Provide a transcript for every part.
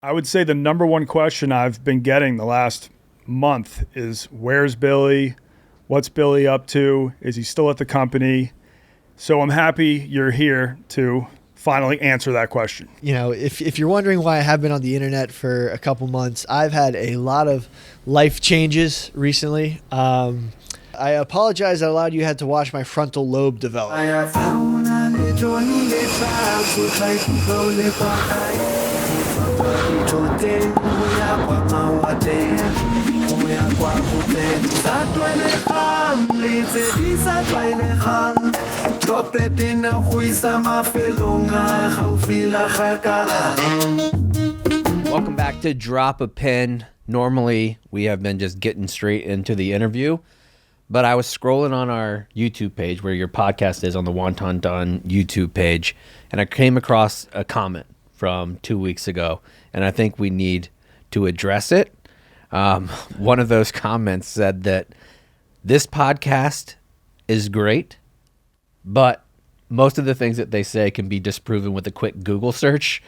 I would say the number one question I've been getting the last month is, where's Billy? What's Billy up to? Is he still at the company? So I'm happy you're here to finally answer that question. You know, if you're wondering why I have been on the internet for a couple months, I've had a lot of life changes recently. I apologize that a lot of you had to watch my frontal lobe develop. Welcome back to Drop a Pin. Normally, we have been just getting straight into the interview, but I was scrolling on our YouTube page where your podcast is on the Wonton Don YouTube page, and I came across a comment from 2 weeks ago, and I think we need to address it. One of those comments said that this podcast is great, but most of the things that they say can be disproven with a quick Google search.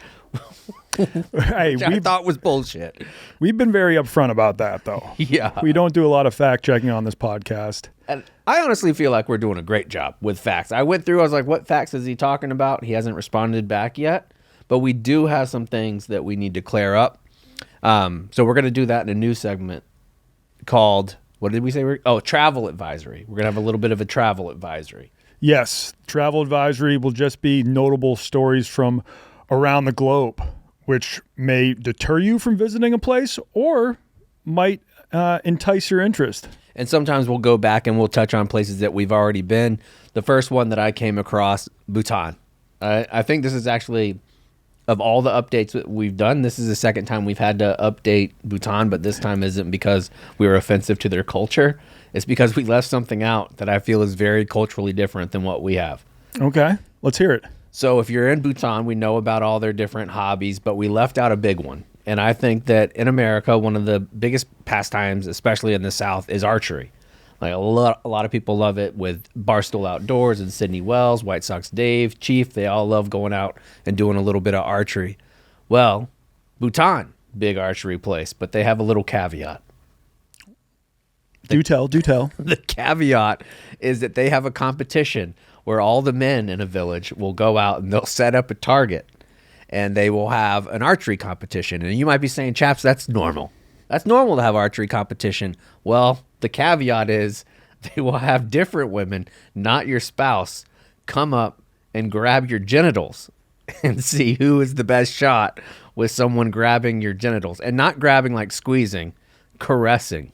Hey, which I thought was bullshit. We've been very upfront about that, though. Yeah. We don't do a lot of fact checking on this podcast. And I honestly feel like we're doing a great job with facts. I went through, I was like, what facts is he talking about? He hasn't responded back yet, but we do have some things that we need to clear up. So we're going to do that in a new segment called, what did we say? Travel advisory. We're going to have a little bit of a travel advisory. Yes, travel advisory will just be notable stories from around the globe, which may deter you from visiting a place or might entice your interest. And sometimes we'll go back and we'll touch on places that we've already been. The first one that I came across, Bhutan. I think this is actually, of all the updates that we've done, this is the second time we've had to update Bhutan, but this time isn't because we were offensive to their culture. It's because we left something out that I feel is very culturally different than what we have. Okay, let's hear it. So if you're in Bhutan, we know about all their different hobbies, but we left out a big one. And I think that in America, one of the biggest pastimes, especially in the South, is archery. Like a lot of people love it with Barstool Outdoors and Sydney Wells, White Sox Dave, Chief. They all love going out and doing a little bit of archery. Well, Bhutan, big archery place, but they have a little caveat. Do tell. The caveat is that they have a competition where all the men in a village will go out and they'll set up a target and they will have an archery competition. And you might be saying, Chaps, that's normal. That's normal to have archery competition. Well, the caveat is they will have different women, not your spouse, come up and grab your genitals and see who is the best shot with someone grabbing your genitals. And not grabbing like squeezing, caressing.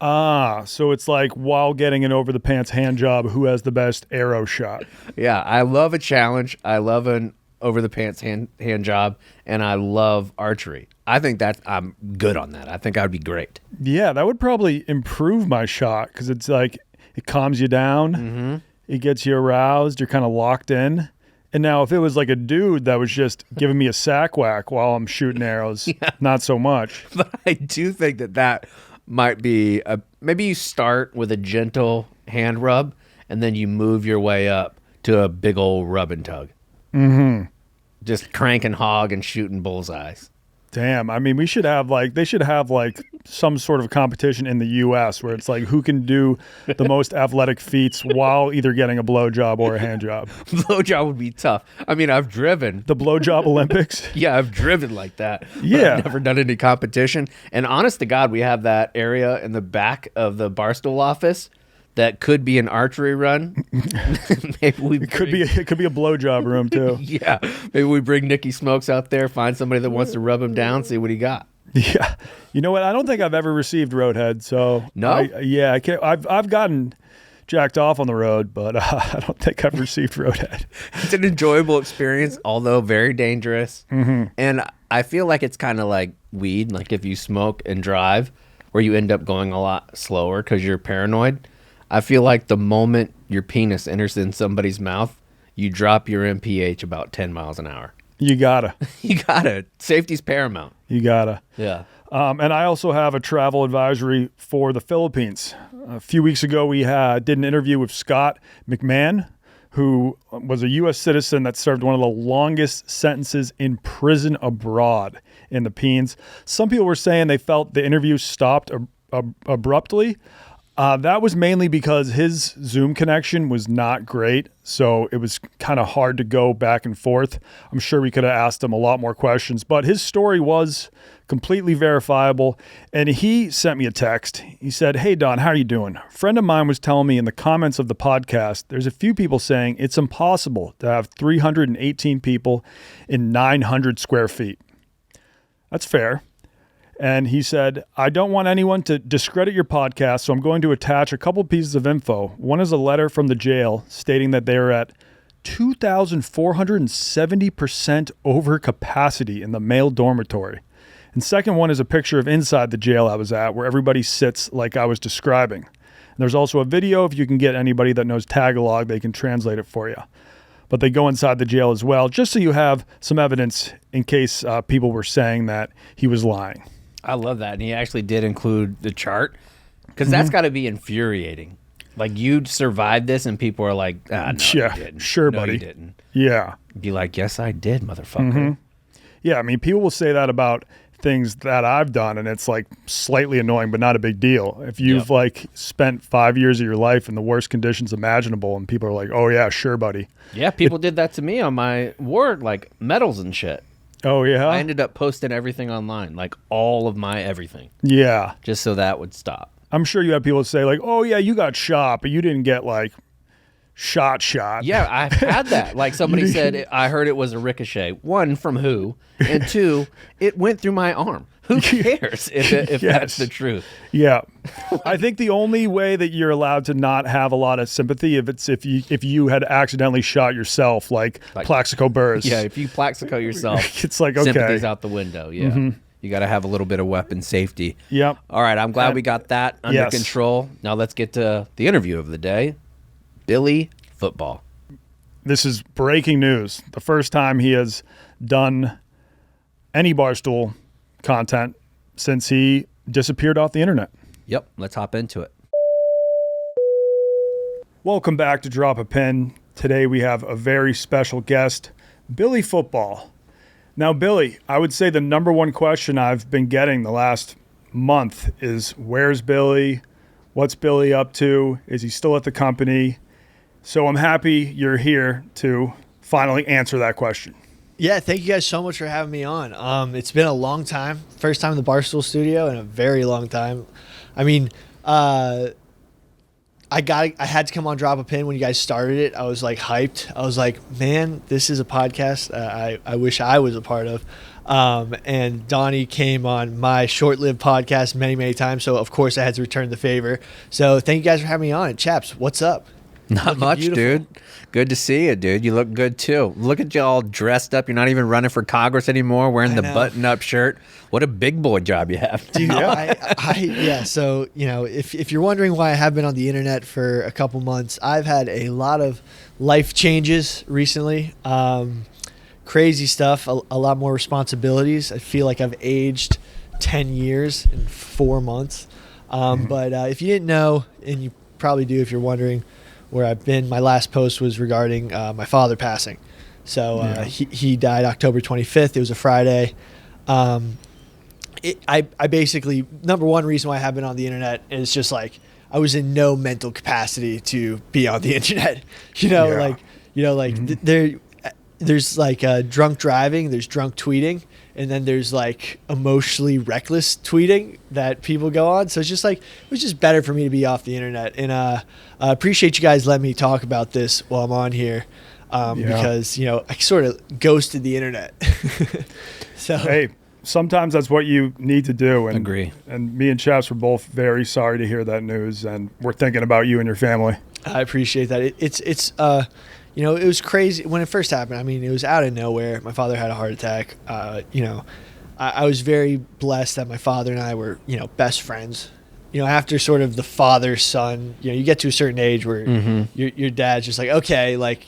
So it's like while getting an over-the-pants hand job, who has the best arrow shot? Yeah, I love a challenge. I love an over-the-pants hand job, and I love archery. I think that I'm good on that. I think I would be great. Yeah, that would probably improve my shot because it's like it calms you down. Mm-hmm. It gets you aroused. You're kind of locked in. And now if it was like a dude that was just giving me a sack whack while I'm shooting arrows, not so much. But I do think that might be maybe you start with a gentle hand rub and then you move your way up to a big old rub and tug. Mm-hmm. Just cranking hog and shooting bullseyes. Damn. I mean, they should have some sort of competition in the U.S. where it's like who can do the most athletic feats while either getting a blowjob or a hand job. Blowjob would be tough. I mean, I've driven. The blowjob Olympics? Yeah, I've driven like that. Yeah. I've never done any competition. And honest to God, we have that area in the back of the Barstool office that could be an archery run. It could be a blowjob room too. Yeah, maybe we bring Nicky Smokes out there, find somebody that wants to rub him down, see what he got. Yeah, you know what? I don't think I've ever received roadhead. So no, I can't. I've gotten jacked off on the road, but I don't think I've received roadhead. It's an enjoyable experience, although very dangerous. Mm-hmm. And I feel like it's kind of like weed, like if you smoke and drive, where you end up going a lot slower because you're paranoid. I feel like the moment your penis enters in somebody's mouth, you drop your MPH about 10 miles an hour. You gotta. Safety's paramount. You gotta. Yeah. And I also have a travel advisory for the Philippines. A few weeks ago, we did an interview with Scott McMahon who was a U.S. citizen that served one of the longest sentences in prison abroad in the Peens. Some people were saying they felt the interview stopped abruptly. That was mainly because his Zoom connection was not great, so it was kind of hard to go back and forth. I'm sure we could have asked him a lot more questions, but his story was completely verifiable, and he sent me a text. He said, "Hey, Don, how are you doing? A friend of mine was telling me in the comments of the podcast, there's a few people saying it's impossible to have 318 people in 900 square feet." That's fair. And he said, "I don't want anyone to discredit your podcast, so I'm going to attach a couple pieces of info. One is a letter from the jail stating that they are at 2,470% over capacity in the male dormitory. And second one is a picture of inside the jail I was at, where everybody sits like I was describing. And there's also a video. If you can get anybody that knows Tagalog, they can translate it for you. But they go inside the jail as well, just so you have some evidence in case people were saying that he was lying." I love that. And he actually did include the chart, because that's got to be infuriating. Like, you'd survived this and people are like, no, yeah, you didn't. Sure, no, buddy. You didn't. Yeah. Be like, yes, I did, motherfucker. Yeah, I mean, people will say that about things that I've done, and it's like slightly annoying, but not a big deal. If you've like spent 5 years of your life in the worst conditions imaginable, and people are like, "Oh yeah, sure, buddy." Yeah, people did that to me on my ward, like medals and shit. Oh yeah. I ended up posting everything online, like all of my everything. Yeah. Just so that would stop. I'm sure you have people say like, "Oh yeah, you got shot, but you didn't get like shot." Yeah, I've had that. Like, somebody said, I heard it was a ricochet. One, from who? And two, it went through my arm. Who cares if that's the truth? Yeah. I think the only way that you're allowed to not have a lot of sympathy if you had accidentally shot yourself, like Plaxico Burress. Yeah, if you Plaxico yourself, it's like, okay. Sympathy's out the window. Yeah. You got to have a little bit of weapon safety. Yep. All right, I'm glad we got that under control. Now let's get to the interview of the day. Billy Football. This is breaking news. The first time he has done any Barstool content since he disappeared off the internet. Yep, let's hop into it. Welcome back to Drop a Pin. Today we have a very special guest, Billy Football. Now, Billy, I would say the number one question I've been getting the last month is, where's Billy? What's Billy up to? Is he still at the company? So I'm happy you're here to finally answer that question. Yeah, thank you guys so much for having me on. It's been a long time. First time in the Barstool studio in a very long time. I mean, I had to come on Drop a Pin when you guys started it. I was like hyped. I was like, man, this is a podcast I wish I was a part of. And Donnie came on my short-lived podcast many, many times. So, of course, I had to return the favor. So thank you guys for having me on. Chaps, what's up? Not much, dude. Good to see you, dude. You look good, too. Look at you all dressed up. You're not even running for Congress anymore, wearing the button-up shirt. What a big boy job you have. Dude, yeah. So, if you're wondering why I have been on the internet for a couple months, I've had a lot of life changes recently. Crazy stuff, a lot more responsibilities. I feel like I've aged 10 years in 4 months. But if you didn't know, and you probably do if you're wondering where I've been, my last post was regarding my father passing. So he died October 25th. It was a Friday. I basically, number one reason why I have been on the internet is just like I was in no mental capacity to be on the internet. There's like drunk driving, there's drunk tweeting, and then there's like emotionally reckless tweeting that people go on. So it's just like, it was just better for me to be off the internet. And I appreciate you guys letting me talk about this while I'm on here, because, I sort of ghosted the internet. So hey, sometimes that's what you need to do. And, agree. And me and Chaps were both very sorry to hear that news, and we're thinking about you and your family. I appreciate that. It was crazy when it first happened. I mean, it was out of nowhere. My father had a heart attack. I was very blessed that my father and I were, best friends. After sort of the father-son, you get to a certain age where your dad's just like, okay, like,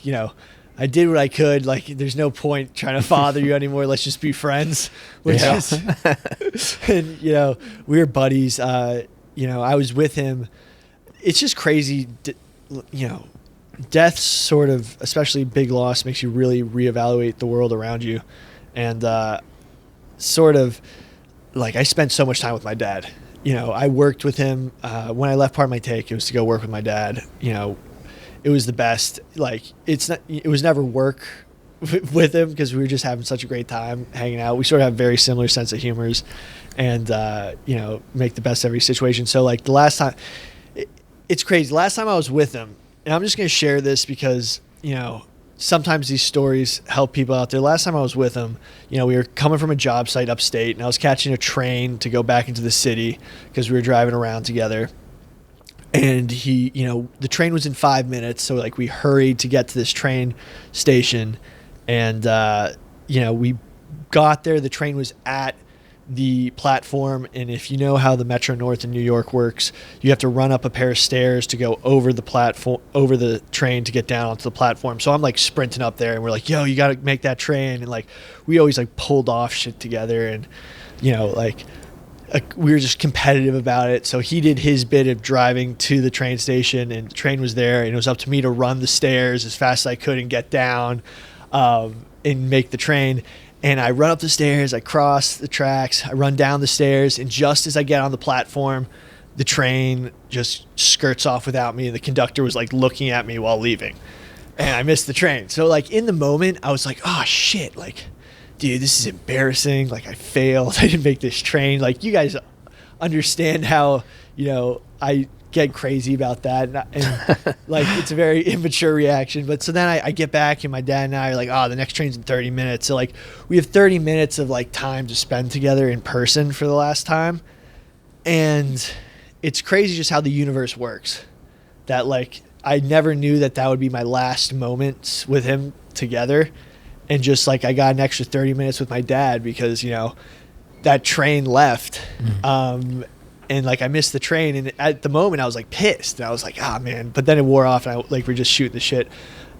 I did what I could. Like, there's no point trying to father you anymore. Let's just be friends. And, we were buddies. I was with him. It's just crazy, death sort of, especially big loss, makes you really reevaluate the world around you. And sort of like I spent so much time with my dad. You know, I worked with him. When I left Part of My Take, it was to go work with my dad. You know, it was the best. Like, it was never work with him because we were just having such a great time hanging out. We sort of have very similar sense of humors and, you know, make the best of every situation. So, like, the last time, it's crazy. The last time I was with him, and I'm just going to share this because, you know, sometimes these stories help people out there. Last time I was with him, you know, we were coming from a job site upstate, and I was catching a train to go back into the city because we were driving around together. And he, you know, the train was in 5 minutes, so like we hurried to get to this train station, and you know, we got there. The train was at the platform, and if you know how the Metro North in New York works, you have to run up a pair of stairs to go over the platform, over the train to get down onto the platform. So I'm like sprinting up there, and we're like, yo, you got to make that train. And like, we always like pulled off shit together, and you know, like we were just competitive about it. So he did his bit of driving to the train station, and the train was there, and it was up to me to run the stairs as fast as I could and get down and make the train. And I run up the stairs, I cross the tracks, I run down the stairs, and just as I get on the platform, the train just skirts off without me, and the conductor was like looking at me while leaving. And I missed the train. So like in the moment, I was like, oh shit, like, dude, this is embarrassing. Like, I failed. I didn't make this train. Like, you guys understand how, you know, I get crazy about that, and like it's a very immature reaction. But so then I get back, and my dad and I are like, oh, the next train's in 30 minutes. So like we have 30 minutes of like time to spend together in person for the last time. And it's crazy just how the universe works, that like I never knew that would be my last moments with him together. And just like I got an extra 30 minutes with my dad because, you know, that train left. And like I missed the train, and at the moment I was like pissed, and I was like, ah, man. But then it wore off, and we're just shooting the shit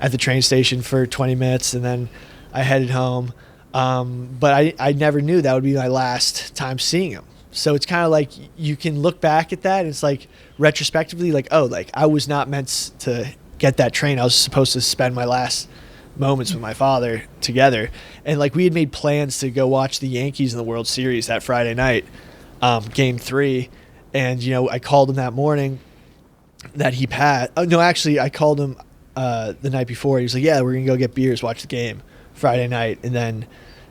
at the train station for 20 minutes, and then I headed home. But I never knew that would be my last time seeing him. So it's kind of like you can look back at that, and it's like retrospectively, like, oh, like I was not meant to get that train. I was supposed to spend my last moments with my father together. And like we had made plans to go watch the Yankees in the World Series that Friday night, game 3. And, you know, I called him that morning that he passed. Oh, no, actually, I called him the night before. He was like, yeah, we're going to go get beers, watch the game Friday night. And then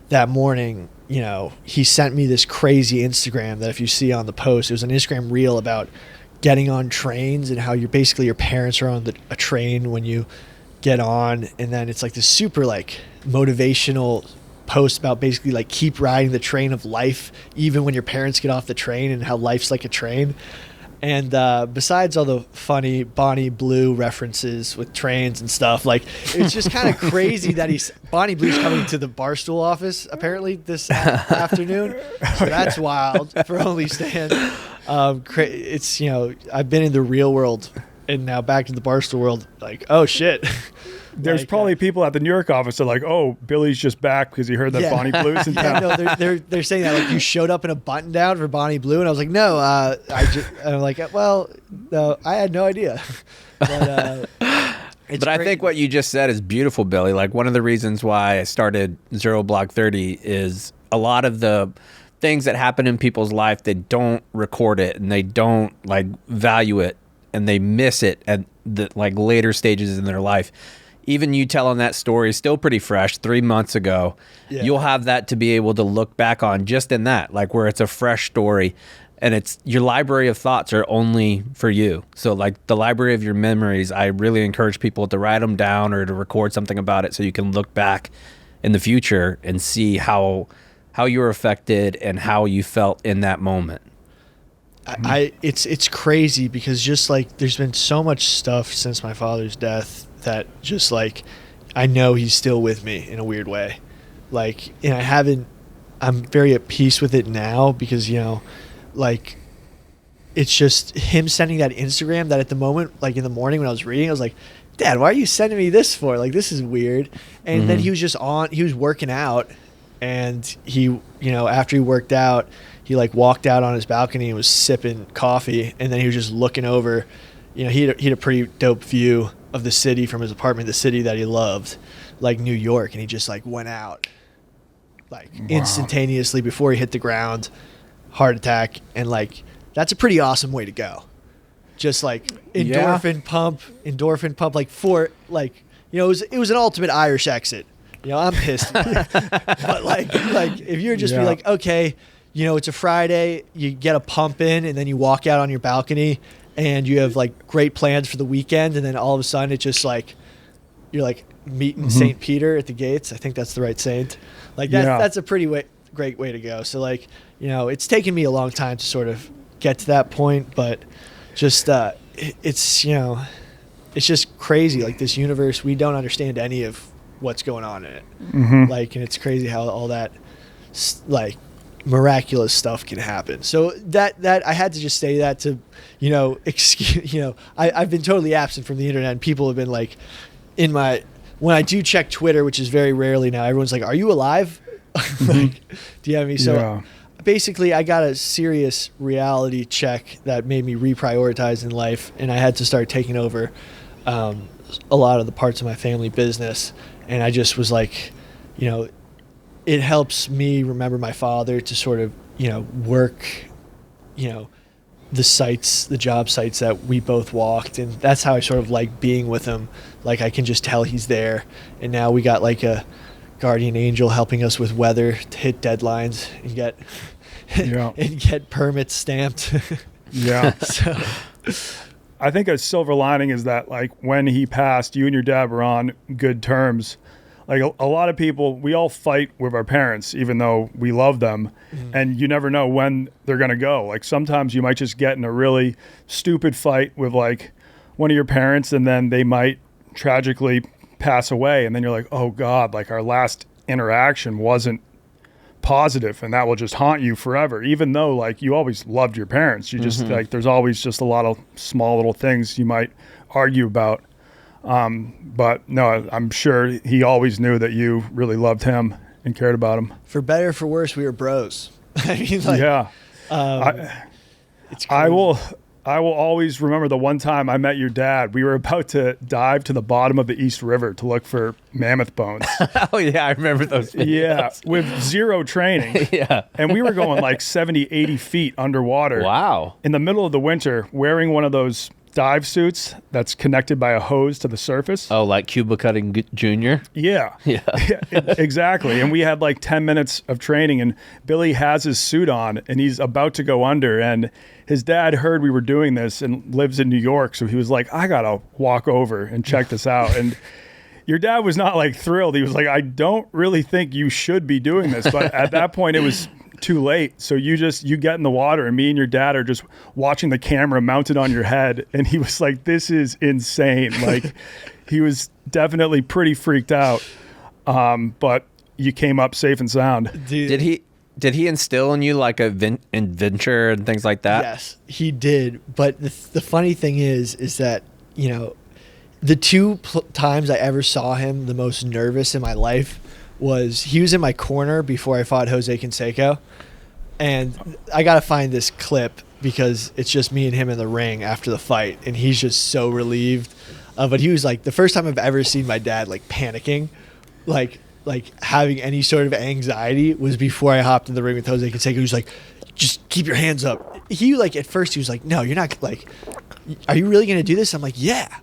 that morning, you know, he sent me this crazy Instagram that if you see on the post, it was an Instagram reel about getting on trains and how your parents are on a train when you get on. And then it's like this super like motivational post about basically like keep riding the train of life even when your parents get off the train, and how life's like a train. And besides all the funny Bonnie Blue references with trains and stuff, like it's just kind of crazy that Bonnie Blue's coming to the Barstool office apparently this afternoon. So that's wild for only Stan. It's, you know, I've been in the real world and now back in the Barstool world, like, oh shit. There's like, probably people at the New York office that are like, oh, Billy's just back because he heard that Bonnie Blue's in town. No, they're saying that like you showed up in a button down for Bonnie Blue, and I was like, no, I'm like, well, no, I had no idea. But I think what you just said is beautiful, Billy. Like one of the reasons why I started Zero Block 30 is a lot of the things that happen in people's life, they don't record it and they don't like value it, and they miss it at the like later stages in their life. Even you telling that story is still pretty fresh, 3 months ago. Yeah. You'll have that to be able to look back on just in that, like where it's a fresh story, and it's your library of thoughts are only for you. So like the library of your memories, I really encourage people to write them down or to record something about it so you can look back in the future and see how you were affected and how you felt in that moment. It's crazy because just like there's been so much stuff since my father's death that just like I know he's still with me in a weird way, like, and I'm very at peace with it now because, you know, like it's just him sending that Instagram that at the moment, like in the morning when I was reading, I was like, Dad, why are you sending me this for? Like, this is weird. And then he was working out, and he, you know, after he worked out, he like walked out on his balcony and was sipping coffee, and then he was just looking over, you know, he had a pretty dope view of the city from his apartment, the city that he loved, like New York, and he just like went out like instantaneously before he hit the ground, heart attack, and like that's a pretty awesome way to go. Just like endorphin pump, like for like, you know, it was an ultimate Irish exit. You know, I'm pissed, but like if you're just be like, okay, you know, it's a Friday, you get a pump in, and then you walk out on your balcony, and you have like great plans for the weekend, and then all of a sudden it's just like you're like meeting St. Peter at the gates. I think that's the right saint. Like that's a pretty great way to go. So like, you know, it's taken me a long time to sort of get to that point, but just it's, you know, it's just crazy. Like this universe, we don't understand any of what's going on in it. Like, and it's crazy how all that like miraculous stuff can happen. So that I had to just say that to, you know, excuse, you know, I've been totally absent from the internet, and people have been like when I do check Twitter, which is very rarely now, everyone's like, are you alive? Like, do you have me? So basically I got a serious reality check that made me reprioritize in life, and I had to start taking over a lot of the parts of my family business. And I just was like, you know, it helps me remember my father to sort of, you know, work, you know, the job sites that we both walked. And that's how I sort of like being with him. Like I can just tell he's there. And now we got like a guardian angel helping us with weather to hit deadlines and get and get permits stamped. So I think a silver lining is that like when he passed, you and your dad were on good terms. Like a lot of people, we all fight with our parents, even though we love them, and you never know when they're going to go. Like sometimes you might just get in a really stupid fight with like one of your parents, and then they might tragically pass away. And then you're like, oh God, like our last interaction wasn't positive, and that will just haunt you forever. Even though like you always loved your parents, you just like, there's always just a lot of small little things you might argue about. But no, I'm sure he always knew that you really loved him and cared about him. For better or for worse, we were bros. I mean, like, it's crazy. I will always remember the one time I met your dad. We were about to dive to the bottom of the East River to look for mammoth bones. Oh yeah, I remember those videos. Yeah, with zero training. And we were going like 70, 80 feet underwater. Wow. In the middle of the winter, wearing one of those dive suits that's connected by a hose to the surface. Oh, like Cuba Cutting Jr.? Yeah. Exactly. And we had like 10 minutes of training, and Billy has his suit on and he's about to go under, and his dad heard we were doing this and lives in New York. So he was like, I got to walk over and check this out. And your dad was not like thrilled. He was like, I don't really think you should be doing this. But at that point it was too late. So you get in the water, and me and your dad are just watching the camera mounted on your head. And he was like, this is insane. Like he was definitely pretty freaked out. But you came up safe and sound. Dude. Did he instill in you like a adventure and things like that? Yes, he did. But the funny thing is that, you know, the two times I ever saw him the most nervous in my life was he was in my corner before I fought Jose Canseco. And I got to find this clip because it's just me and him in the ring after the fight. And he's just so relieved. But he was like, the first time I've ever seen my dad like panicking, like having any sort of anxiety was before I hopped in the ring with Jose Canseco. He was like, just keep your hands up. He like, at first he was like, no, you're not, like, are you really going to do this? I'm like, yeah.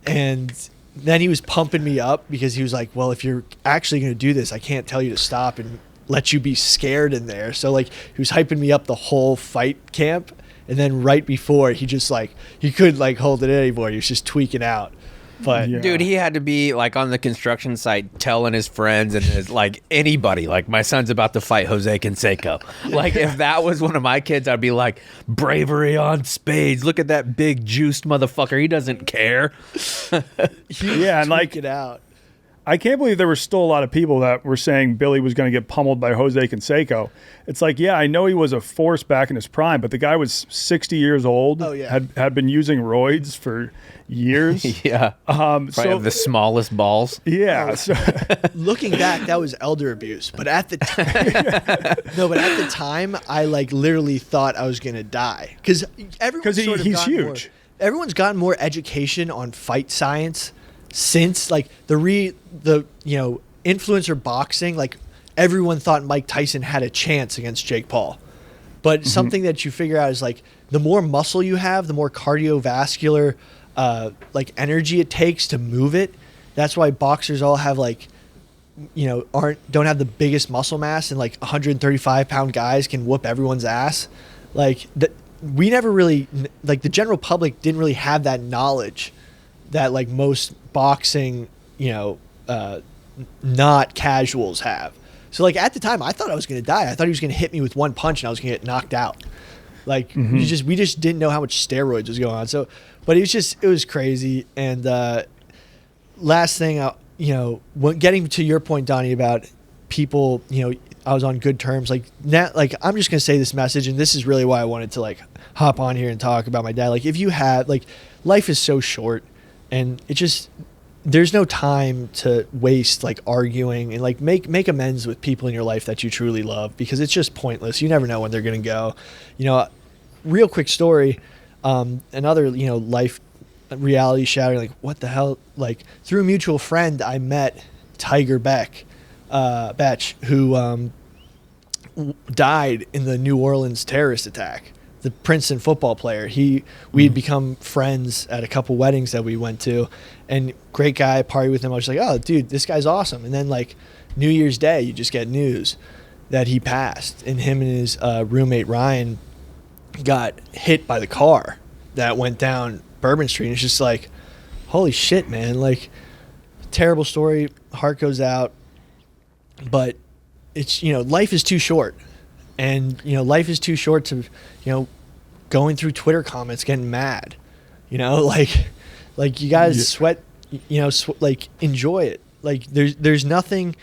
And then he was pumping me up because he was like, well, if you're actually going to do this, I can't tell you to stop and let you be scared in there. So like he was hyping me up the whole fight camp. And then right before, he just like, he couldn't like hold it anymore. He was just tweaking out. But dude, he had to be like on the construction site telling his friends and his like anybody, like my son's about to fight Jose Canseco. Like if that was one of my kids, I'd be like, bravery on spades. Look at that big juiced motherfucker. He doesn't care. And like it out. I can't believe there were still a lot of people that were saying Billy was going to get pummeled by Jose Canseco. It's like, yeah, I know he was a force back in his prime, but the guy was 60 years old. Oh, yeah. Had been using roids for years. Probably have the smallest balls. Yeah. So, looking back, that was elder abuse. But at the time, I like literally thought I was gonna die because everyone. Because he's huge. everyone's gotten more education on fight science since like the influencer boxing. Like everyone thought Mike Tyson had a chance against Jake Paul, but something that you figure out is like the more muscle you have, the more cardiovascular like energy it takes to move it. That's why boxers all have like, don't have the biggest muscle mass, and like 135-pound guys can whoop everyone's ass. Like we never really, like the general public didn't really have that knowledge that like most boxing, not casuals have. So like at the time I thought I was going to die. I thought he was going to hit me with one punch and I was going to get knocked out. Like we just didn't know how much steroids was going on. So, but it was crazy. And last thing, getting to your point, Donnie, about people, I was on good terms. Like now, like I'm just gonna say this message, and this is really why I wanted to like hop on here and talk about my dad. Like if you have like, life is so short, and there's no time to waste like arguing, and like make amends with people in your life that you truly love, because it's just pointless. You never know when they're gonna go. Real quick story, another life reality shattering, like what the hell, like through a mutual friend I met Tiger Betch, who died in the New Orleans terrorist attack, the Princeton football player. We'd become friends at a couple weddings that we went to, and great guy, party with him. I was like, oh dude, this guy's awesome. And then like New Year's Day, you just get news that he passed, and him and his roommate Ryan got hit by the car that went down Bourbon Street. And it's just like, holy shit, man. Like, terrible story. Heart goes out. But it's, life is too short. And, life is too short to, going through Twitter comments, getting mad. Like you guys sweat, like enjoy it. Like there's nothing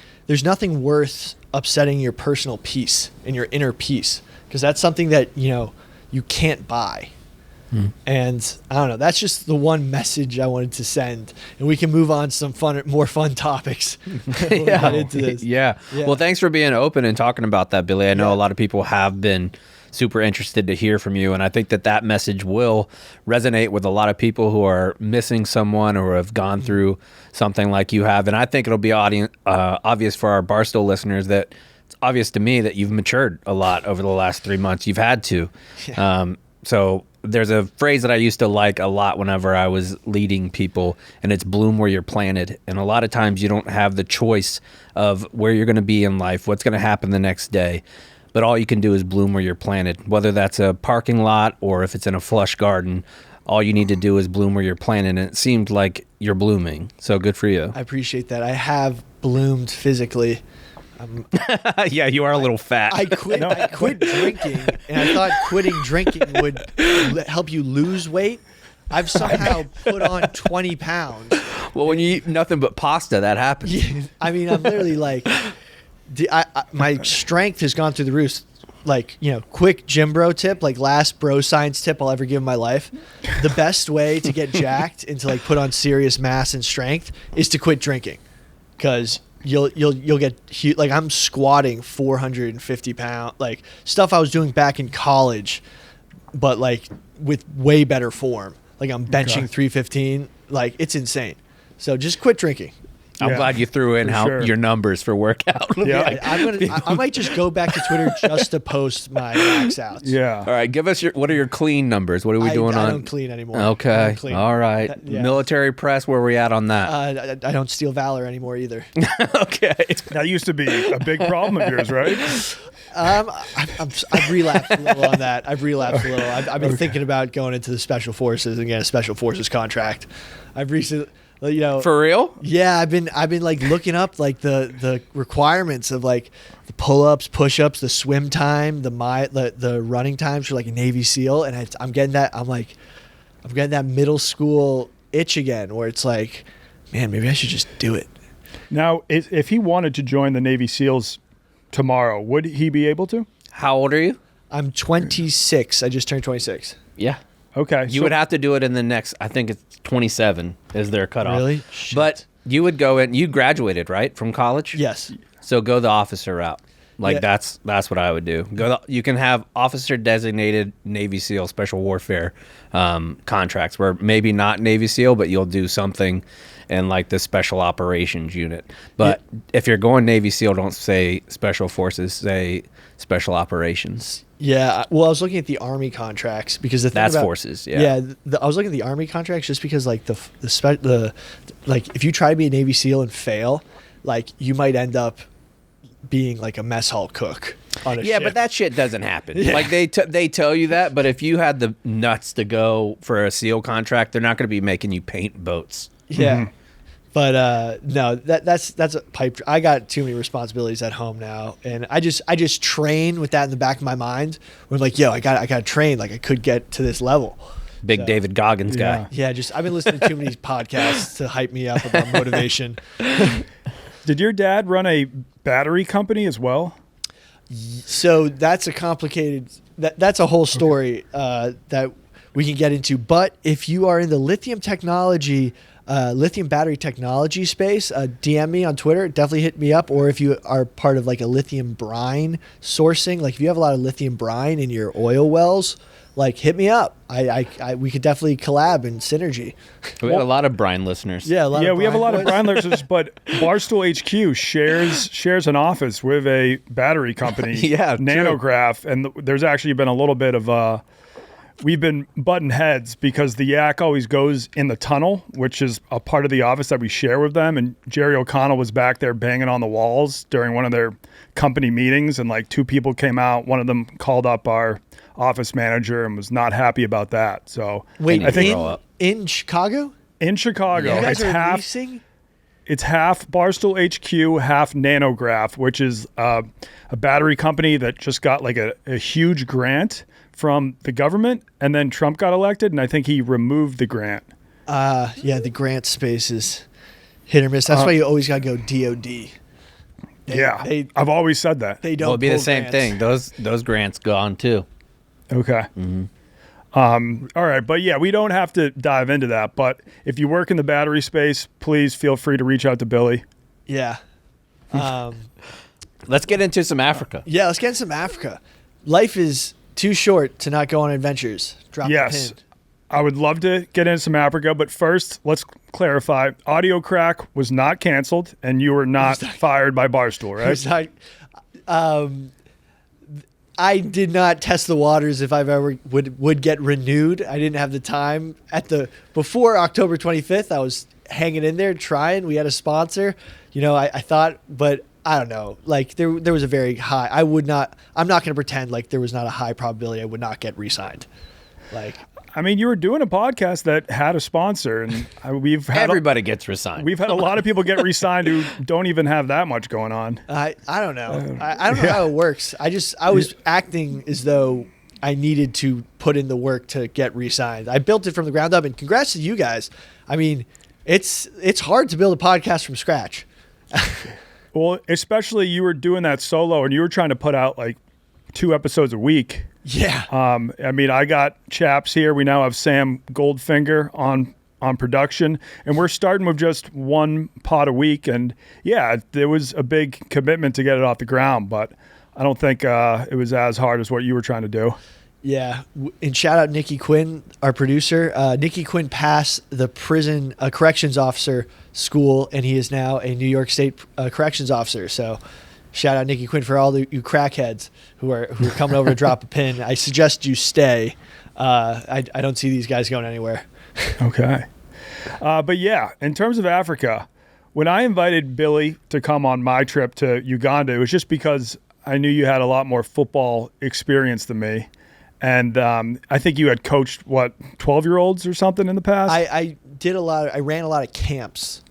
worth upsetting your personal peace and your inner peace, because that's something that, you can't buy. And I don't know, that's just the one message I wanted to send, and we can move on to some more fun topics. Into this. Yeah. Well, thanks for being open and talking about that, Billy. I know a lot of people have been super interested to hear from you, and I think that message will resonate with a lot of people who are missing someone or have gone through something like you have. And I think it'll be obvious for our Barstool listeners that it's obvious to me that you've matured a lot over the last 3 months. You've had to. So there's a phrase that I used to like a lot whenever I was leading people, and it's bloom where you're planted. And a lot of times you don't have the choice of where you're going to be in life, what's going to happen the next day. But all you can do is bloom where you're planted, whether that's a parking lot or if it's in a flush garden. All you need to do is bloom where you're planted, and it seemed like you're blooming. So good for you. I appreciate that. I have bloomed physically. Yeah, you are a little fat. I quit drinking, and I thought quitting drinking would help you lose weight. I've somehow put on 20 pounds. Well, when you eat nothing but pasta, that happens. Yeah, I mean, I'm literally like, my strength has gone through the roof. Like, quick gym bro tip, like last bro science tip I'll ever give in my life. The best way to get jacked and to like put on serious mass and strength is to quit drinking, because you'll get huge. Like I'm squatting 450 pounds, like stuff I was doing back in college, but like with way better form. Like I'm benching 315. Like it's insane. So just quit drinking. I'm glad you threw in your numbers for workout. Yeah, I might just go back to Twitter just to post my max outs. Yeah. All right, give us what are your clean numbers? What are we doing on? I don't clean anymore. Okay. All right. Yeah. Military press, where are we at on that? I don't steal valor anymore either. Okay. That used to be a big problem of yours, right? I've relapsed a little on that. I've been thinking about going into the Special Forces and getting a Special Forces contract. I've recently, for real? Yeah, I've been like looking up like the requirements of like the pull-ups, push-ups, the swim time, the running times for like a Navy SEAL, and I'm getting that middle school itch again, where it's like, man, maybe I should just do it. Now, if he wanted to join the Navy SEALs tomorrow, would he be able to? How old are you? I'm 26. I just turned 26. Yeah. Okay. You would have to do it in the next, I think it's 27 is their cutoff. Really? Shit. But you would go in, you graduated, right, from college? Yes. So go the officer route. Like Yeah. that's what I would do. You can have officer designated Navy SEAL special warfare contracts where maybe not Navy SEAL, but you'll do something in like the special operations unit. But if you're going Navy SEAL, don't say special forces, say special operations. Yeah, well, I was looking at the Army contracts because the thing That's about, forces. Yeah. I was looking at the Army contracts just because like like if you try to be a Navy SEAL and fail, like you might end up being like a mess hall cook on a ship. But that shit doesn't happen. Yeah. Like they tell you that, but if you had the nuts to go for a SEAL contract, they're not going to be making you paint boats. Yeah. But no, that's a pipe. I got too many responsibilities at home now, and I just train with that in the back of my mind. When I'm like, yo, I got to train. Like I could get to this level. Big David Goggins guy. Yeah, I've been listening to too many podcasts to hype me up about motivation. Did your dad run a battery company as well? So that's a complicated. That's a whole story that we can get into. But if you are in the lithium battery technology space, DM me on Twitter. Definitely hit me up. Or if you are part of like a lithium brine sourcing, like if you have a lot of lithium brine in your oil wells, like hit me up. We could definitely collab and synergy. We have a lot of Brian listeners. Yeah, We have a lot of brine listeners, but Barstool HQ shares an office with a battery company, Yeah, true. Nanograph, and there's actually been a little bit of we've been butting heads because the yak always goes in the tunnel, which is a part of the office that we share with them. And Jerry O'Connell was back there banging on the walls during one of their company meetings, and like two people came out. One of them called up our office manager and was not happy about that. So Wait, I think in Chicago? in Chicago, You guys it's are half. leasing? It's half Barstool HQ, half Nanograph, which is a battery company that just got like a huge grant from the government, and then Trump got elected, and I think he removed the grant. Yeah, the grant space is hit or miss. That's why you always got to go DOD. I've always said that. They don't. Well, it'd be the pull same grants. thing. Those grants gone too. Okay. All right, but yeah, we don't have to dive into that. But if you work in the battery space, please feel free to reach out to Billy. Yeah. Let's get into some Africa. Yeah, let's get in some Africa. Life is too short to not go on adventures. Drop Yes. the pin. I would love to get into some Africa, but first, let's clarify. Audio Crack was not canceled, and you were not fired by Barstool, right? It's not- I did not test the waters if I've ever would get renewed. I didn't have the time before October 25th. I was hanging in there trying. We had a sponsor, I thought, but I don't know. Like there was a very high. I'm not going to pretend like there was not a high probability I would not get re-signed. Like, I mean, you were doing a podcast that had a sponsor, and we've had Everybody gets resigned. we've had a lot of people get re-signed who don't even have that much going on. I don't know. I don't know how it works. I was acting as though I needed to put in the work to get re-signed. I built it from the ground up, and congrats to you guys. I mean, it's hard to build a podcast from scratch. Well, especially you were doing that solo, and you were trying to put out like 2 episodes a week. Yeah. I mean, I got Chaps here. We now have Sam Goldfinger on production, and we're starting with just 1 pod a week. And yeah, there was a big commitment to get it off the ground, but I don't think it was as hard as what you were trying to do. Yeah, and shout out Nikki Quinn, our producer. Nikki Quinn passed the prison corrections officer school, and he is now a New York State corrections officer. So shout out Nikki Quinn for all you crackheads who are coming over to drop a pin. I suggest you stay. I don't see these guys going anywhere. Okay. But yeah, in terms of Africa, when I invited Billy to come on my trip to Uganda, it was just because I knew you had a lot more football experience than me. And I think you had coached, 12-year-olds or something in the past? I ran a lot of camps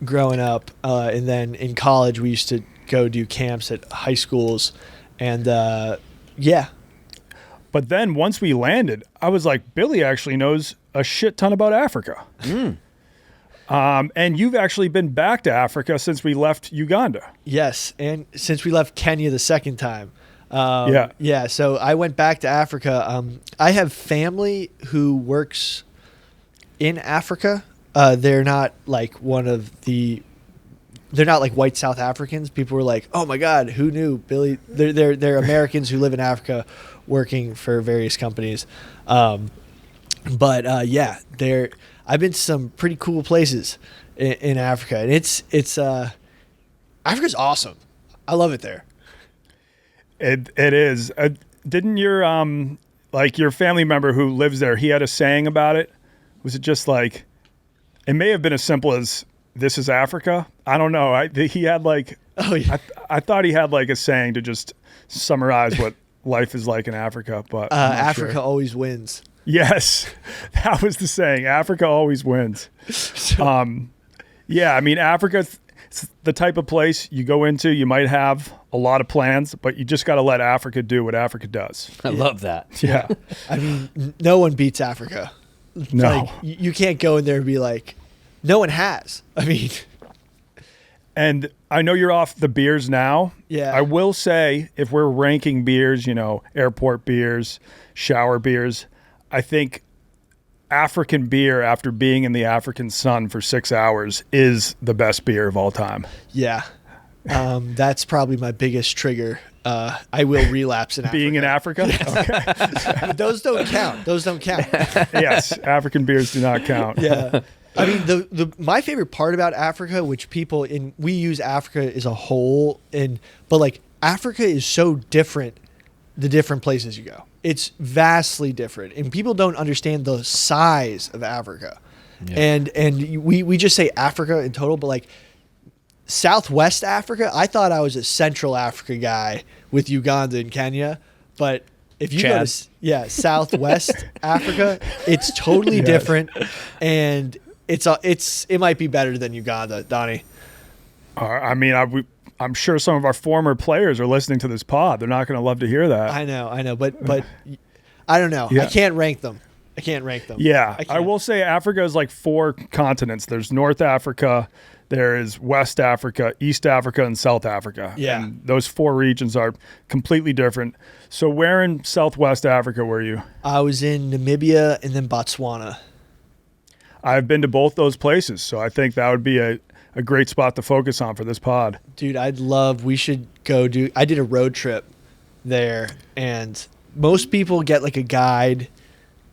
growing up. And then in college, we used to go do camps at high schools. And yeah. But then once we landed, I was like, Billy actually knows a shit ton about Africa. And you've actually been back to Africa since we left Uganda. Yes, and since we left Kenya the second time. Yeah. So I went back to Africa. I have family who works in Africa. They're not like one of the they're not like white South Africans. People were like, "Oh my God, who knew Billy?" They're Americans who live in Africa, working for various companies. Yeah, I've been to some pretty cool places in Africa, and it's Africa's awesome. I love it there. It is. Didn't your your family member who lives there? He had a saying about it. Was it just like? It may have been as simple as "This is Africa." I don't know. He had like. Oh yeah. I thought he had like a saying to just summarize what life is like in Africa, but Africa always wins. Yes, that was the saying. Africa always wins. Yeah, I mean, Africa's the type of place you go into, you might have a lot of plans, but you just got to let Africa do what Africa does. I love that. Yeah. I mean, no one beats Africa. No. Like, you can't go in there and be like, no one has. I mean. And I know you're off the beers now. Yeah. I will say, if we're ranking beers, airport beers, shower beers, I think African beer, after being in the African sun for 6 hours, is the best beer of all time. Yeah. That's probably my biggest trigger. I will relapse in Africa. Being in Africa? Yes. Okay. Those don't count. Yes, African beers do not count. Yeah. I mean, my favorite part about Africa, which we use Africa as a whole, but like Africa is so different, the different places you go. It's vastly different, and people don't understand the size of Africa. Yeah. And we just say Africa in total, but like Southwest Africa, I thought I was a Central Africa guy with Uganda and Kenya, but if you go to Southwest Africa, it's totally different, and it might be better than Uganda, Donnie. I mean, I'm sure some of our former players are listening to this pod. They're not going to love to hear that. I know, but I don't know. Yeah. I can't rank them. Yeah, I will say Africa is like 4 continents. There's North Africa, there is West Africa, East Africa, and South Africa. Yeah. And those 4 regions are completely different. So where in Southwest Africa were you? I was in Namibia and then Botswana. I've been to both those places, so I think that would be a great spot to focus on for this pod. Dude, we should go I did a road trip there, and most people get like a guide,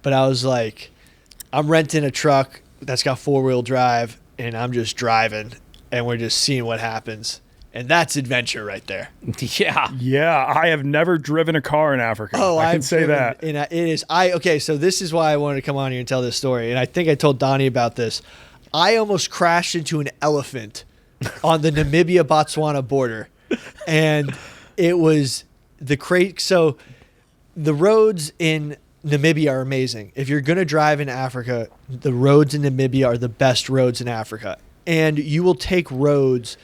but I was like, I'm renting a truck that's got 4-wheel drive, and I'm just driving, and we're just seeing what happens. And that's adventure right there. Yeah. Yeah, I have never driven a car in Africa. Oh, I can say that. And it is. Okay, so this is why I wanted to come on here and tell this story. And I think I told Donnie about this. I almost crashed into an elephant on the Namibia-Botswana border. And it was so the roads in Namibia are amazing. If you're going to drive in Africa, the roads in Namibia are the best roads in Africa. And you will take roads...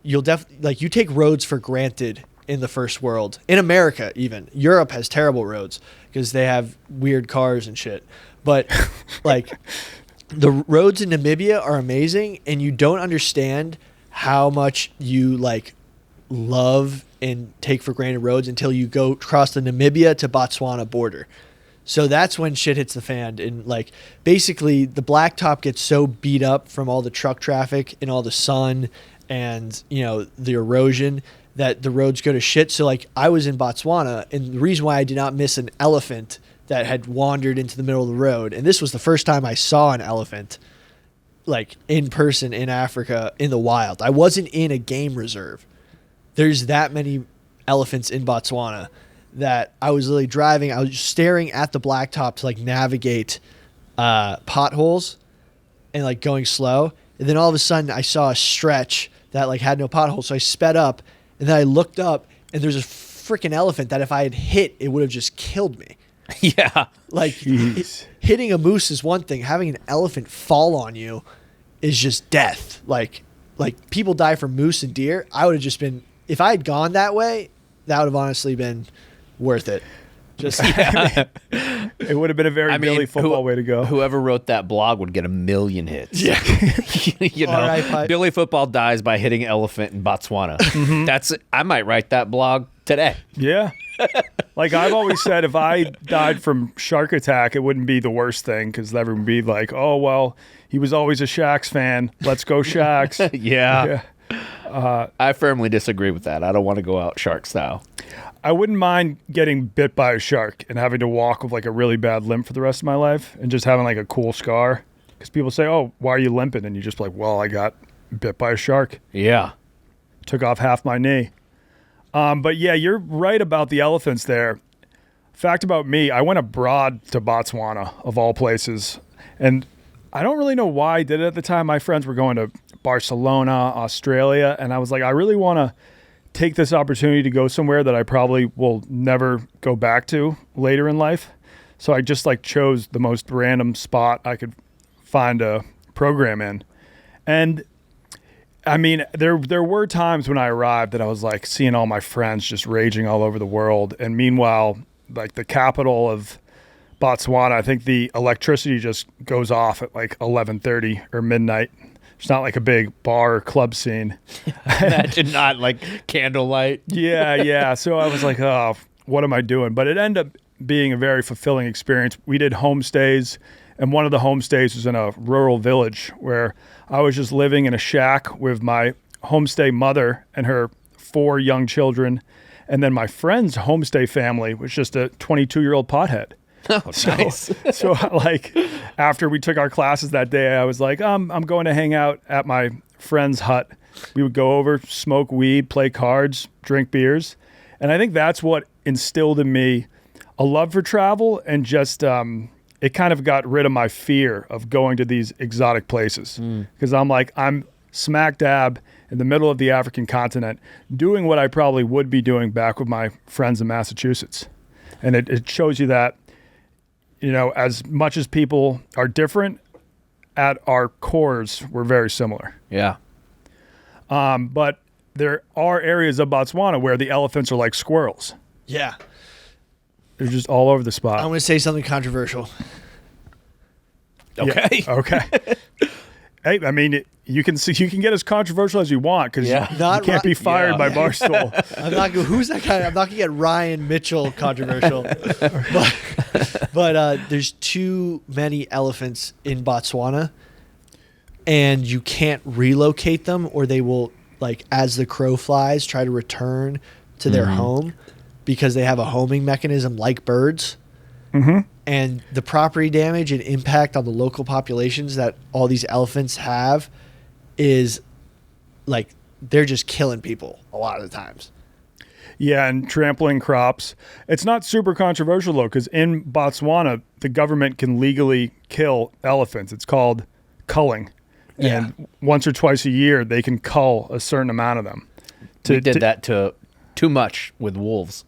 you take roads for granted in the first world. In America, even. Europe has terrible roads because they have weird cars and shit. But like the roads in Namibia are amazing, and you don't understand how much you like love and take for granted roads until you go across the Namibia to Botswana border. So that's when shit hits the fan, and like basically the blacktop gets so beat up from all the truck traffic and all the sun and the erosion that the roads go to shit. So like I was in Botswana, and the reason why I did not miss an elephant that had wandered into the middle of the road, and this was the first time I saw an elephant like in person in Africa in the wild. I wasn't in a game reserve. There's that many elephants in Botswana that I was literally driving. I was staring at the blacktop to like navigate potholes and like going slow. And then all of a sudden I saw a stretch that like had no potholes. So I sped up, and then I looked up, and there's a freaking elephant that if I had hit, it would have just killed me. Yeah. Like hitting a moose is one thing. Having an elephant fall on you is just death. Like people die from moose and deer. I would have just been, if I had gone that way, that would have honestly been worth it. Just it would have been a very Billy football way to go. Whoever wrote that blog would get 1 million hits. Yeah. Right, Billy football dies by hitting elephant in Botswana. Mm-hmm. I might write that blog today. Yeah. Like I've always said, if I died from shark attack, it wouldn't be the worst thing, because everyone would be like, oh, well, he was always a Shaqs fan. Let's go Shaqs. Yeah. I firmly disagree with that. I don't want to go out shark style. I wouldn't mind getting bit by a shark and having to walk with like a really bad limp for the rest of my life and just having like a cool scar. Because people say, oh, why are you limping? And you just like, well, I got bit by a shark. Yeah. Took off half my knee. But yeah, you're right about the elephants there. Fact about me, I went abroad to Botswana, of all places. And I don't really know why I did it at the time. My friends were going to Barcelona, Australia. And I was like, I really want to take this opportunity to go somewhere that I probably will never go back to later in life. So I just like chose the most random spot I could find a program in. And I mean, there were times when I arrived that I was like seeing all my friends just raging all over the world. And meanwhile, like the capital of Botswana, I think the electricity just goes off at like 11:30 or midnight. It's not like a big bar or club scene. Imagine not like candlelight. Yeah. So I was like, oh, what am I doing? But it ended up being a very fulfilling experience. We did homestays, and one of the homestays was in a rural village where I was just living in a shack with my homestay mother and her 4 young children. And then my friend's homestay family was just a 22-year-old pothead. Oh, nice. So like after we took our classes that day, I was like, I'm going to hang out at my friend's hut. We would go over, smoke weed, play cards, drink beers. And I think that's what instilled in me a love for travel and just it kind of got rid of my fear of going to these exotic places. Because I'm smack dab in the middle of the African continent doing what I probably would be doing back with my friends in Massachusetts. And it shows you that, you know, as much as people are different, at our cores, we're very similar. Yeah. But there are areas of Botswana where the elephants are like squirrels. Yeah. They're just all over the spot. I'm going to say something controversial. Okay. Yeah, okay. Hey, I mean, you can get as controversial as you want because you can't be fired by Barstool. I'm not going. Who's that guy? I'm not going to get Ryan Mitchell controversial. but there's too many elephants in Botswana, and you can't relocate them, or they will, like, as the crow flies, try to return to their home because they have a homing mechanism like birds. Mm-hmm. And the property damage and impact on the local populations that all these elephants have is like they're just killing people a lot of the times. Yeah, and trampling crops. It's not super controversial, though, because in Botswana, the government can legally kill elephants. It's called culling. Yeah. And once or twice a year, they can cull a certain amount of them. We did that to too much with wolves.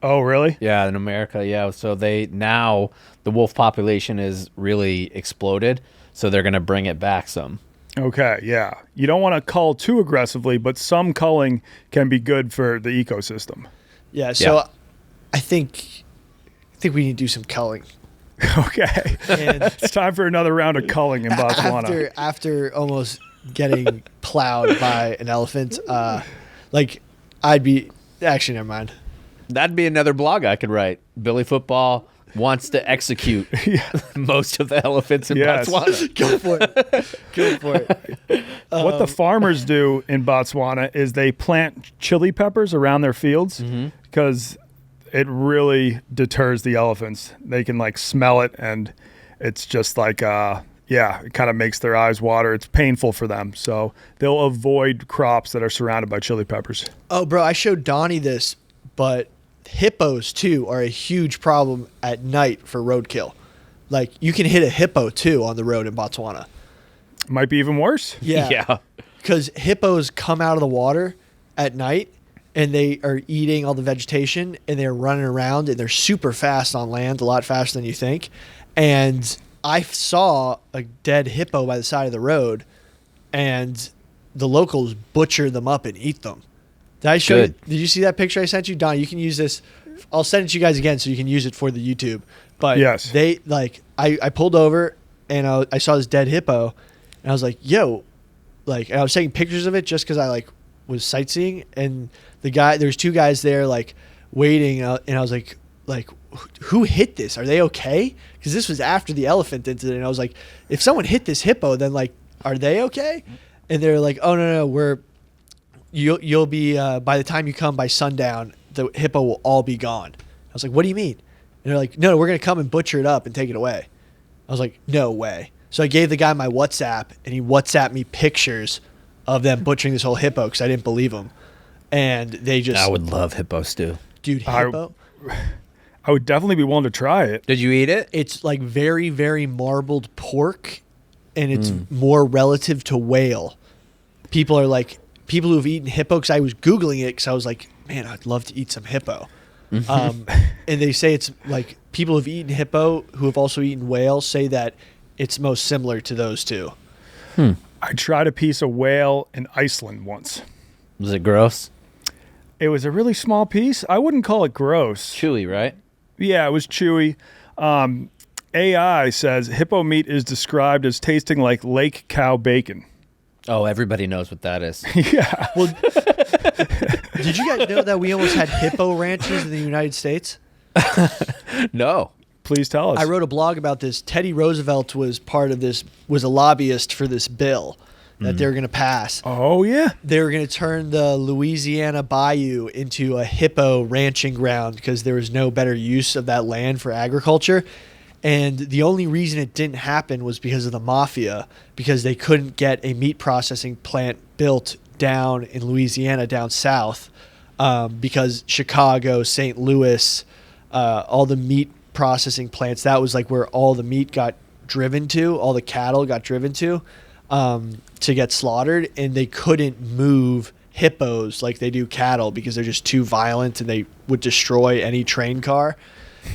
Oh, really? Yeah, in America, yeah. So now the wolf population is really exploded, so they're going to bring it back some. Okay, yeah. You don't want to cull too aggressively, but some culling can be good for the ecosystem. Yeah, so I think we need to do some culling. Okay. And it's time for another round of culling in Botswana. After almost getting plowed by an elephant, I'd be... Actually, never mind. That'd be another blog I could write. Billy Football wants to execute most of the elephants in Botswana. Go for it. What the farmers do in Botswana is they plant chili peppers around their fields because it really deters the elephants. They can like smell it, and it's just like it kind of makes their eyes water. It's painful for them, so they'll avoid crops that are surrounded by chili peppers. Oh, bro, I showed Donnie this, but hippos too are a huge problem at night for roadkill. Like, you can hit a hippo too on the road in Botswana. Might be even worse. Yeah. Because hippos come out of the water at night and they are eating all the vegetation and they're running around and they're super fast on land, a lot faster than you think. And I saw a dead hippo by the side of the road and the locals butcher them up and eat them. Did I show you? Did you see that picture I sent you? Don, you can use this. I'll send it to you guys again so you can use it for the YouTube. But yes, they I pulled over and I saw this dead hippo and I was like, yo, and I was taking pictures of it just because I was sightseeing, and there's 2 guys there waiting, and I was like, who hit this? Are they okay? Because this was after the elephant incident. And I was like, if someone hit this hippo, then are they okay? And they're like, oh no, you'll be by the time you come by sundown, the hippo will all be gone. I was like, what do you mean? And they're like, no, we're gonna come and butcher it up and take it away. I was like, no way. So I gave the guy my WhatsApp, and he WhatsApped me pictures of them butchering this whole hippo because I didn't believe him. And they just, I would love hippo stew. dude, hippo. I would definitely be willing to try it. Did you eat it? It's like very, very marbled pork, and it's more relative to whale. People who've eaten hippo, because I was Googling it because I was like, man, I'd love to eat some hippo. And they say it's like people who've eaten hippo who have also eaten whale say that it's most similar to those two. I tried a piece of whale in Iceland once. Was it gross? It was a really small piece. I wouldn't call it gross. Chewy, right? Yeah, it was chewy. AI says hippo meat is described as tasting like lake cow bacon. Oh, everybody knows what that is. Yeah. Well, did you guys know that we almost had hippo ranches in the United States? No. Please tell us. I wrote a blog about this. Teddy Roosevelt was was a lobbyist for this bill that they were going to pass. Oh, yeah. They were going to turn the Louisiana Bayou into a hippo ranching ground because there was no better use of that land for agriculture. And the only reason it didn't happen was because of the mafia, because they couldn't get a meat processing plant built down in Louisiana, down south, because Chicago, St. Louis, all the meat processing plants, that was like where all the meat got driven to, all the cattle got driven to get slaughtered, and they couldn't move hippos like they do cattle because they're just too violent and they would destroy any train car.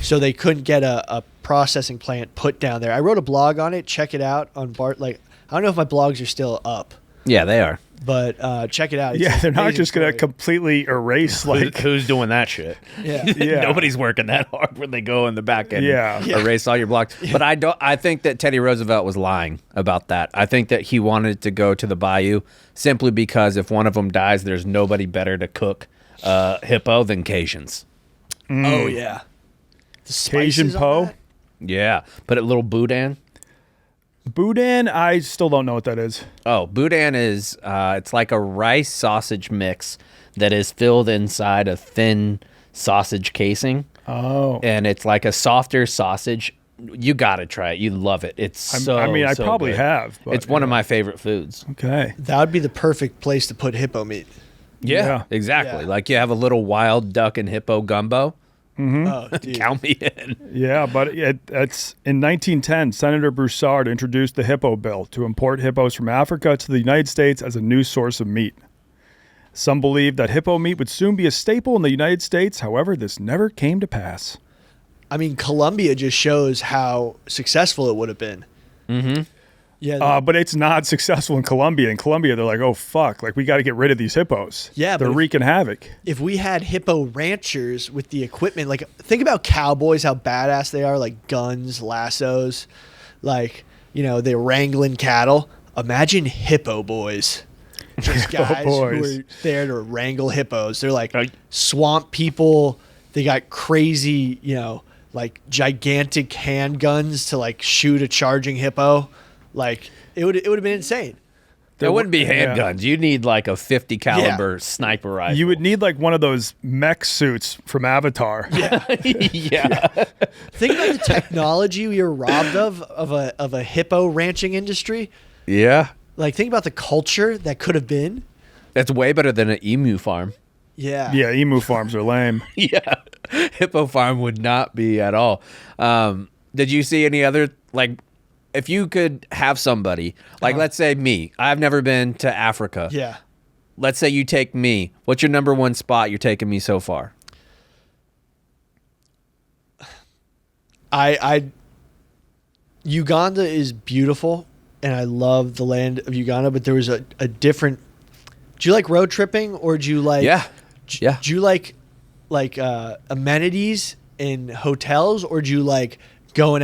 So they couldn't get a processing plant put down there. I wrote a blog on it. Check it out on I don't know if my blogs are still up. Yeah, they are. But check it out. Yeah, they're not just going to completely erase like Who's doing that shit? Yeah. Yeah. Nobody's working that hard when they go in the back end Yeah. and erase all your blogs. But I think that Teddy Roosevelt was lying about that. I think that he wanted to go to the bayou simply because if one of them dies, there's nobody better to cook hippo than Cajuns. Oh yeah. The Cajun spices on po. that? Yeah. Put a little boudin. Boudin, I still don't know what that is. Oh, boudin is it's like a rice sausage mix that is filled inside a thin sausage casing. Oh. And it's like a softer sausage. You got to try it. You love it. It's so I so probably good. have. But, It's one of my favorite foods. Okay. That would be the perfect place to put hippo meat. Yeah. Exactly. Yeah. Like you have a little wild duck and hippo gumbo. Oh, dude. Count me in. Yeah, but that's in 1910, Senator Broussard introduced the Hippo Bill to import hippos from Africa to the United States as a new source of meat. Some believed that hippo meat would soon be a staple in the United States. However, this never came to pass. I mean, Colombia just shows how successful it would have been. Mm-hmm. Yeah. But it's not successful in Colombia. In Colombia, they're like, oh, fuck. Like, we got to get rid of these hippos. Yeah, They're but wreaking havoc. if we had hippo ranchers with the equipment, like think about cowboys, how badass they are, like guns, lassos, like, they're wrangling cattle. Imagine hippo boys. Just guys who boys. are there to wrangle hippos. They're like swamp people. They got crazy, like gigantic handguns to like shoot a charging hippo. Like it would have been insane. There wouldn't be Yeah. handguns. You need like a 50 caliber sniper rifle. You would need like one of those mech suits from Avatar. yeah. Think about the technology we were robbed of a hippo ranching industry. Yeah. Like think about the culture that could have been. That's way better than an emu farm. Yeah. Yeah, emu farms are lame. Yeah. Hippo farm would not be at all. Did you see any other, like, if you could have somebody, like, let's say me, I've never been to Africa. Yeah. Let's say you take me. What's your number one spot you're taking me so far? Uganda is beautiful, and I love the land of Uganda, but there was a different. Do you like road tripping, or do you like? Yeah. Yeah. Do you like amenities in hotels, or do you like going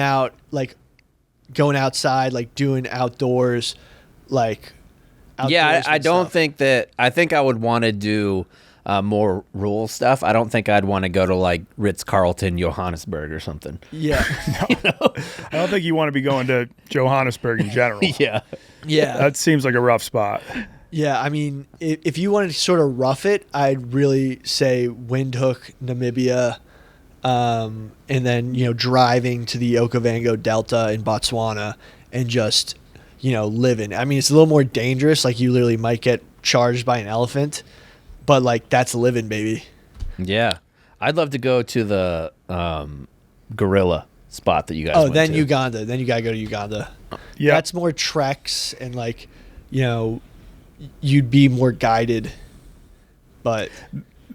outside, like doing outdoors, like? Yeah, I outdoorsman don't stuff? think that. I think I would want to do more rural stuff. I don't think I'd want to go to like Ritz-Carlton, Johannesburg or something. Yeah. I don't think you want to be going to Johannesburg in general. Yeah. Yeah. That seems like a rough spot. Yeah, I mean, if you wanted to sort of rough it, I'd really say Windhoek, Namibia, and then driving to the Okavango Delta in Botswana and just living. I mean, it's a little more dangerous. Like you literally might get charged by an elephant, but like that's living, baby. Yeah, I'd love to go to the gorilla spot that you guys. Went then to. Uganda. Then you gotta go to Uganda. Yeah, That's more treks and like you'd be more guided. But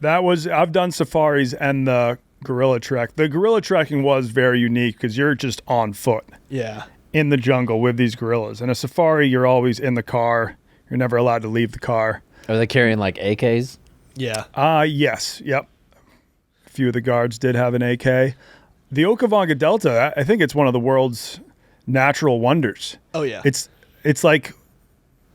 I've done safaris and the gorilla trek. The gorilla trekking was very unique because you're just on foot. Yeah. In the jungle with these gorillas. In a safari, you're always in the car. You're never allowed to leave the car. Are they carrying like AKs? Yeah. Yes. Yep. A few of the guards did have an AK. The Okavango Delta, I think it's one of the world's natural wonders. Oh yeah. It's like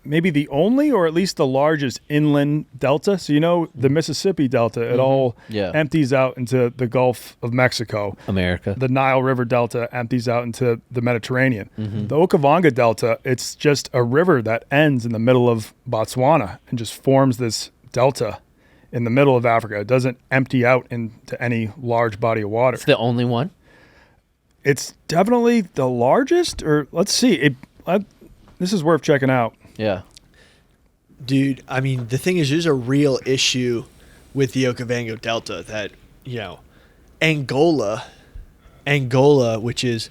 maybe the only or at least the largest inland delta. So the Mississippi Delta, it all empties out into the Gulf of Mexico. America. The Nile River Delta empties out into the Mediterranean. The Okavango Delta, it's just a river that ends in the middle of Botswana and just forms this delta in the middle of Africa. It doesn't empty out into any large body of water. It's the only one? It's definitely the largest, or let's see. This is worth checking out. Yeah. Dude, I mean, the thing is, there's a real issue with the Okavango Delta that, Angola, which is,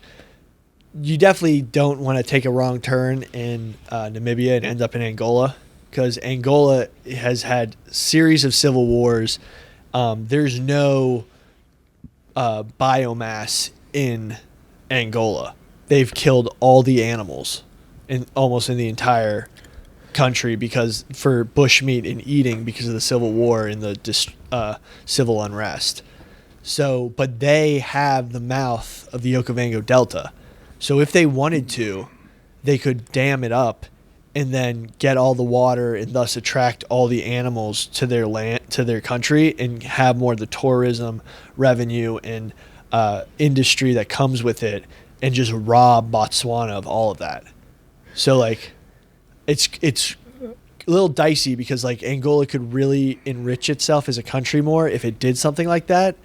you definitely don't want to take a wrong turn in Namibia and end up in Angola, because Angola has had a series of civil wars. There's no biomass in Angola. They've killed all the animals almost in the entire country for bushmeat and eating because of the civil war and the civil unrest. So, but they have the mouth of the Okavango Delta. So if they wanted to, they could dam it up and then get all the water and thus attract all the animals to their land, to their country, and have more of the tourism revenue and industry that comes with it, and just rob Botswana of all of that. So like, it's a little dicey because like Angola could really enrich itself as a country more if it did something like that,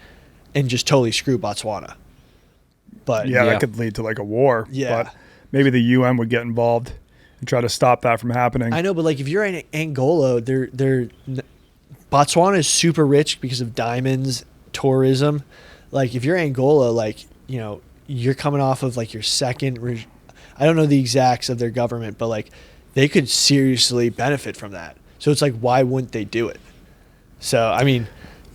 and just totally screw Botswana. But yeah, that could lead to like a war. Yeah. But maybe the UN would get involved and try to stop that from happening. I know, but like if you're in Angola, Botswana is super rich because of diamonds, tourism. Like if you're Angola, like you're coming off of like your second. I don't know the exacts of their government, but like they could seriously benefit from that. So it's like, why wouldn't they do it? So I mean,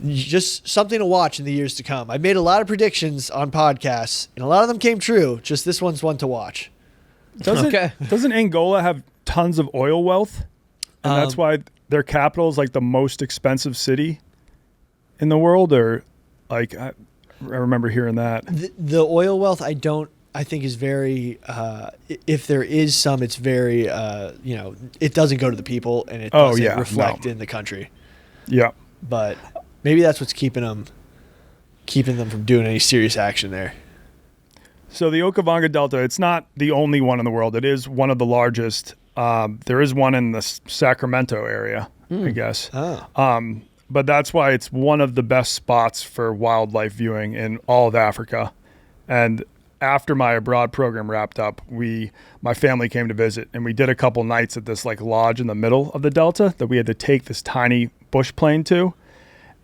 just something to watch in the years to come. I made a lot of predictions on podcasts, and a lot of them came true. Just this one's one to watch. Doesn't Angola have tons of oil wealth? And that's why their capital is like the most expensive city in the world? Or like, I remember hearing that. The oil wealth, I think is very, if there is some, it's very, it doesn't go to the people, and it doesn't reflect in the country. Yeah. But maybe that's what's keeping them from doing any serious action there. So the Okavango Delta, it's not the only one in the world. It is one of the largest. There is one in the Sacramento area, I guess. Oh. But that's why it's one of the best spots for wildlife viewing in all of Africa. And after my abroad program wrapped up, my family came to visit, and we did a couple nights at this like lodge in the middle of the Delta that we had to take this tiny bush plane to.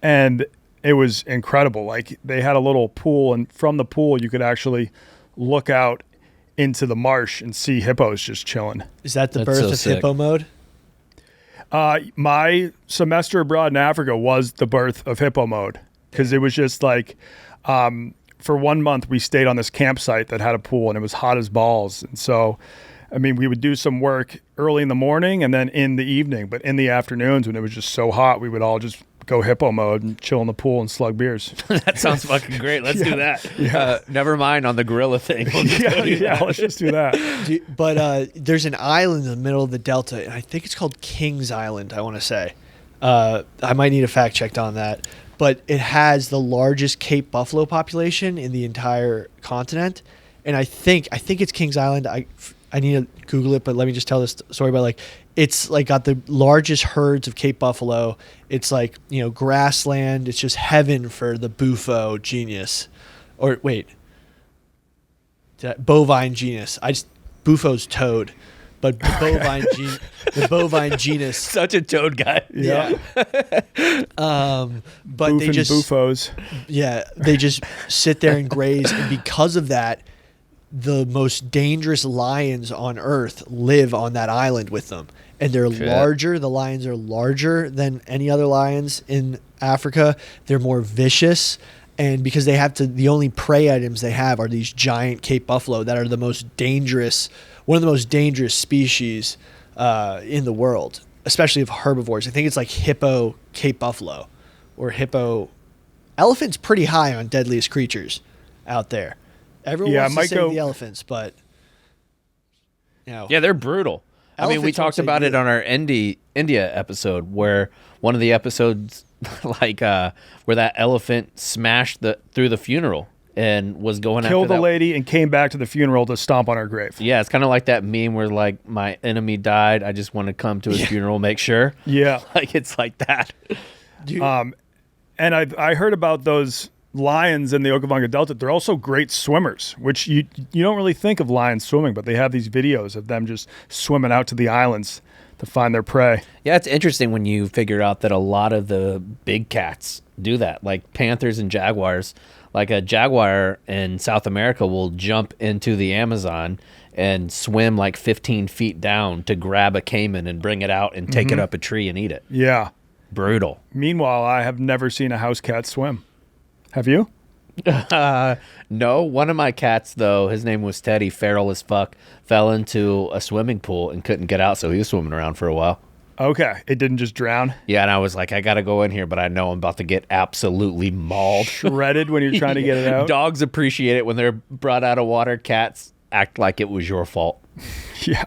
And it was incredible. Like they had a little pool, and from the pool you could actually look out into the marsh and see hippos just chilling. Is that the birth of sick. hippo mode? My semester abroad in Africa was the birth of hippo mode, because it was just like, for 1 month we stayed on this campsite that had a pool, and it was hot as balls. And so, I mean, we would do some work early in the morning and then in the evening, but in the afternoons when it was just so hot, we would all just go hippo mode and chill in the pool and slug beers. That sounds fucking great. Let's do that. Yeah. Never mind on the gorilla thing. We'll just Let's just do that. But there's an island in the middle of the Delta, and I think it's called Kings Island, I want to say. I might need a fact checked on that. But it has the largest Cape buffalo population in the entire continent. And I think it's Kings Island. I I need to Google it, but let me just tell this story about like it's like got the largest herds of Cape buffalo. It's like, you know, grassland. It's just heaven for the bufo genius. Or wait, bovine genus. Bufo's toad, but the bovine genus. Such a toad guy. Yeah. But they just bufos. Yeah, they just sit there and graze, and because of that, the most dangerous lions on Earth live on that island with them, and they're larger. The lions are larger than any other lions in Africa. They're more vicious. And because they have to, the only prey items they have are these giant Cape buffalo that are the most dangerous, one of the most dangerous species in the world, especially of herbivores. I think it's like Hippo Cape buffalo or Hippo. Elephant's pretty high on deadliest creatures out there. Everyone wants to save the elephants, but you know. Yeah, they're brutal. I mean, we talked about it on our India episode, where one of the episodes, like where that elephant smashed through the funeral and was going killed after the lady and came back to the funeral to stomp on her grave. Yeah, it's kind of like that meme where like my enemy died. I just want to come to his funeral, make sure. Yeah, like it's like that. Dude. And I heard about those lions in the Okavango Delta. They're also great swimmers, which you don't really think of lions swimming, but they have these videos of them just swimming out to the islands to find their prey. Yeah, it's interesting when you figure out that a lot of the big cats do that, like panthers and jaguars. Like a jaguar in South America will jump into the Amazon and swim like 15 feet down to grab a caiman and bring it out and take it up a tree and eat it. Yeah. Brutal. Meanwhile, I have never seen a house cat swim. Have you? No. One of my cats, though, his name was Teddy, feral as fuck, fell into a swimming pool and couldn't get out, so he was swimming around for a while. Okay. It didn't just drown? Yeah, and I was like, I got to go in here, but I know I'm about to get absolutely mauled. Shredded when you're trying to get it out? Dogs appreciate it when they're brought out of water. Cats act like it was your fault. Yeah.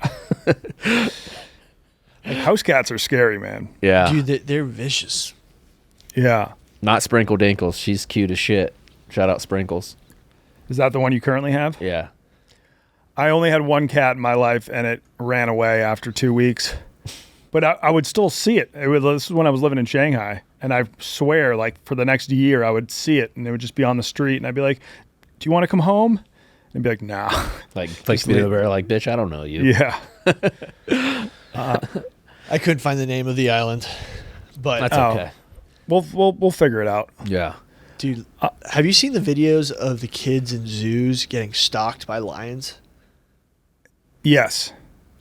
Like, house cats are scary, man. Yeah. Dude, they're vicious. Yeah. Not Sprinkle Dinkles. She's cute as shit. Shout out Sprinkles. Is that the one you currently have? Yeah. I only had one cat in my life, and it ran away after 2 weeks. But I would still see it. This is when I was living in Shanghai, and I swear, like, for the next year, I would see it, and it would just be on the street, and I'd be like, do you want to come home? And I'd be like, nah. Like, flicks me to the bear, like, bitch, I don't know you. Yeah. I couldn't find the name of the island, but That's okay. We'll figure it out. Yeah. dude, have you seen the videos of the kids in zoos getting stalked by lions? Yes.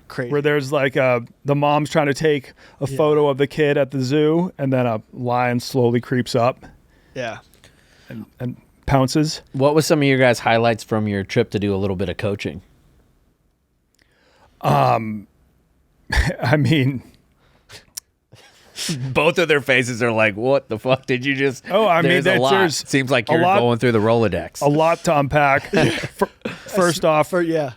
Crazy. Where there's like the mom's trying to take a photo of the kid at the zoo, and then a lion slowly creeps up Yeah. and pounces. What was some of your guys' highlights from your trip to do a little bit of coaching? I mean, both of their faces are like, "What the fuck did you just?" Oh, I mean, there's a lot. there's Seems like you're a lot- going through the Rolodex. a lot to unpack. First off, Yeah.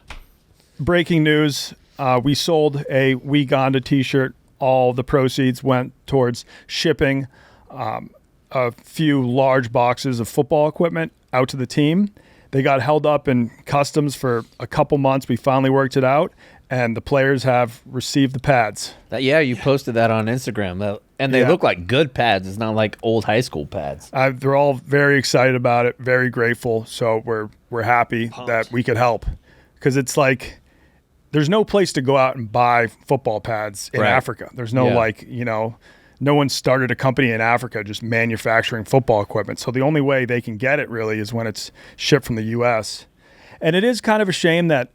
breaking news: we sold a Uganda T-shirt. All the proceeds went towards shipping a few large boxes of football equipment out to the team. They got held up in customs for a couple months. We finally worked it out, and the players have received the pads. You posted that on Instagram, and they look like good pads. It's not like old high school pads. They're all very excited about it, very grateful. So we're happy that we could help, because it's like there's no place to go out and buy football pads in Africa. There's no no one started a company in Africa just manufacturing football equipment. So the only way they can get it really is when it's shipped from the U.S. And it is kind of a shame that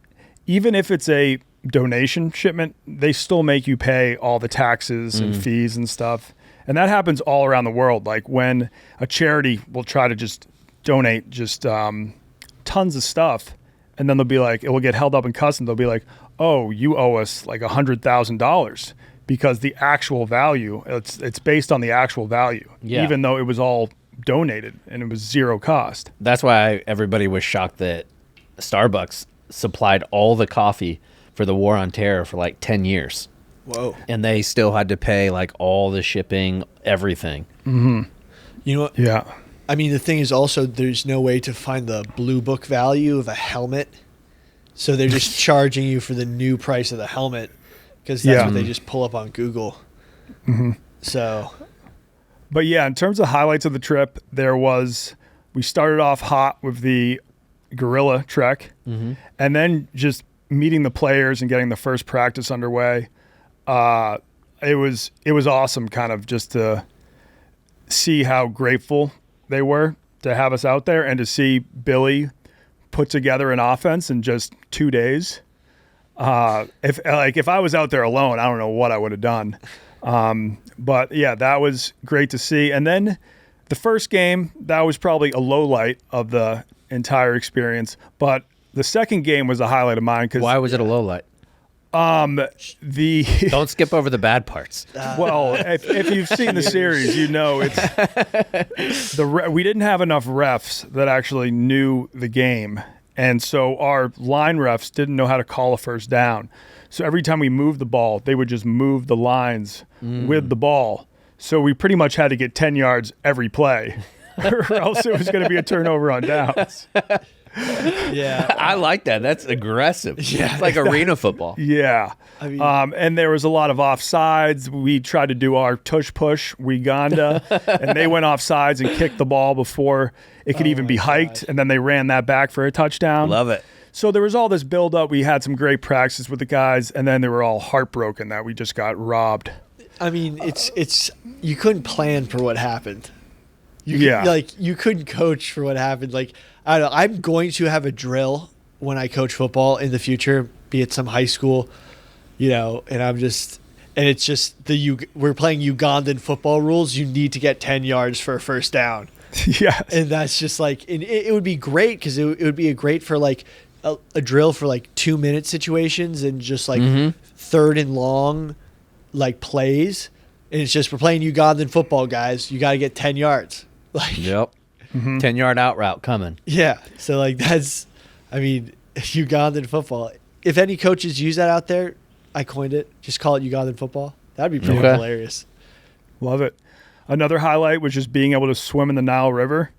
even if it's a donation shipment, they still make you pay all the taxes and fees and stuff. And that happens all around the world. Like when a charity will try to just donate just tons of stuff, and then they'll be like, it will get held up in customs. They'll be like, oh, you owe us like $100,000. Because the actual value, it's based on the actual value, even though it was all donated and it was zero cost. That's why everybody was shocked that Starbucks supplied all the coffee for the war on terror for like 10 years. Whoa. And they still had to pay like all the shipping, everything. Mm-hmm. You know what? Yeah. I mean, the thing is also there's no way to find the blue book value of a helmet So they're just charging you for the new price of the helmet because that's what they just pull up on Google. Mm-hmm. So, but yeah, in terms of highlights of the trip, we started off hot with the gorilla trek, and then just meeting the players and getting the first practice underway. It was awesome, kind of just to see how grateful they were to have us out there and to see Billy put together an offense in just 2 days. If I was out there alone, I don't know what I would have done. But yeah, that was great to see. And then the first game, that was probably a low light of the entire experience. But the second game was a highlight of mine. Why was it a low light? Don't skip over the bad parts. Well, if you've seen the series, you know we didn't have enough refs that actually knew the game, and so our line refs didn't know how to call a first down. So every time we moved the ball, they would just move the lines with the ball. So we pretty much had to get 10 yards every play, or else it was going to be a turnover on downs. yeah. I like that. That's aggressive. Yeah. It's like arena football. Yeah. I mean, and there was a lot of offsides. We tried to do our tush push Uganda, and they went offsides and kicked the ball before it could even be hiked, and then they ran that back for a touchdown. Love it. So there was all this build-up. We had some great practice with the guys, and then they were all heartbroken that we just got robbed. I mean, it's you couldn't plan for what happened. You couldn't coach for what happened. Like, I don't know. I'm going to have a drill when I coach football in the future, be it some high school, and it's just we're playing Ugandan football rules. You need to get 10 yards for a first down. Yes. And that's just like, and it would be great because it would be great for like a drill for like 2-minute situations and just like third and long like plays. And it's just, we're playing Ugandan football, guys. You got to get 10 yards. Like, yep. 10-yard out route coming. Yeah. So like Ugandan football. If any coaches use that out there, I coined it. Just call it Ugandan football. That'd be pretty hilarious. Love it. Another highlight was just being able to swim in the Nile River.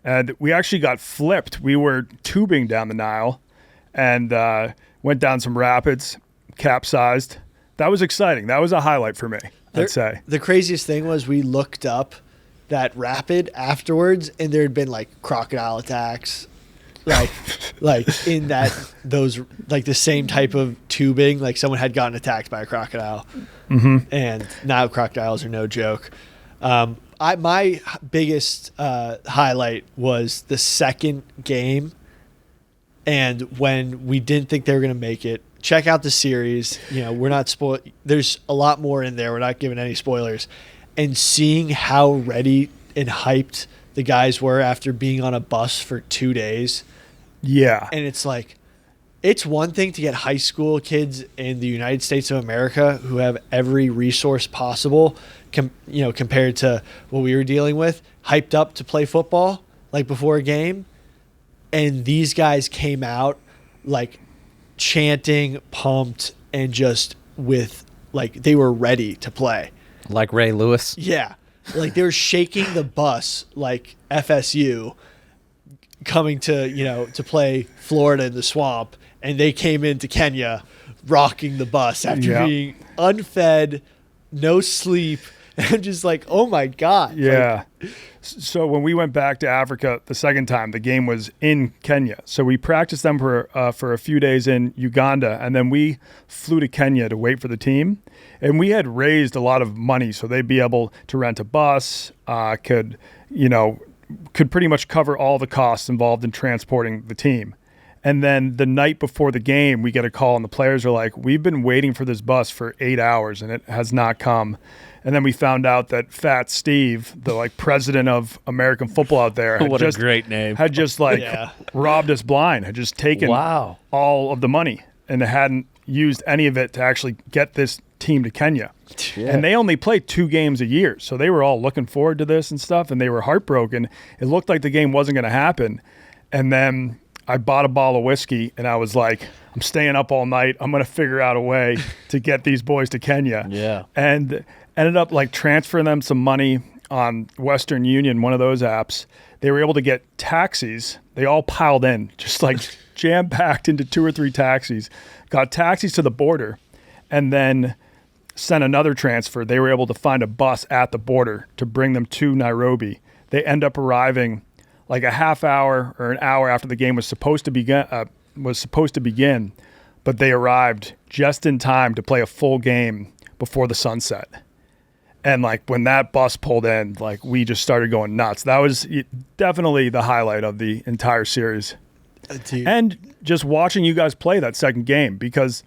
And we actually got flipped. We were tubing down the Nile and went down some rapids, capsized. That was exciting. That was a highlight for me, I'd say. The craziest thing was we looked up that rapid afterwards, and there had been like crocodile attacks, like in those like the same type of tubing. Like someone had gotten attacked by a crocodile, and now crocodiles are no joke. My biggest highlight was the second game, and when we didn't think they were going to make it. Check out the series. We're not there's a lot more in there. We're not giving any spoilers. And seeing how ready and hyped the guys were after being on a bus for 2 days. Yeah. And it's like, it's one thing to get high school kids in the United States of America who have every resource possible, compared to what we were dealing with, hyped up to play football, like before a game. And these guys came out like chanting, pumped, and just with like they were ready to play. Like Ray Lewis? Yeah. Like they were shaking the bus like FSU coming to, to play Florida in the swamp, and they came into Kenya rocking the bus after being unfed, no sleep. And I'm just like, oh my God. Yeah. So when we went back to Africa the second time, the game was in Kenya. So we practiced them for a few days in Uganda, and then we flew to Kenya to wait for the team. And we had raised a lot of money, so they'd be able to rent a bus, could pretty much cover all the costs involved in transporting the team. And then the night before the game, we get a call, and the players are like, we've been waiting for this bus for 8 hours, and it has not come. And then we found out that Fat Steve, the president of American football out there, what a great name, had just robbed us blind, had just taken all of the money and hadn't used any of it to actually get this team to Kenya. Shit. And they only play 2 games a year, so they were all looking forward to this and stuff, and they were heartbroken. It looked like the game wasn't going to happen. And then I bought a bottle of whiskey, and I was like, I'm staying up all night. I'm going to figure out a way to get these boys to Kenya. Yeah. And ended up transferring them some money on Western Union, one of those apps. They were able to get taxis. They all piled in, just jam-packed into 2 or 3 taxis, got taxis to the border, and then sent another transfer. They were able to find a bus at the border to bring them to Nairobi. They end up arriving like a half hour or an hour after the game was supposed to begin, but they arrived just in time to play a full game before the sunset. And like when that bus pulled in, like we just started going nuts. That was definitely the highlight of the entire series. And just watching you guys play that second game, because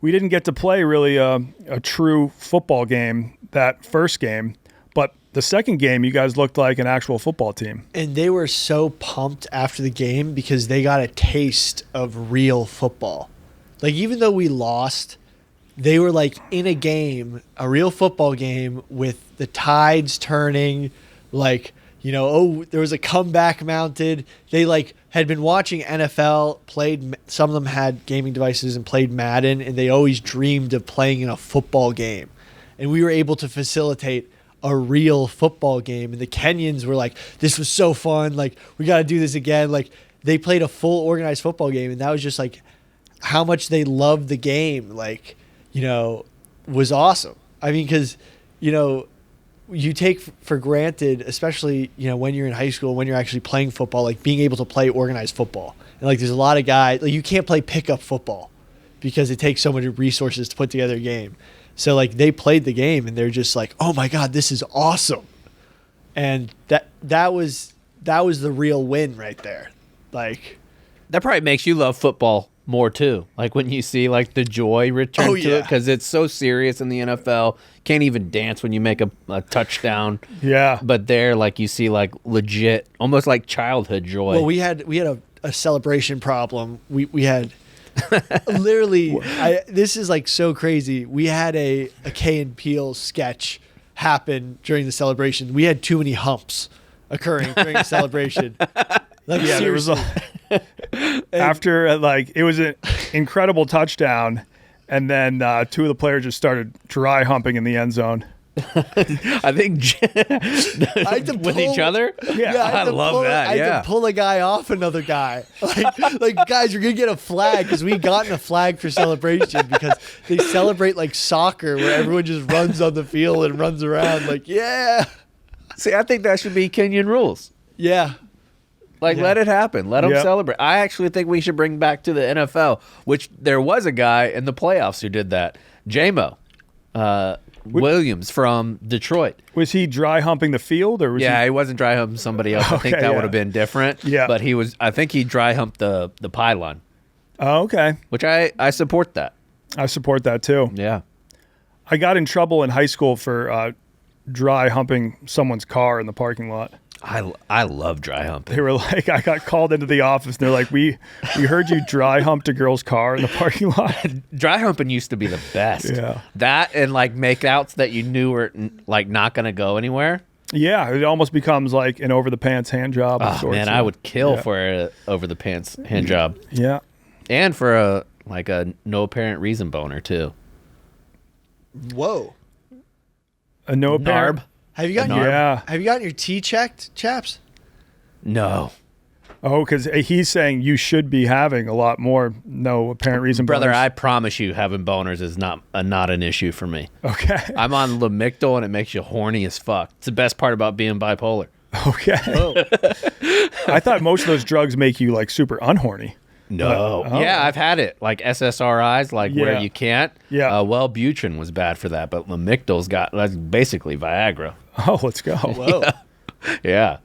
we didn't get to play really a true football game that first game, but the second game you guys looked like an actual football team. And they were so pumped after the game because they got a taste of real football. Like, even though we lost, they were like in a game, a real football game with the tides turning, like, you know, oh, there was a comeback mounted. They like had been watching NFL, played, some of them had gaming devices and played Madden, and they always dreamed of playing in a football game. And we were able to facilitate a real football game. And the Kenyans were like, this was so fun. Like, we got to do this again. Like, they played a full organized football game. And that was just like how much they loved the game, like, you know, was awesome. I mean, because, you know, you take for granted, especially, you know, when you're in high school, when you're actually playing football, like being able to play organized football. And like, there's a lot of guys, like, you can't play pickup football because it takes so many resources to put together a game. So like, they played the game and they're just like, oh my God, this is awesome. And that was the real win right there. Like, that probably makes you love football more too, like when you see like the joy return to it, because it's so serious in the NFL. Can't even dance when you make a touchdown. Yeah, but there, like, you see like legit, almost like childhood joy. Well, we had a celebration problem. We had literally, this is like so crazy. We had a Key and Peele sketch happen during the celebration. We had too many humps occurring during the celebration. Like, yeah, there was after, like, it was an incredible touchdown, and then 2 of the players just started dry humping in the end zone. I think with each other. Yeah, I love that. I had to pull a guy off another guy. Like, guys, we're gonna get a flag because we gotten a flag for celebration, because they celebrate like soccer where everyone just runs on the field and runs around. Like, yeah. See, I think that should be Kenyan rules. Yeah. Like, let it happen. Let them celebrate. I actually think we should bring back to the NFL, which there was a guy in the playoffs who did that. J-Mo Williams from Detroit. Was he dry humping the field, or was he wasn't dry humping somebody else. I think that would have been different. Yeah. But I think he dry humped the pylon. Oh, okay. Which I support that. I support that too. Yeah. I got in trouble in high school for dry humping someone's car in the parking lot. I love dry humping. They were like, I got called into the office, and they're like, we heard you dry humped a girl's car in the parking lot. Dry humping used to be the best. Yeah. That and like makeouts that you knew were like not going to go anywhere. Yeah, it almost becomes like an over the pants hand job. Of sorts. Man, I would kill for a over the pants hand job. Yeah. And for a no apparent reason boner too. Whoa. A no apparent. Narb. Have you gotten your T checked, Chaps? No. Oh, because he's saying you should be having a lot more no apparent reason. Brother, boners. I promise you, having boners is not an issue for me. Okay. I'm on Lamictal, and it makes you horny as fuck. It's the best part about being bipolar. Okay. I thought most of those drugs make you like super unhorny. No. Yeah, I've had it. Like SSRIs, where you can't. Yeah. Wellbutrin was bad for that, but Lamictal's that's basically Viagra. Oh, let's go. Whoa. Yeah.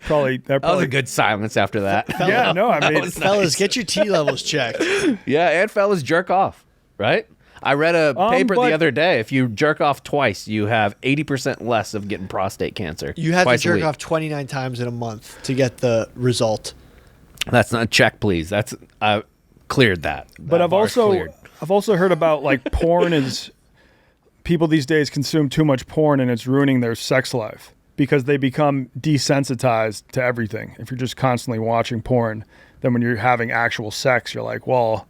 That was a good silence after that. Yeah, no, I mean, fellas, get your T levels checked. Yeah, and fellas, jerk off, right? I read a paper the other day. If you jerk off twice, you have 80% less of getting prostate cancer. You have to jerk off 29 times in a month to get the result. That's not check, please. I cleared that. But I've also heard about like porn is people these days consume too much porn and it's ruining their sex life because they become desensitized to everything. If you're just constantly watching porn, then when you're having actual sex, you're like, well,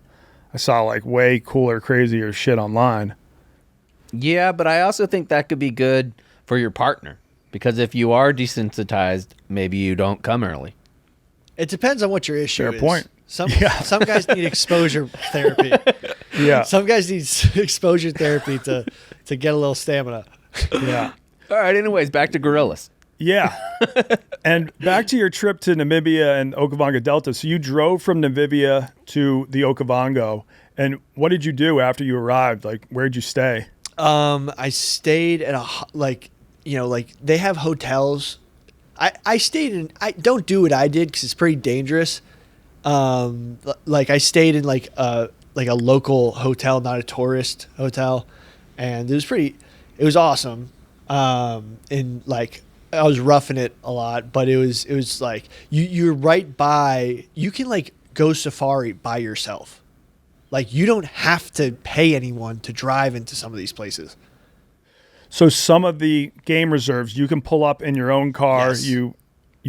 I saw like way cooler, crazier shit online. Yeah, but I also think that could be good for your partner because if you are desensitized, maybe you don't come early. It depends on what your issue is. Fair point. Some guys need exposure therapy. Yeah. Some guys need exposure therapy to get a little stamina. Yeah. All right. Anyways, back to gorillas. Yeah. And back to your trip to Namibia and Okavango Delta. So you drove from Namibia to the Okavango. And what did you do after you arrived? Like, where'd you stay? I stayed at they have hotels. I stayed in, I don't do what I did because it's pretty dangerous. I stayed in like a local hotel, not a tourist hotel. And it was awesome. And like, I was roughing it a lot, but it was like you're right by, you can like go safari by yourself. Like you don't have to pay anyone to drive into some of these places. So some of the game reserves you can pull up in your own car. Yes. You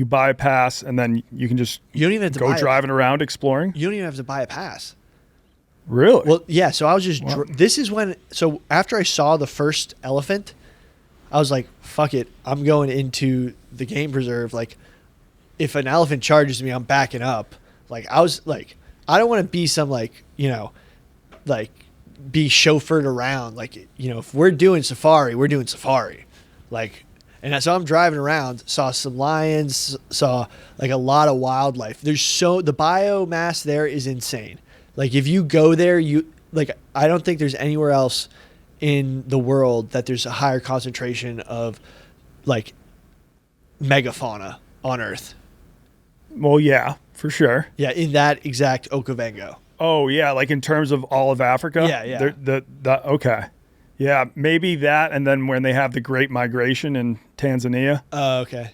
buy a pass and then you can just You don't even have to go driving around exploring. You don't even have to buy a pass. Really? Well, yeah. So I was just. This is when. So after I saw the first elephant, I was like, "Fuck it, I'm going into the game preserve." Like, if an elephant charges me, I'm backing up. Like I was like, I don't want to be some like be chauffeured around. Like if we're doing safari, we're doing safari. Like, and so I'm driving around, saw some lions, saw like a lot of wildlife. The biomass there is insane. Like if you go there, I don't think there's anywhere else in the world that there's a higher concentration of like megafauna on Earth. Well, yeah, for sure. Yeah, in that exact Okavango. Oh, yeah, like in terms of all of Africa? Yeah. Okay. Yeah, maybe that, and then when they have the Great Migration in Tanzania. Oh, okay.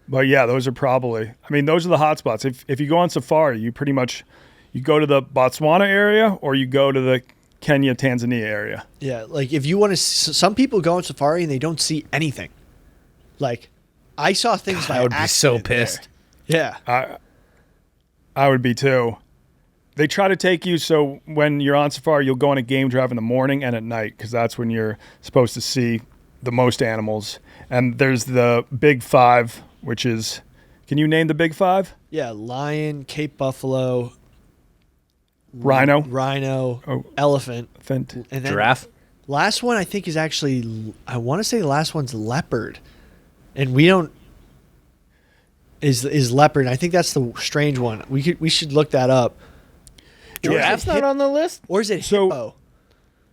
But yeah, those are probably, those are the hot spots. If you go on safari, you pretty much, you go to the Botswana area or you go to the Kenya, Tanzania area. Yeah, like if you want to, some people go on safari and they don't see anything. Like, I saw things by I would be so accident pissed. there. Yeah. I would be too. They try to take you, so when you're on safari, you'll go on a game drive in the morning and at night because that's when you're supposed to see the most animals. And there's the Big Five, which is, can you name the Big Five? Yeah, lion, Cape buffalo, Rhino, elephant, and then Giraffe. Last one I think is actually, I want to say the last one's leopard, and we don't is leopard. I think that's the strange one. We should look that up. Giraffe's not on the list? Or is it hippo?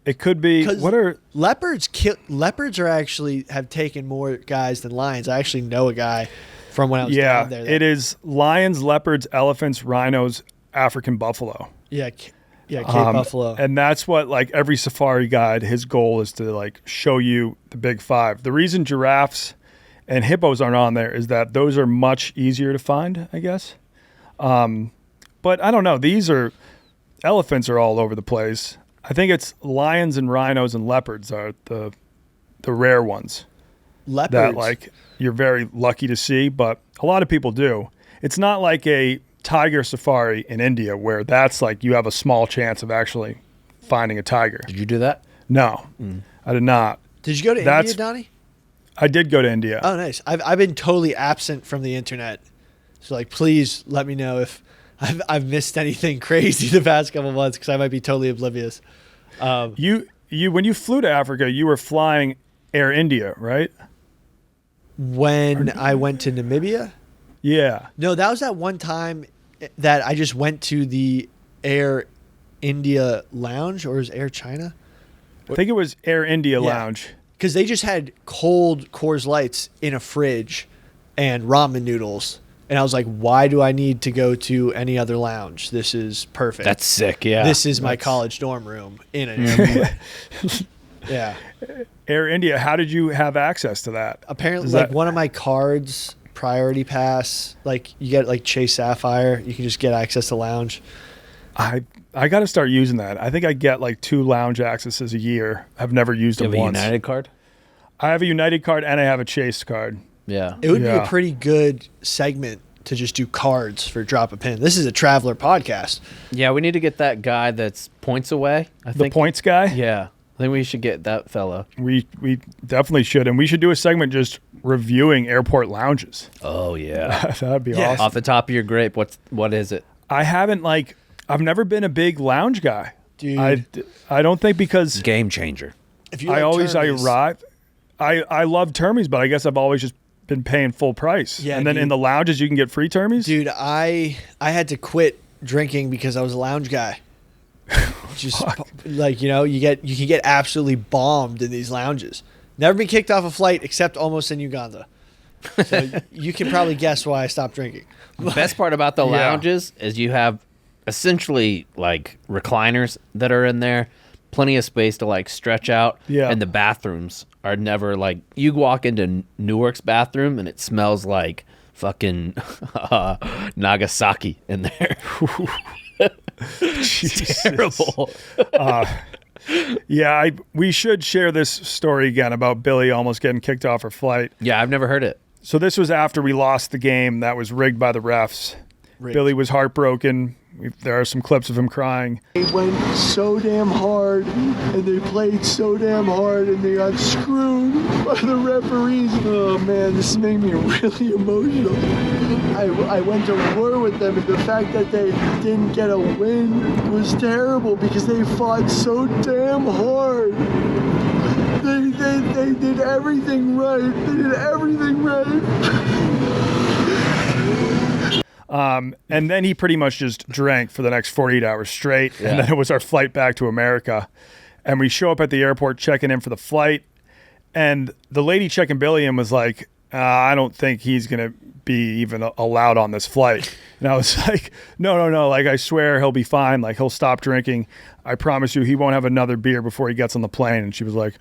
It could be. What are leopards? Leopards are actually have taken more guys than lions. I actually know a guy from when I was down there. It is lions, leopards, elephants, rhinos, African buffalo. Yeah, Cape buffalo. And that's what like every safari guide, his goal is to like show you the Big Five. The reason giraffes and hippos aren't on there is that those are much easier to find, I guess. But I don't know. Elephants are all over the place. I think it's lions and rhinos and leopards are the rare ones. Leopards. That like you're very lucky to see, but a lot of people do. It's not like a tiger safari in India where that's like you have a small chance of actually finding a tiger. Did you do that? No, I did not. Did you go to India, Donnie? I did go to India. Oh, nice. I've been totally absent from the internet. So like, please let me know if I've missed anything crazy the past couple of months because I might be totally oblivious. You when you flew to Africa, you were flying Air India, right? When I went to Namibia? Yeah. No, that was that one time that I just went to the Air India lounge, or is Air China? I think it was Air India lounge. Because they just had cold Coors Lights in a fridge and ramen noodles. And I was like, why do I need to go to any other lounge? This is perfect. That's sick, yeah. This is my college dorm room in it. Yeah. Air India, how did you have access to that? Apparently, like one of my cards, Priority Pass, like you get like Chase Sapphire, you can just get access to lounge. I got to start using that. I think I get like 2 lounge accesses a year. I've never used them once. You have a United card? I have a United card and I have a Chase card. Yeah. It would be a pretty good segment to just do cards for Drop a Pin. This is a traveler podcast. Yeah, we need to get that guy that's points away, I think. The points guy? Yeah. I think we should get that fella. We definitely should, and we should do a segment just reviewing airport lounges. Oh yeah, That'd be awesome. Off the top of your grape, what is it? I've never been a big lounge guy. Dude. I don't think because Game changer. If you I Termes- arrive. I love termies, but I guess I've always just been paying full price. Yeah, and then dude. in the lounges you can get free termies. Dude, I had to quit drinking because I was a lounge guy. Just like, you can get absolutely bombed in these lounges. Never been kicked off a flight except almost in Uganda. So you can probably guess why I stopped drinking. The best part about the Yeah. lounges is you have essentially like recliners that are in there, plenty of space to like stretch out. Yeah. And the bathrooms are never like, you walk into Newark's bathroom and it smells like fucking Nagasaki in there. Jesus. Terrible. Yeah, we should share this story again about Billy almost getting kicked off her flight. Yeah, I've never heard it. So this was after we lost the game that was rigged by the refs. Rigged. Billy was heartbroken. There are some clips of him crying. They went so damn hard and they played so damn hard and they got screwed by the referees. Oh man, this is making me really emotional. I went to war with them and the fact that they didn't get a win was terrible because they fought so damn hard. They did everything right. They did everything right. And then he pretty much just drank for the next 48 hours straight. Yeah. And then it was our flight back to America. And we show up at the airport checking in for the flight. And the lady checking Billy in was like, I don't think he's going to be even allowed on this flight. And I was like, no. Like, I swear he'll be fine. Like, he'll stop drinking. I promise you he won't have another beer before he gets on the plane. And she was like,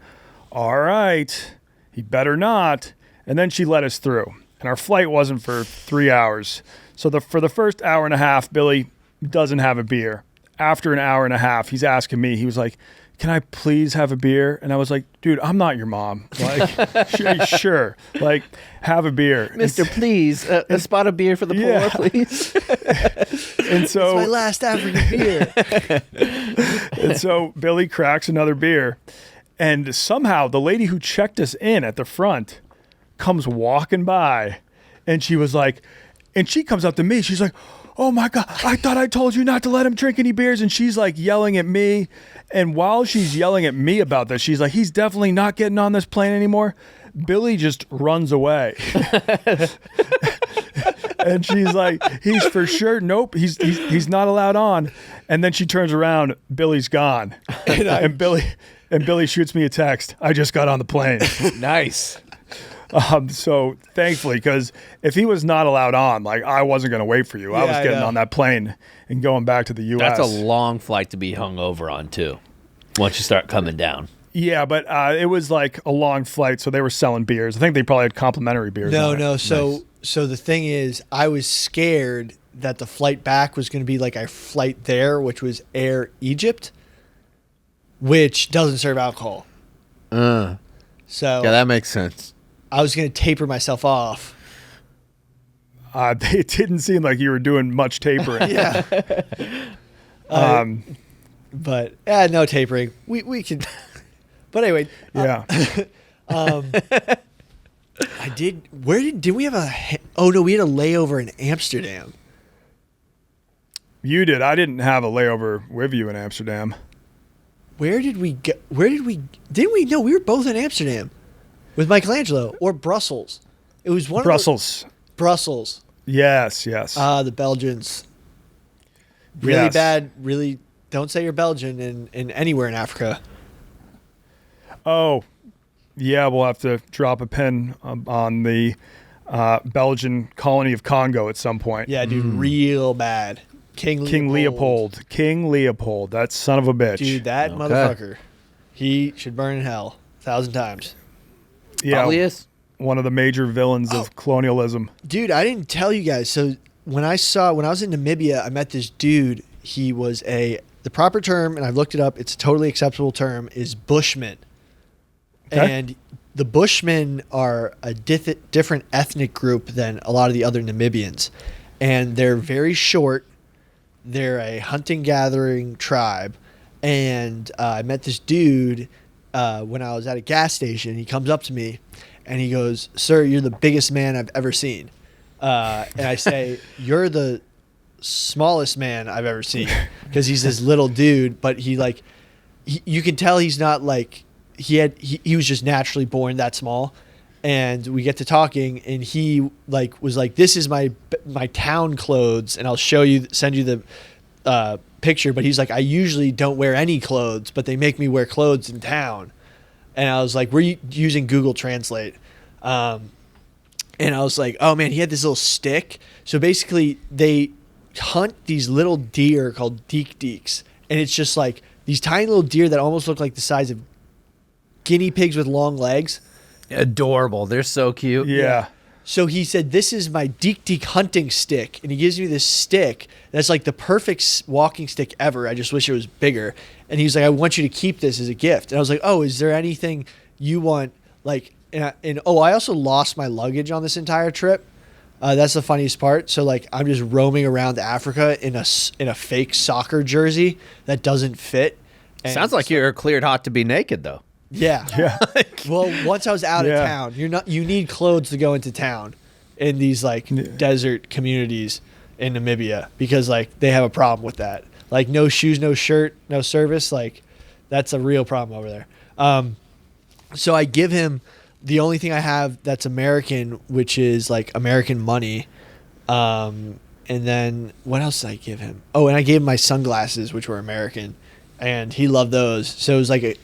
all right, he better not. And then she let us through. And our flight wasn't for 3 hours. So for the first hour and a half, Billy doesn't have a beer. After an hour and a half, he's asking me. He was like, can I please have a beer? And I was like, dude, I'm not your mom. Like, sure. Like, have a beer. Mister, please, a spot of beer for the Yeah. poor, please. And so, My last African beer. and so Billy cracks another beer. And somehow the lady who checked us in at the front comes walking by. And she was like, and she comes up to me. She's like, oh my God, I thought I told you not to let him drink any beers. And she's like yelling at me. And while she's yelling at me about this, she's like, he's definitely not getting on this plane anymore. Billy just runs away. And she's like, he's for sure. Nope, he's not allowed on. And then she turns around. Billy's gone. And Billy shoots me a text. I just got on the plane. Nice. So thankfully, because if he was not allowed on, like, I wasn't going to wait for you. I Yeah, was I getting know. on that plane and going back to the U.S. That's a long flight to be hung over on, too, once you start coming down. Yeah, but it was like a long flight, so they were selling beers. I think they probably had complimentary beers. on it. No. So the thing is, I was scared that the flight back was going to be like our flight there, which was Air Egypt, which doesn't serve alcohol. So Yeah, that makes sense. I was going to taper myself off. It didn't seem like you were doing much tapering. Yeah. But no tapering. We can. But anyway, Yeah. I did. Where did we have a? Oh no, we had a layover in Amsterdam. You did. I didn't have a layover with you in Amsterdam. Where did we go? Where did we? Didn't we? No, we were both in Amsterdam with Michelangelo or Brussels. It was one Brussels. of Brussels. Yes. The Belgians. Really Yes. bad. Really, don't say you're Belgian in anywhere in Africa. Oh, yeah. We'll have to drop a pin on the Belgian colony of Congo at some point. Yeah, dude, real bad. King Leopold. King Leopold. That son of a bitch. Dude, that motherfucker. He should burn in hell 1,000 times. Yeah. Probably is. One of the major villains of colonialism. Dude, I didn't tell you guys. So when I was in Namibia, I met this dude. He was the proper term, and I've looked it up. It's a totally acceptable term, is Bushman. Okay. And the Bushmen are a different ethnic group than a lot of the other Namibians. And they're very short. They're a hunting-gathering tribe. And I met this dude when I was at a gas station. He comes up to me and he goes, "Sir, you're the biggest man I've ever seen." And I say, "You're the smallest man I've ever seen," because he's this little dude, but you can tell he's not like he was just naturally born that small. And we get to talking, and he was like, "This is my town clothes, and I'll send you the picture." But he's like, "I usually don't wear any clothes, but they make me wear clothes in town." And I was like, "We're using Google Translate," and I was like, "Oh man," he had this little stick. So basically, they hunt these little deer called deeks, and it's just like these tiny little deer that almost look like the size of guinea pigs with long legs. Adorable. They're so cute. Yeah. So he said, "This is my deek hunting stick." And he gives me this stick that's like the perfect walking stick ever. I just wish it was bigger. And he was like, "I want you to keep this as a gift." And I was like, "Oh, is there anything you want?" I also lost my luggage on this entire trip. That's the funniest part. So I'm just roaming around Africa in a fake soccer jersey that doesn't fit. And Sounds like you're cleared hot to be naked, though. Yeah. Yeah. Well, once I was out of Yeah. town, you need clothes to go into town in these desert communities in Namibia, because they have a problem with that. No shoes, no shirt, no service. That's a real problem over there. So I give him the only thing I have that's American, which is American money. And then what else did I give him? Oh, and I gave him my sunglasses, which were American, and he loved those. So it was a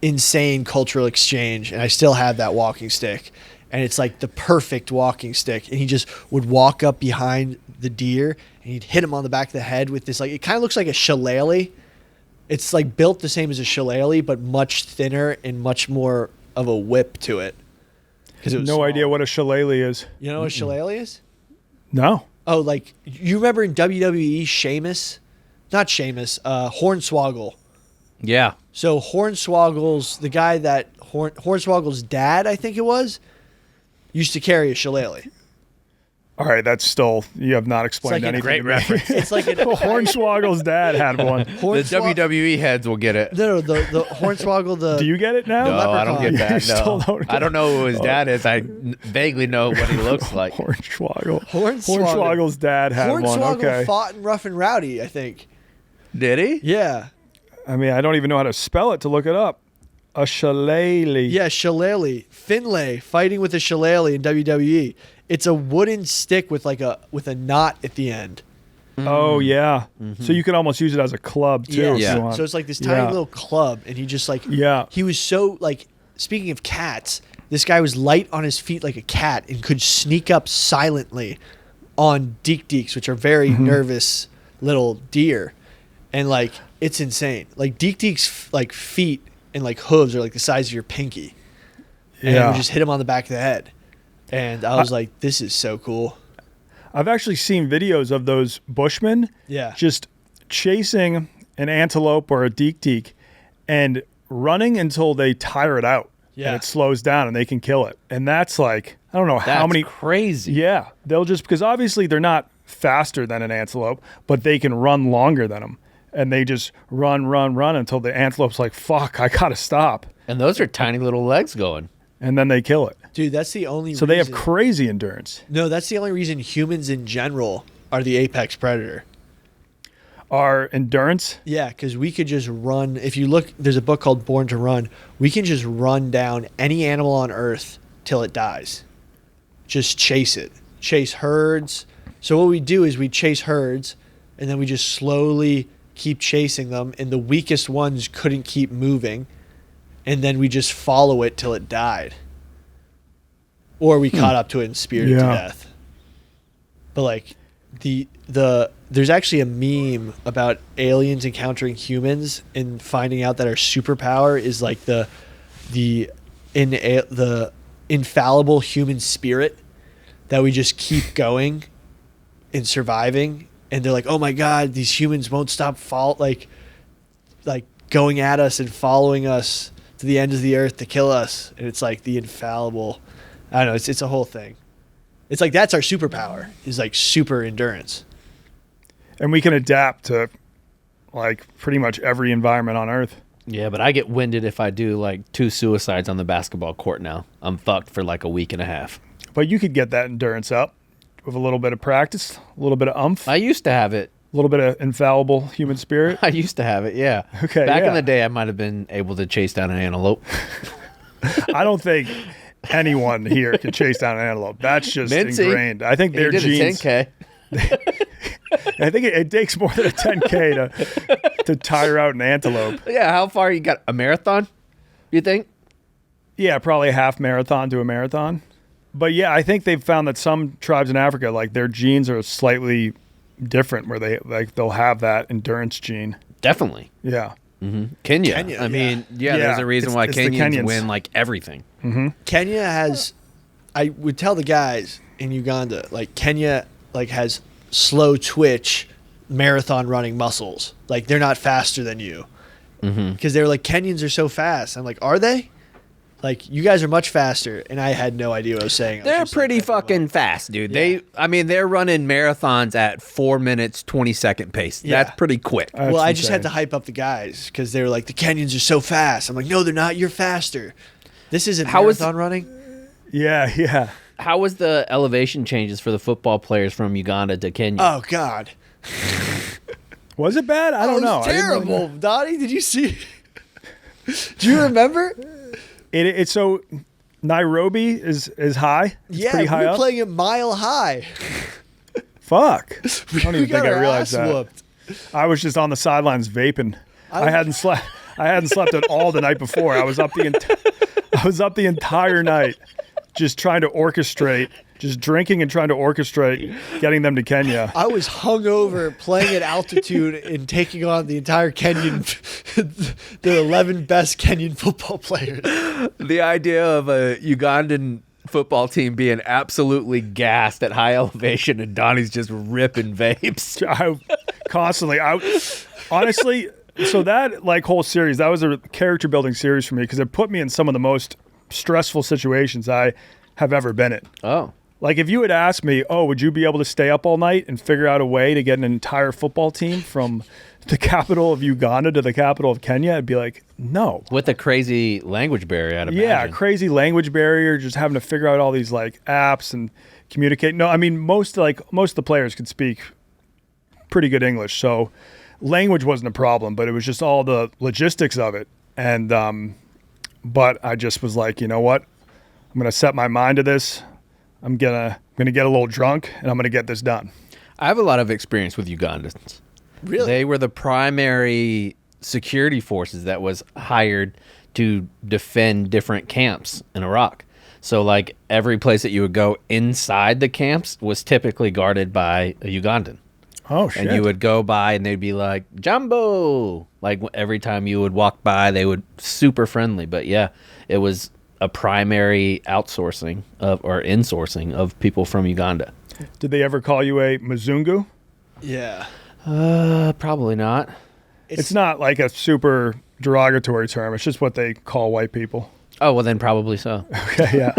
insane cultural exchange, and I still have that walking stick, and it's the perfect walking stick. And he just would walk up behind the deer, and he'd hit him on the back of the head with this it kind of looks like a shillelagh. It's built the same as a shillelagh, but much thinner and much more of a whip to it. No idea what a shillelagh is. You know what a shillelagh is? No. Oh, you remember in WWE Hornswoggle. Yeah. So Hornswoggle's the guy that Hornswoggle's dad, I think it was, used to carry a shillelagh. All right, that's still, you have not explained a anything. great to me. reference. It's like an Hornswoggle's dad had one. The WWE heads will get it. No, the Hornswoggle. Do you get it now? No, I don't get You that. still No. don't get I don't know who his dad is. I vaguely know what he looks like. Hornswoggle. Hornswoggle. Hornswoggle's dad had one. Hornswoggle Okay. fought in Rough and Rowdy, I think. Did he? Yeah. I mean, I don't even know how to spell it to look it up. A shillelagh. Yeah, shillelagh. Finlay fighting with a shillelagh in WWE. It's a wooden stick with a knot at the end. Oh, yeah. So you can almost use it as a club, too. if Yeah. you want. So it's this tiny little club, and he just Yeah. he was so speaking of cats, this guy was light on his feet like a cat and could sneak up silently on deeks, which are very nervous little deer. And it's insane. Deeks feet and hooves are the size of your pinky. And Yeah. we just hit him on the back of the head. And I was like, this is so cool. I've actually seen videos of those bushmen Yeah. just chasing an antelope or a deek and running until they tire it out. Yeah. And it slows down and they can kill it. And that's I don't know how That's many. crazy. Yeah. They'll just, because obviously they're not faster than an antelope, but they can run longer than them. And they just run until the antelope's like, fuck, I got to stop. And those are tiny little legs going. And then they kill it. Dude, that's the only So reason. they have crazy endurance. No, that's the only reason humans in general are the apex predator. Our endurance. Yeah, because we could just run. If you look, there's a book called Born to Run. We can just run down any animal on Earth till it dies. Just chase it. Chase herds. So what we do is we chase herds, and then we just slowly keep chasing them, and the weakest ones couldn't keep moving, and then we just follow it till it died. Or we caught up to it and speared it to death. But there's actually a meme about aliens encountering humans and finding out that our superpower is the infallible human spirit, that we just keep going and surviving. And they're like, oh my God, these humans won't stop going at us and following us to the end of the earth to kill us. And it's the infallible, I don't know, it's a whole thing. It's that's our superpower, is super endurance. And we can adapt to pretty much every environment on Earth. Yeah, but I get winded if I do like 2 suicides on the basketball court now. I'm fucked for like a week and a half. But you could get that endurance up with a little bit of practice, a little bit of umph, I used to have it. a little bit of infallible human spirit. I used to have it, yeah. Okay, Back yeah. in the day, I might have been able to chase down an antelope. I don't think anyone here can chase down an antelope. That's just Mincy. ingrained. I think their He did genes. a 10K. I think it takes more than a 10K to tire out an antelope. Yeah, how far you got? A marathon, you think? Yeah, probably a half marathon to a marathon. But yeah, I think they've found that some tribes in Africa, like their genes are slightly different, where they'll have that endurance gene. Definitely. Yeah. Kenya. Kenya, I mean, Yeah, there's a reason why it's the Kenyans Kenyans. win like everything. Kenya has, I would tell the guys in Uganda, like Kenya like has slow twitch marathon running muscles. Like they're not faster than you. Because they're like, Kenyans are so fast. I'm like, are they? Like, you guys are much faster. And I had no idea what I was saying. I was They're just like, pretty hyping them fucking up. fast, dude. Yeah. They're running marathons at 4 minutes, 20-second pace. Yeah. That's pretty quick. That's Well, I just had to insane. hype up the guys because they were like, the Kenyans are so fast. I'm like, no, they're not. You're faster. This isn't How is- marathon running. Yeah. How was the elevation changes for the football players from Uganda to Kenya? Oh, God. Was it bad? I don't know. It was I didn't really terrible. know. Donnie, did you see? Do you remember? It's so Nairobi is high. It's Yeah, pretty high we were up. playing at Mile High. Fuck. I don't We even got think I our realized ass that. whooped. I was just on the sidelines vaping. I hadn't slept at all the night before. I was up the entire night just trying to orchestrate, just drinking and trying to orchestrate getting them to Kenya. I was hungover playing at altitude and taking on the entire Kenyan, the 11 best Kenyan football players. The idea of a Ugandan football team being absolutely gassed at high elevation and Donnie's just ripping vapes. Honestly, so that like whole series, that was a character building series for me because it put me in some of the most stressful situations I have ever been in. Oh. Like if you had asked me, would you be able to stay up all night and figure out a way to get an entire football team from the capital of Uganda to the capital of Kenya, I'd be like, no. With a crazy language barrier, I'd imagine. Yeah, crazy language barrier, just having to figure out all these like apps and communicate. No, I mean most of the players could speak pretty good English, so language wasn't a problem, but it was just all the logistics of it. And but I just was like, you know what? I'm gonna set my mind to this. I'm gonna get a little drunk and I'm gonna get this done. I have a lot of experience with Ugandans. Really? They were the primary security forces that was hired to defend different camps in Iraq. So like every place that you would go inside the camps was typically guarded by a Ugandan. Oh shit! And you would go by and they'd be like, Jumbo! Like every time you would walk by, they would super friendly. But yeah, it was a primary outsourcing or insourcing of people from Uganda. Did they ever call you a Mzungu? Yeah. Probably not. It's not like a super derogatory term. It's just what they call white people. Oh, well then probably so. Okay, yeah.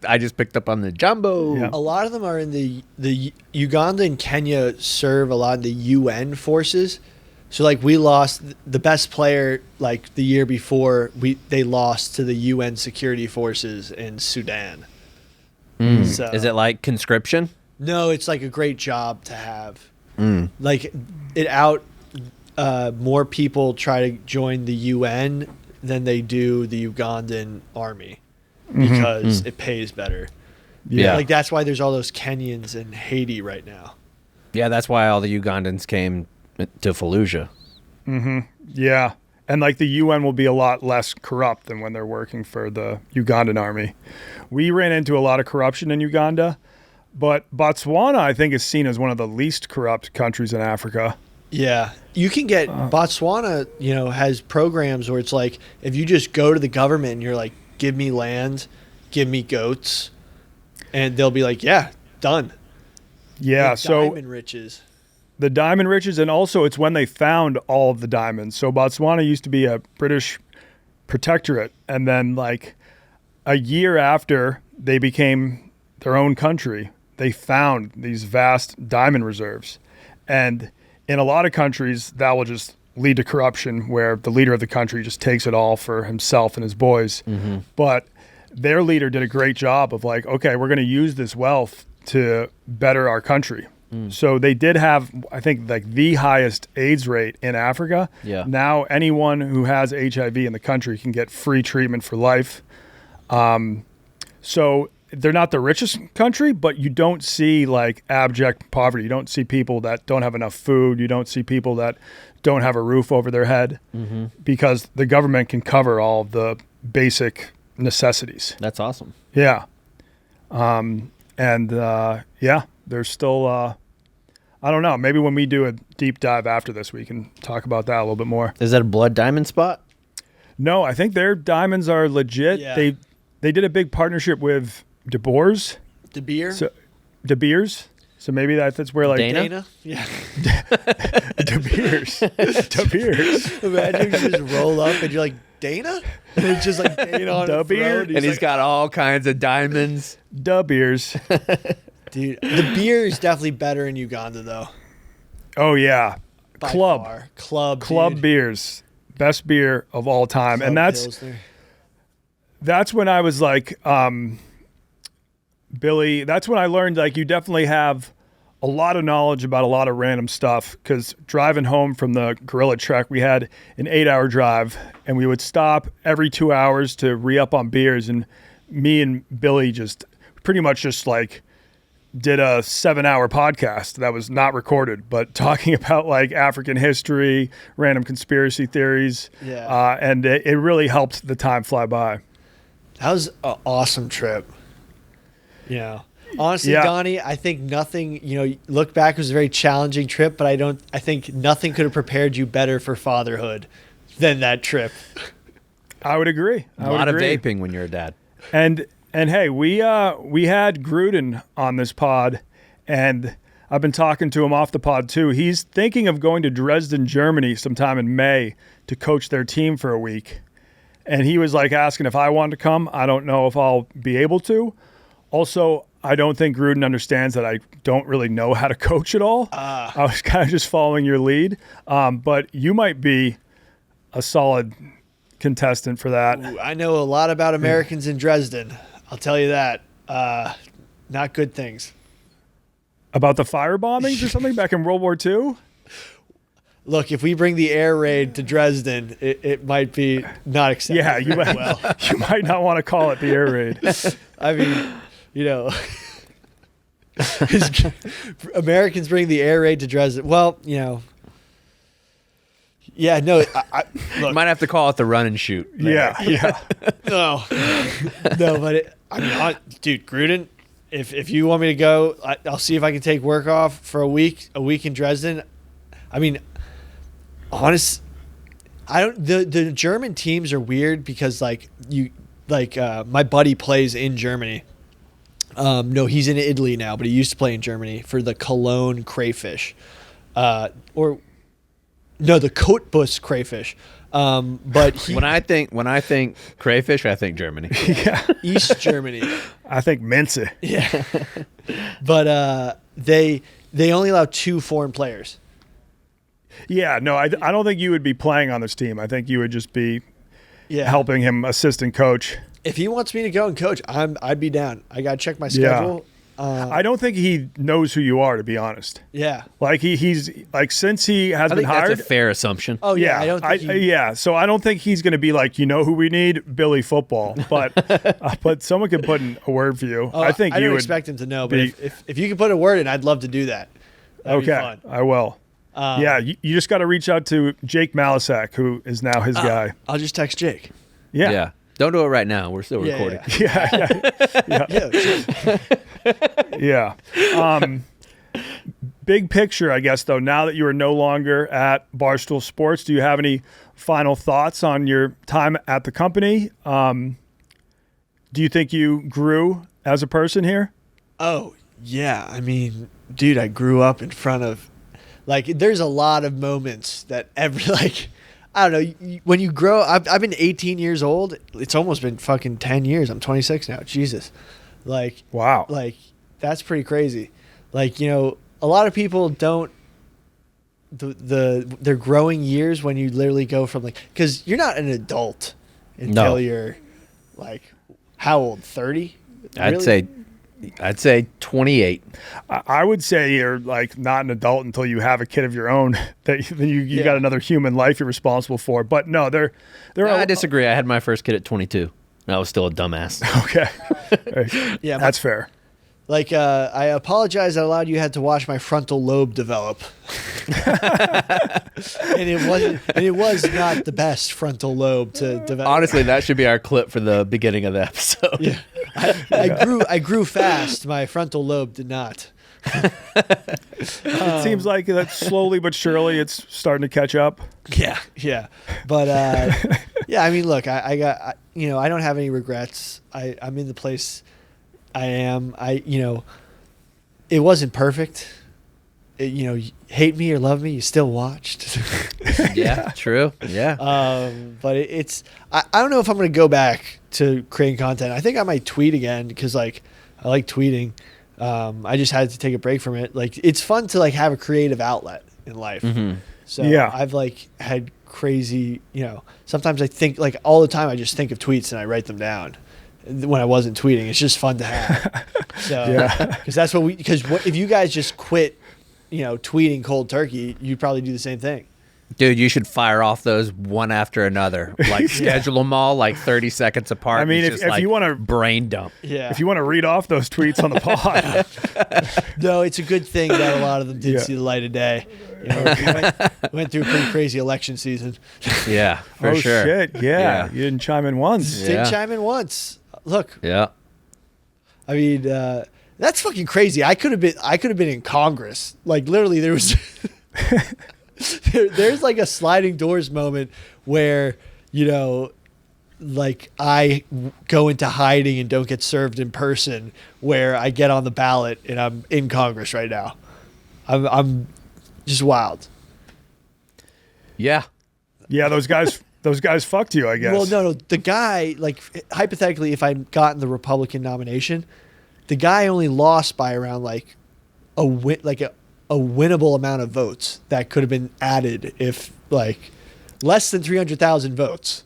I just picked up on the Jumbo. Yeah. A lot of them are in the Uganda and Kenya serve a lot of the UN forces. So like we lost the best player like the year before they lost to the UN security forces in Sudan. So, Is it like conscription? No, it's like a great job to have. Like more people try to join the UN than they do the Ugandan army because it pays better. Yeah. Like that's why there's all those Kenyans in Haiti right now. Yeah, that's why all the Ugandans came to Fallujah. Yeah. And like the UN will be a lot less corrupt than when they're working for the Ugandan army. We ran into a lot of corruption in Uganda, but Botswana, I think, is seen as one of the least corrupt countries in Africa. Yeah. You can get Botswana, has programs where it's like if you just go to the government and you're like, give me land, give me goats, and they'll be like, yeah, done. Yeah. Like So diamond riches. the diamond riches, and also it's when they found all of the diamonds. So Botswana used to be a British protectorate, and then like a year after they became their own country, they found these vast diamond reserves. And in a lot of countries, that will just lead to corruption where the leader of the country just takes it all for himself and his boys. But their leader did a great job of like, okay, we're going to use this wealth to better our country. So they did have, I think, like the highest AIDS rate in Africa. Yeah. Now anyone who has HIV in the country can get free treatment for life. So they're not the richest country, but you don't see like abject poverty. You don't see people that don't have enough food. You don't see people that don't have a roof over their head because the government can cover all of the basic necessities. That's awesome. Yeah. There's still, I don't know, maybe when we do a deep dive after this, we can talk about that a little bit more. Is that a blood diamond spot? No, I think their diamonds are legit. Yeah. They did a big partnership with De Boers. De Beers? So, De Beers. So maybe that's where like Dana? Yeah. De Beers. De Beers. Imagine you just roll up and you're like, Dana? And it's just like Dana on Da the Beer? throne. And he's got all kinds of diamonds. De Beers. Dude, the beer is definitely better in Uganda, though. Oh yeah. By Club. far. Club dude. Beers. Best beer of all time. Club And Pilsner. that's when I was like, Billy, that's when I learned like you definitely have a lot of knowledge about a lot of random stuff because driving home from the gorilla trek, we had an 8-hour drive and we would stop every 2 hours to re-up on beers. And me and Billy just pretty much just like did a 7-hour podcast that was not recorded, but talking about like African history, random conspiracy theories. Yeah. And it really helped the time fly by. That was an awesome trip. Yeah. Honestly, Yeah. Donnie, I think nothing, look back, it was a very challenging trip, but I think nothing could have prepared you better for fatherhood than that trip. I would agree. A lot of vaping when you're a dad. And hey, we had Gruden on this pod, and I've been talking to him off the pod too. He's thinking of going to Dresden, Germany sometime in May to coach their team for a week. And he was like asking if I wanted to come. I don't know if I'll be able to. Also, I don't think Gruden understands that I don't really know how to coach at all. I was kind of just following your lead. But you might be a solid contestant for that. Ooh, I know a lot about Americans in Dresden. I'll tell you that. Not good things. About the fire bombings or something back in World War II? Look, if we bring the air raid to Dresden, it might be not accepted. Yeah, you might, well. you might not want to call it the air raid. I mean, Americans bring the air raid to Dresden. Well, yeah, no. You might have to call it the run and shoot. Yeah. No, but dude, Gruden, if you want me to go, I'll see if I can take work off for a week in Dresden. I mean, the German teams are weird because my buddy plays in Germany. No, he's in Italy now, but he used to play in Germany for the Cologne Crayfish, the Cottbus Crayfish. But when I think crayfish, I think Germany. Yeah. East Germany. I think Mince. Yeah, but they only allow 2 foreign players. Yeah, no, I don't think you would be playing on this team. I think you would just be helping him, assistant coach. If he wants me to go and coach, I'd be down. I gotta check my schedule. I don't think he knows who you are, to be honest. Yeah. Like he's like since he has I been think hired. that's a fair assumption. Oh yeah. I don't think So I don't think he's going to be like, who we need, Billy Football. But someone could put in a word for you. Oh, I think I you don't would expect him to know, but be- if you can put a word in, I'd love to do that. That'd be okay, fun. I will. You just got to reach out to Jake Malisak, who is now his guy. I'll just text Jake. Yeah. Don't do it right now. We're still Yeah, recording. Yeah. Big picture, I guess, though, now that you are no longer at Barstool Sports, do you have any final thoughts on your time at the company? Do you think you grew as a person here? Oh, yeah. I mean, dude, I grew up in front of, there's a lot of moments that I don't know, when you grow, I've been 18 years old. It's almost been fucking 10 years. I'm 26 now. Jesus. Wow. That's pretty crazy. A lot of people don't, their growing years when you literally go from like, because you're not an adult until you're like, how old? 30? I'd say 28. I would say you're like not an adult until you have a kid of your own. That you got another human life you're responsible for. But no, I disagree. I had my first kid at 22. And I was still a dumbass. Okay. Yeah, that's fair. Like, I apologize that allowed you had to watch my frontal lobe develop. and it was not the best frontal lobe to develop. Honestly, that should be our clip for the beginning of the episode. Yeah. I grew fast. My frontal lobe did not. It seems like that slowly but surely it's starting to catch up. Yeah. But yeah, I mean, look, I don't have any regrets. I'm in the place I am. It wasn't perfect. Hate me or love me, you still watched. Yeah, true. Yeah. But I don't know if I'm going to go back to creating content. I think I might tweet again because like I like tweeting. I just had to take a break from it. Like it's fun to like have a creative outlet in life. Mm-hmm. So I've like had crazy, sometimes I think like all the time I just think of tweets and I write them down when I wasn't tweeting. It's just fun to have. So, because that's if you guys just quit, tweeting cold turkey, you'd probably do the same thing. Dude, you should fire off those one after another. Like schedule them all like 30 seconds apart. I mean, if you want to brain dump. Yeah. If you want to read off those tweets on the pod. No, it's a good thing that a lot of them did see the light of day. We went through a pretty crazy election season. Yeah, for sure. Oh shit, yeah. You didn't chime in once. Didn't chime in once. Look. Yeah. I mean, that's fucking crazy. I could have been in Congress. Like literally there was there's like a sliding doors moment where, like I go into hiding and don't get served in person, where I get on the ballot and I'm in Congress right now. I'm just wild. Yeah. Yeah, those guys fucked you, I guess. Well, no, the guy, like hypothetically, if I'd gotten the Republican nomination, the guy only lost by around like a winnable amount of votes that could have been added if like less than 300,000 votes,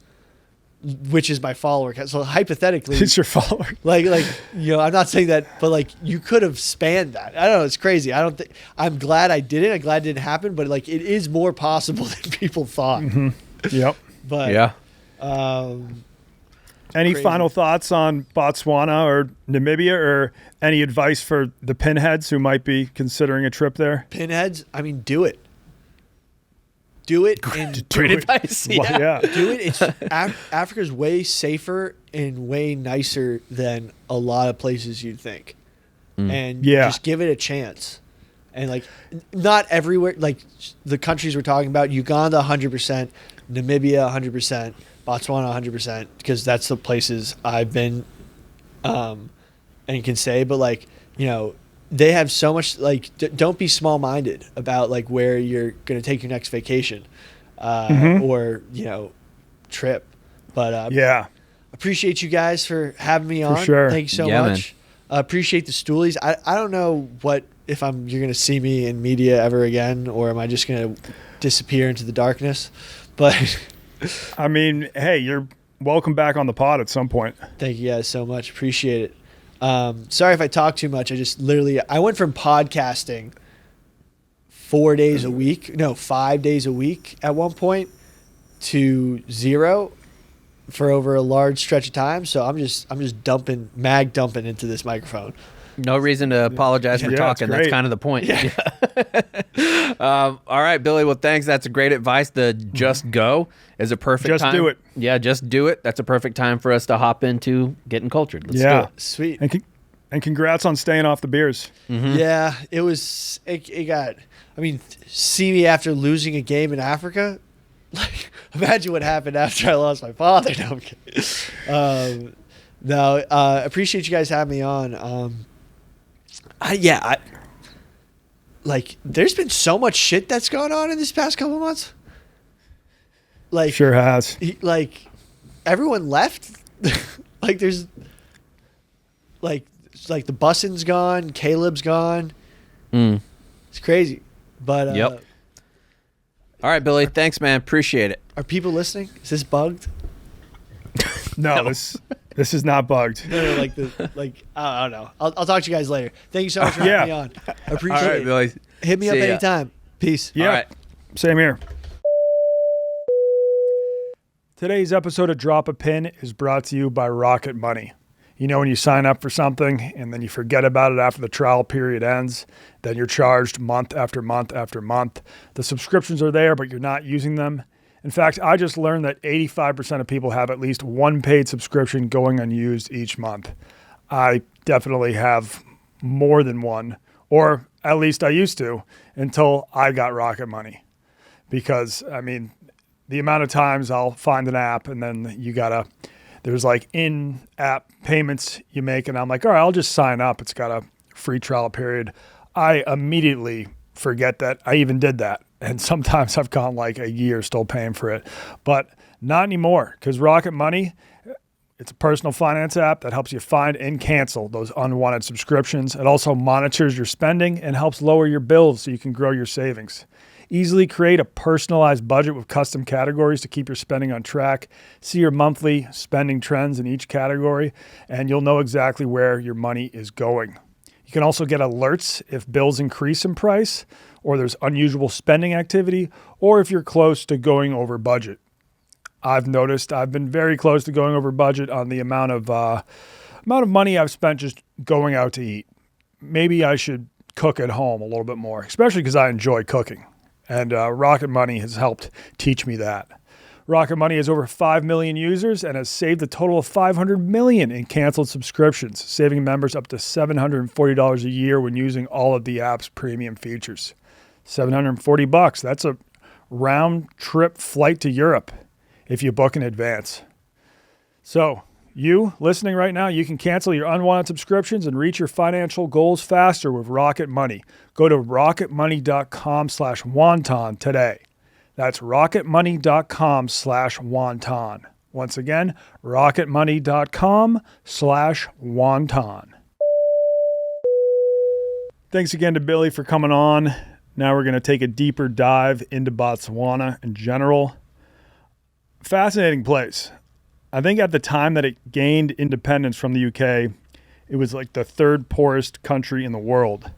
which is my follower count. So hypothetically, it's your follower. Like I'm not saying that, but like you could have spanned that. I don't know. It's crazy. I'm glad I did it. I'm glad it didn't happen, but like it is more possible than people thought. Mm-hmm. Yep. But yeah. Any crazy. final thoughts on Botswana or Namibia, or any advice for the pinheads who might be considering a trip there? Pinheads, I mean, do it. Do it. And Great advice. Yeah. do it. It's Africa's way safer and way nicer than a lot of places you'd think. And just give it a chance. And like not everywhere, like the countries we're talking about, Uganda 100%, Namibia 100%, Botswana 100%, because that's the places I've been and can say. But like, they have so much, like don't be small-minded about like where you're going to take your next vacation or trip. But appreciate you guys for having me on. For sure. Thank you so much. Appreciate the stoolies. I don't know if you're going to see me in media ever again, or am I just going to disappear into the darkness? But I mean, hey, you're welcome back on the pod at some point. Thank you guys so much. Appreciate it. Sorry if I talk too much. I went from podcasting 5 days a week at one point to 0 for over a large stretch of time. So I'm just dumping into this microphone. No reason to apologize for talking. That's kind of the point. Yeah. All right, Billy. Well, thanks. That's great advice. The just go is a perfect time. Just do it. Yeah, just do it. That's a perfect time for us to hop into getting cultured. Let's do it. Sweet. And congrats on staying off the beers. Mm-hmm. Yeah, it got, see me after losing a game in Africa. Like, imagine what happened after I lost my father. No, I'm kidding. Appreciate you guys having me on. There's been so much shit that's gone on in this past couple of months. Like, sure has. Everyone left. There's the Bussin's gone, Caleb's gone. It's crazy, but All right, Billy. Thanks, man. Appreciate it. Are people listening? Is this bugged? No, this is not bugged. No, I don't know. I'll talk to you guys later. Thank you so much for having me on. I appreciate All right, it. Billy. Hit me up See ya. anytime. Peace. Yeah. All right. Same here. Today's episode of Drop a Pin is brought to you by Rocket Money. You know when you sign up for something and then you forget about it after the trial period ends, then you're charged month after month after month. The subscriptions are there, but you're not using them. In fact, I just learned that 85% of people have at least one paid subscription going unused each month. I definitely have more than one, or at least I used to, until I got Rocket Money. Because, I mean, the amount of times I'll find an app and then there's like in-app payments you make, and I'm like, all right, I'll just sign up. It's got a free trial period. I immediately forget that I even did that. And sometimes I've gone like a year still paying for it. But not anymore, because Rocket Money, it's a personal finance app that helps you find and cancel those unwanted subscriptions. It also monitors your spending and helps lower your bills so you can grow your savings. Easily create a personalized budget with custom categories to keep your spending on track. See your monthly spending trends in each category, and you'll know exactly where your money is going. You can also get alerts if bills increase in price, or there's unusual spending activity, or if you're close to going over budget. I've noticed I've been very close to going over budget on the amount of money I've spent just going out to eat. Maybe I should cook at home a little bit more, especially because I enjoy cooking. And Rocket Money has helped teach me that. Rocket Money has over 5 million users and has saved a total of $500 million in canceled subscriptions, saving members up to $740 a year when using all of the app's premium features. $740, that's a round trip flight to Europe if you book in advance. So, you listening right now, you can cancel your unwanted subscriptions and reach your financial goals faster with Rocket Money. Go to rocketmoney.com/wonton today. That's rocketmoney.com/wonton. Once again, rocketmoney.com/wonton. Thanks again to Billy for coming on. Now we're going to take a deeper dive into Botswana in general. Fascinating place. I think at the time that it gained independence from the UK, it was like the third poorest country in the world.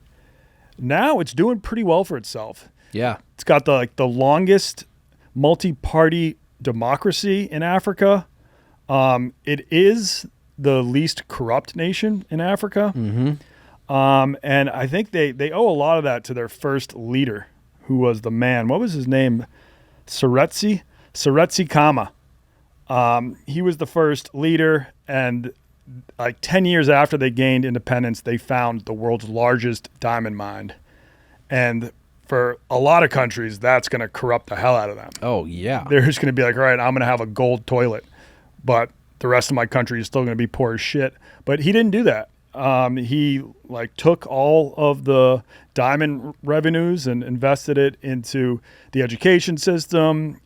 Now it's doing pretty well for itself. Yeah. It's got the the multi-party democracy in Africa. It is the least corrupt nation in Africa. Mm-hmm. And I think they owe a lot of that to their first leader, who was the man. What was his name? Seretse Khama. He was the first leader, and like 10 years after they gained independence, they found the world's largest diamond mine. And for a lot of countries, that's going to corrupt the hell out of them. Oh, yeah. They're just going to be like, all right, I'm going to have a gold toilet, but the rest of my country is still going to be poor as shit. But he didn't do that. He took all of the diamond revenues and invested it into the education system,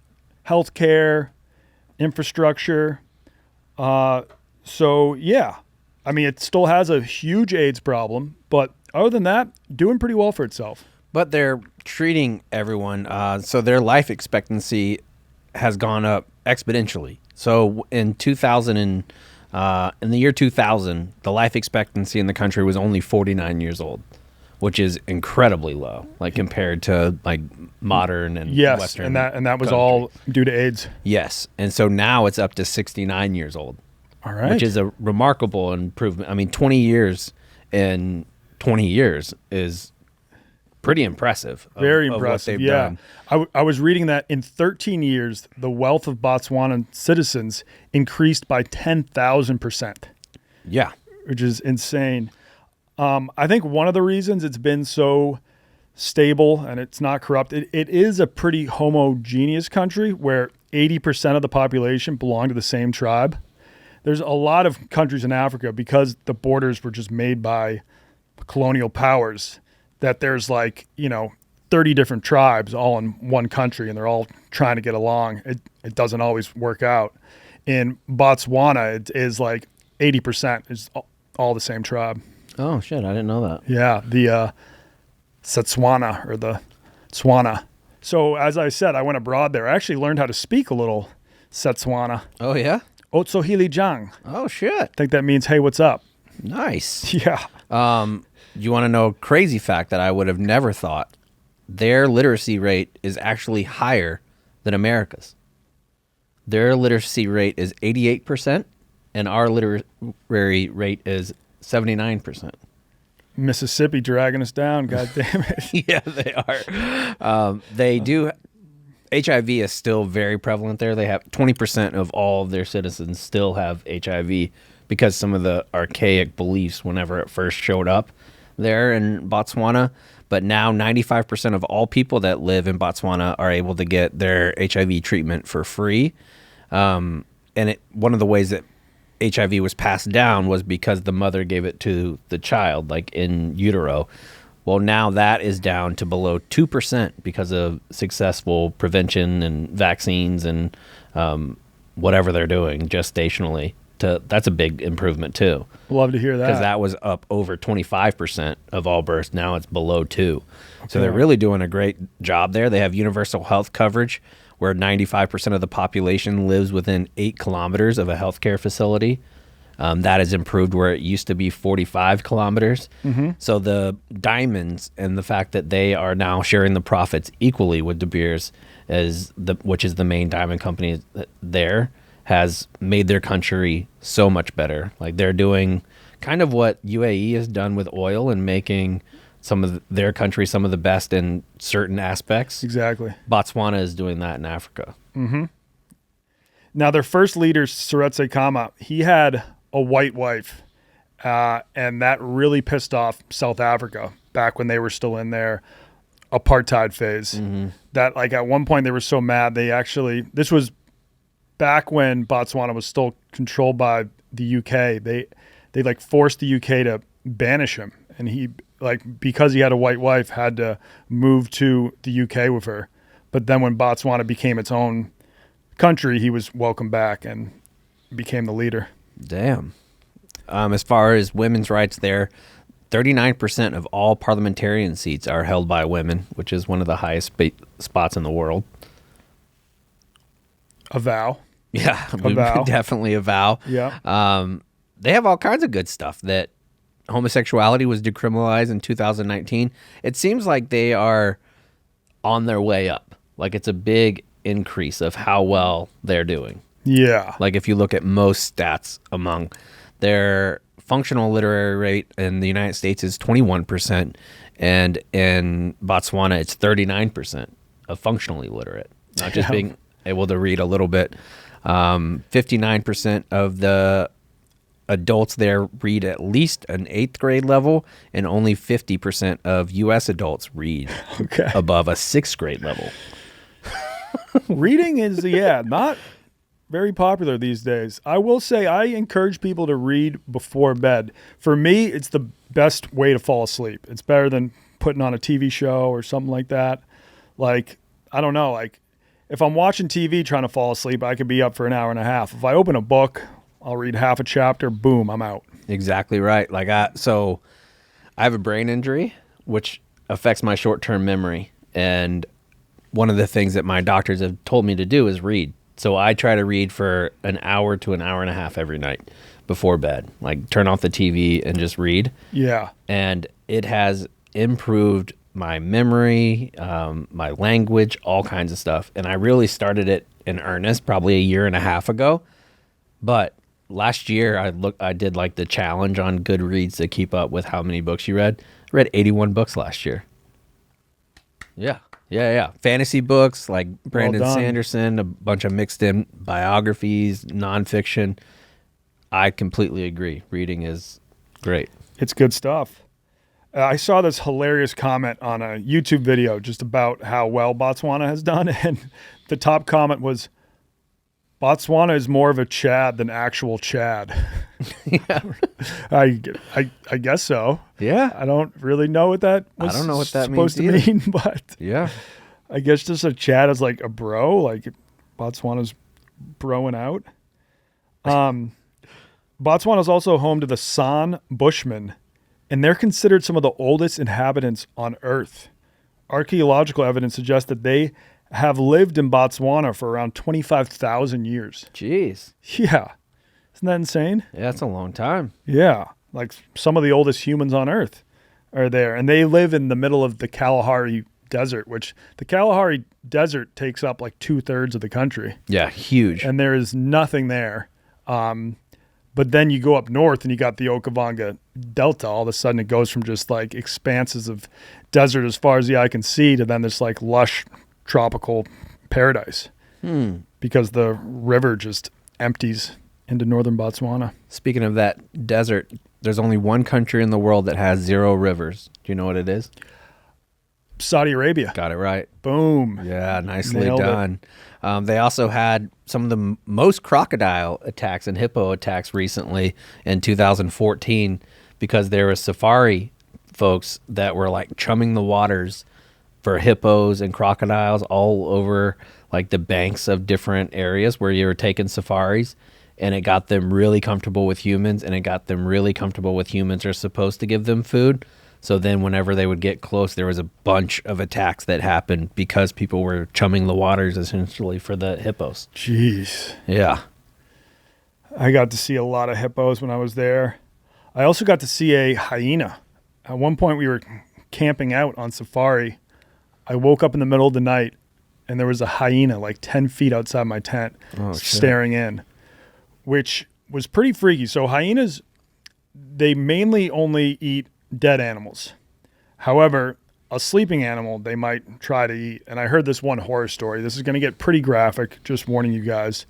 healthcare, infrastructure. So yeah, I mean, it still has a huge AIDS problem, but other than that, doing pretty well for itself. But they're treating everyone, so their life expectancy has gone up exponentially. So in the year 2000, the life expectancy in the country was only 49 years old, which is incredibly low, like compared to like modern and Western. and that was countries. all due to AIDS. Yes, and so now it's up to 69 years old. All right, which is a remarkable improvement. I mean, 20 years in 20 years is pretty impressive. Very of impressive. What they've Yeah, done. I was reading that in 13 years, the wealth of Botswanan citizens increased by 10,000%. Yeah, which is insane. I think one of the reasons it's been so stable and it's not corrupt, it is a pretty homogeneous country where 80% of the population belong to the same tribe. There's a lot of countries in Africa, because the borders were just made by colonial powers, that there's 30 different tribes all in one country, and they're all trying to get along. It doesn't always work out. In Botswana, it is like 80% is all the same tribe. Oh, shit. I didn't know that. Yeah, the Setswana or the Tswana. So as I said, I went abroad there. I actually learned how to speak a little Setswana. Oh, yeah? Otsohili Jang. Oh, shit. I think that means, hey, what's up? Nice. Yeah. You want to know a crazy fact that I would have never thought? Their literacy rate is actually higher than America's. Their literacy rate is 88%, and our literary rate is 79%. Mississippi dragging us down, God damn it. Yeah, they are. They do. HIV is still very prevalent there. They have 20% of all of their citizens still have HIV because some of the archaic beliefs whenever it first showed up there in Botswana. But now 95% of all people that live in Botswana are able to get their HIV treatment for free. And one of the ways that HIV was passed down was because the mother gave it to the child, like in utero. Well, now that is down to below 2% because of successful prevention and vaccines and whatever they're doing gestationally. That's a big improvement too. Love to hear that. Because that was up over 25% of all births. Now it's below 2%. Okay. So they're really doing a great job there. They have universal health coverage where 95% of the population lives within 8 kilometers of a healthcare facility. That has improved where it used to be 45 kilometers. Mm-hmm. So the diamonds and the fact that they are now sharing the profits equally with De Beers, which is the main diamond company there, has made their country so much better. Like they're doing kind of what UAE has done with oil and making some of their country some of the best in certain aspects. Exactly. Botswana is doing that in Africa. Mm-hmm. Now their first leader, Seretse Khama, he had a white wife, and that really pissed off South Africa back when they were still in their apartheid phase. Mm-hmm. That like at one point they were so mad this was back when Botswana was still controlled by the UK. They like forced the UK to banish him, and he because he had a white wife had to move to the UK with her. But then when Botswana became its own country, he was welcomed back and became the leader. Damn. As far as women's rights there, 39% of all parliamentarian seats are held by women, which is one of the highest spots in the world. A vow. Yeah, definitely a vow. Yeah. They have all kinds of good stuff. That homosexuality was decriminalized in 2019. It seems like they are on their way up. Like it's a big increase of how well they're doing. Yeah. Like if you look at most stats among their functional literary rate in the United States is 21%, and in Botswana it's 39% of functionally literate, not just being able to read a little bit. 59% of the adults there read at least an 8th grade level, and only 50% of U.S. adults read above a 6th grade level. Reading is, not very popular these days. I will say I encourage people to read before bed. For me, it's the best way to fall asleep. It's better than putting on a TV show or something like that. Like, I don't know, like if I'm watching TV trying to fall asleep, I could be up for an hour and a half. If I open a book, I'll read half a chapter, boom, I'm out. Exactly right. Like I have a brain injury, which affects my short-term memory. And one of the things that my doctors have told me to do is read. So I try to read for an hour to an hour and a half every night before bed. Like turn off the TV and just read. Yeah. And it has improved my memory, my language, all kinds of stuff. And I really started it in earnest probably a year and a half ago. But last year I did like the challenge on Goodreads to keep up with how many books you read. I read 81 books last year. Yeah. Fantasy books like Brandon Sanderson, a bunch of mixed in biographies, nonfiction. I completely agree. Reading is great. It's good stuff. I saw this hilarious comment on a YouTube video just about how well Botswana has done. And the top comment was, Botswana is more of a Chad than actual Chad. Yeah. I guess so. Yeah. I don't really know what that was supposed to mean, but yeah. I guess just a Chad is like a bro, like Botswana's broing out. Botswana is also home to the San Bushmen, and they're considered some of the oldest inhabitants on Earth. archaeological evidence suggests that they have lived in Botswana for around 25,000 years. Jeez. Yeah. Isn't that insane? Yeah, that's a long time. Yeah. Like some of the oldest humans on Earth are there. And they live in the middle of the Kalahari Desert, which the Kalahari Desert takes up like 2/3 of the country. Yeah, huge. And there is nothing there. But then you go up north and you got the Okavango Delta. All of a sudden it goes from just like expanses of desert as far as the eye can see to then this like lush tropical paradise. Because the river just empties into northern Botswana. Speaking of that desert, there's only one country in the world that has 0 rivers. Do you know what it is? Saudi Arabia. Got it right. Boom. Yeah, nicely Nailed it. done. They also had some of the most crocodile attacks and hippo attacks recently in 2014 because there were safari folks that were like chumming the waters for hippos and crocodiles all over like the banks of different areas where you were taking safaris, and it got them really comfortable with humans, and it got them really comfortable with humans are supposed to give them food. So then whenever they would get close, there was a bunch of attacks that happened because people were chumming the waters essentially for the hippos. Jeez. Yeah. I got to see a lot of hippos when I was there. I also got to see a hyena. At one point we were camping out on safari. I woke up in the middle of the night and there was a hyena like 10 feet outside my tent staring in, which was pretty freaky. So hyenas, they mainly only eat dead animals. However, a sleeping animal they might try to eat. And I heard this one horror story. This is going to get pretty graphic, just warning you guys.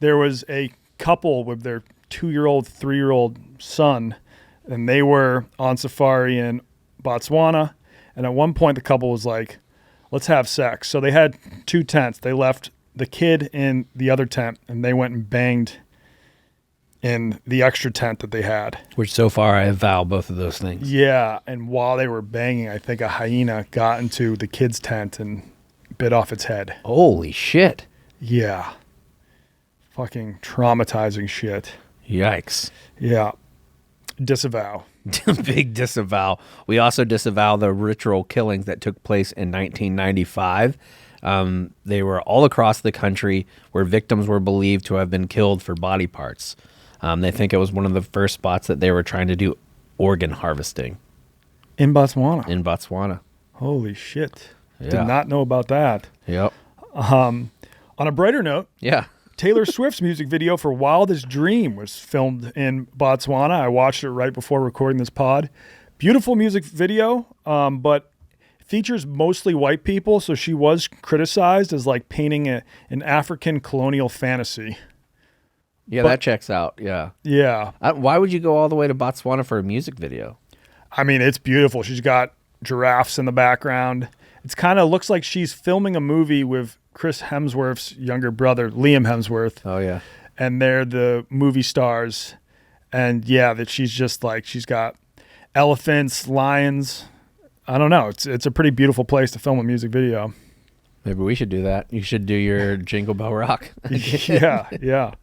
There was a couple with their 2-year-old, 3-year-old son, and they were on safari in Botswana. And at one point, the couple was like, let's have sex. So they had 2 tents. They left the kid in the other tent, and they went and banged in the extra tent that they had. Which so far I avow both of those things. Yeah, and while they were banging, I think a hyena got into the kid's tent and bit off its head. Holy shit. Yeah. Fucking traumatizing shit. Yikes. Yeah. Disavow. Big disavow. We also disavow the ritual killings that took place in 1995. They were all across the country where victims were believed to have been killed for body parts. They think it was one of the first spots that they were trying to do organ harvesting. In Botswana. In Botswana. Holy shit. Yeah. Did not know about that. Yep. On a brighter note, Yeah. Taylor Swift's music video for Wildest Dream was filmed in Botswana. I watched it right before recording this pod. Beautiful music video, but features mostly white people, so she was criticized as like painting an African colonial fantasy. Yeah, But- that checks out. Yeah. Yeah. Why would you go all the way to Botswana for a music video? I mean, it's beautiful. She's got giraffes in the background. It's kind of looks like she's filming a movie with Chris Hemsworth's younger brother, Liam Hemsworth. Oh, yeah. And they're the movie stars. And yeah, that she's just like, she's got elephants, lions. I don't know. It's a pretty beautiful place to film a music video. Maybe we should do that. You should do your Jingle Bell Rock. Yeah.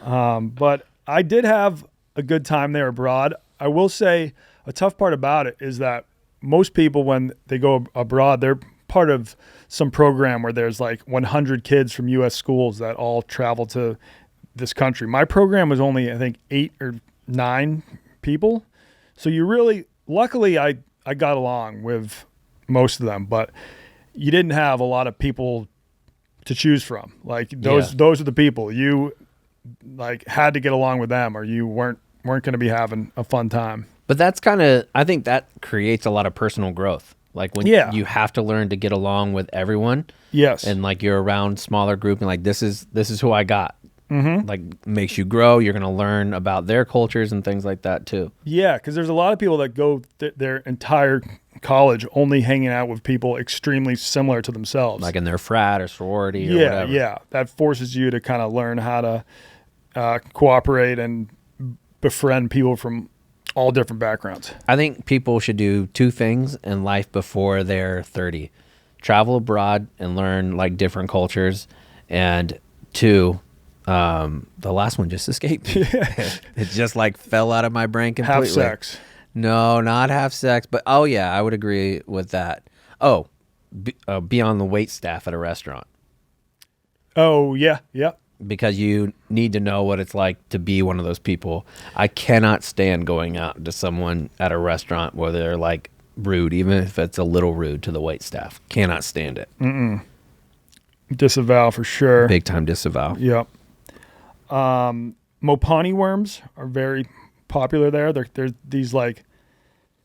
But I did have a good time there abroad. I will say a tough part about it is that most people, when they go abroad, they're part of some program where there's like 100 kids from U.S. schools that all travel to this country. My program was only, I think, 8 or 9 people. So you really, luckily, I got along with most of them, but you didn't have a lot of people to choose from. Like those are the people you like had to get along with them, or you weren't going to be having a fun time. But that's kind of, I think that creates a lot of personal growth. Like when you have to learn to get along with everyone. Yes. And like you're around smaller group and like, this is who I got. Mm-hmm. Like makes you grow. You're going to learn about their cultures and things like that too. Yeah. Cause there's a lot of people that go their entire college only hanging out with people extremely similar to themselves. Like in their frat or sorority or whatever. Yeah. That forces you to kind of learn how to cooperate and befriend people from all different backgrounds. I think people should do 2 things in life before they're 30. Travel abroad and learn like different cultures. And 2, the last one just escaped me. It just like fell out of my brain completely. Have sex. No, not have sex. But oh yeah, I would agree with that. Oh, be on the wait staff at a restaurant. Oh, yeah. Yeah. Because you need to know what it's like to be one of those people. I cannot stand going out to someone at a restaurant where they're like rude, even if it's a little rude to the wait staff. Cannot stand it. Disavow for sure. Big time disavow. Yep. Mopani worms are very popular there. They're these like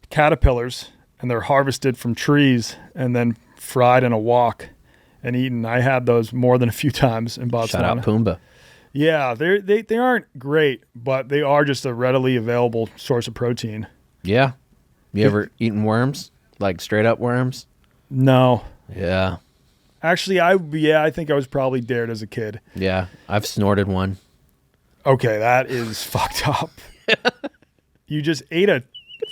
caterpillars, and they're harvested from trees and then fried in a wok and eaten. I had those more than a few times in Botswana. Shout out Pumbaa. Yeah, they aren't great, but they are just a readily available source of protein. Yeah. You ever eaten worms? Like straight up worms? No. Yeah. Actually, I think I was probably dared as a kid. Yeah. I've snorted one. Okay, that is fucked up. You just ate a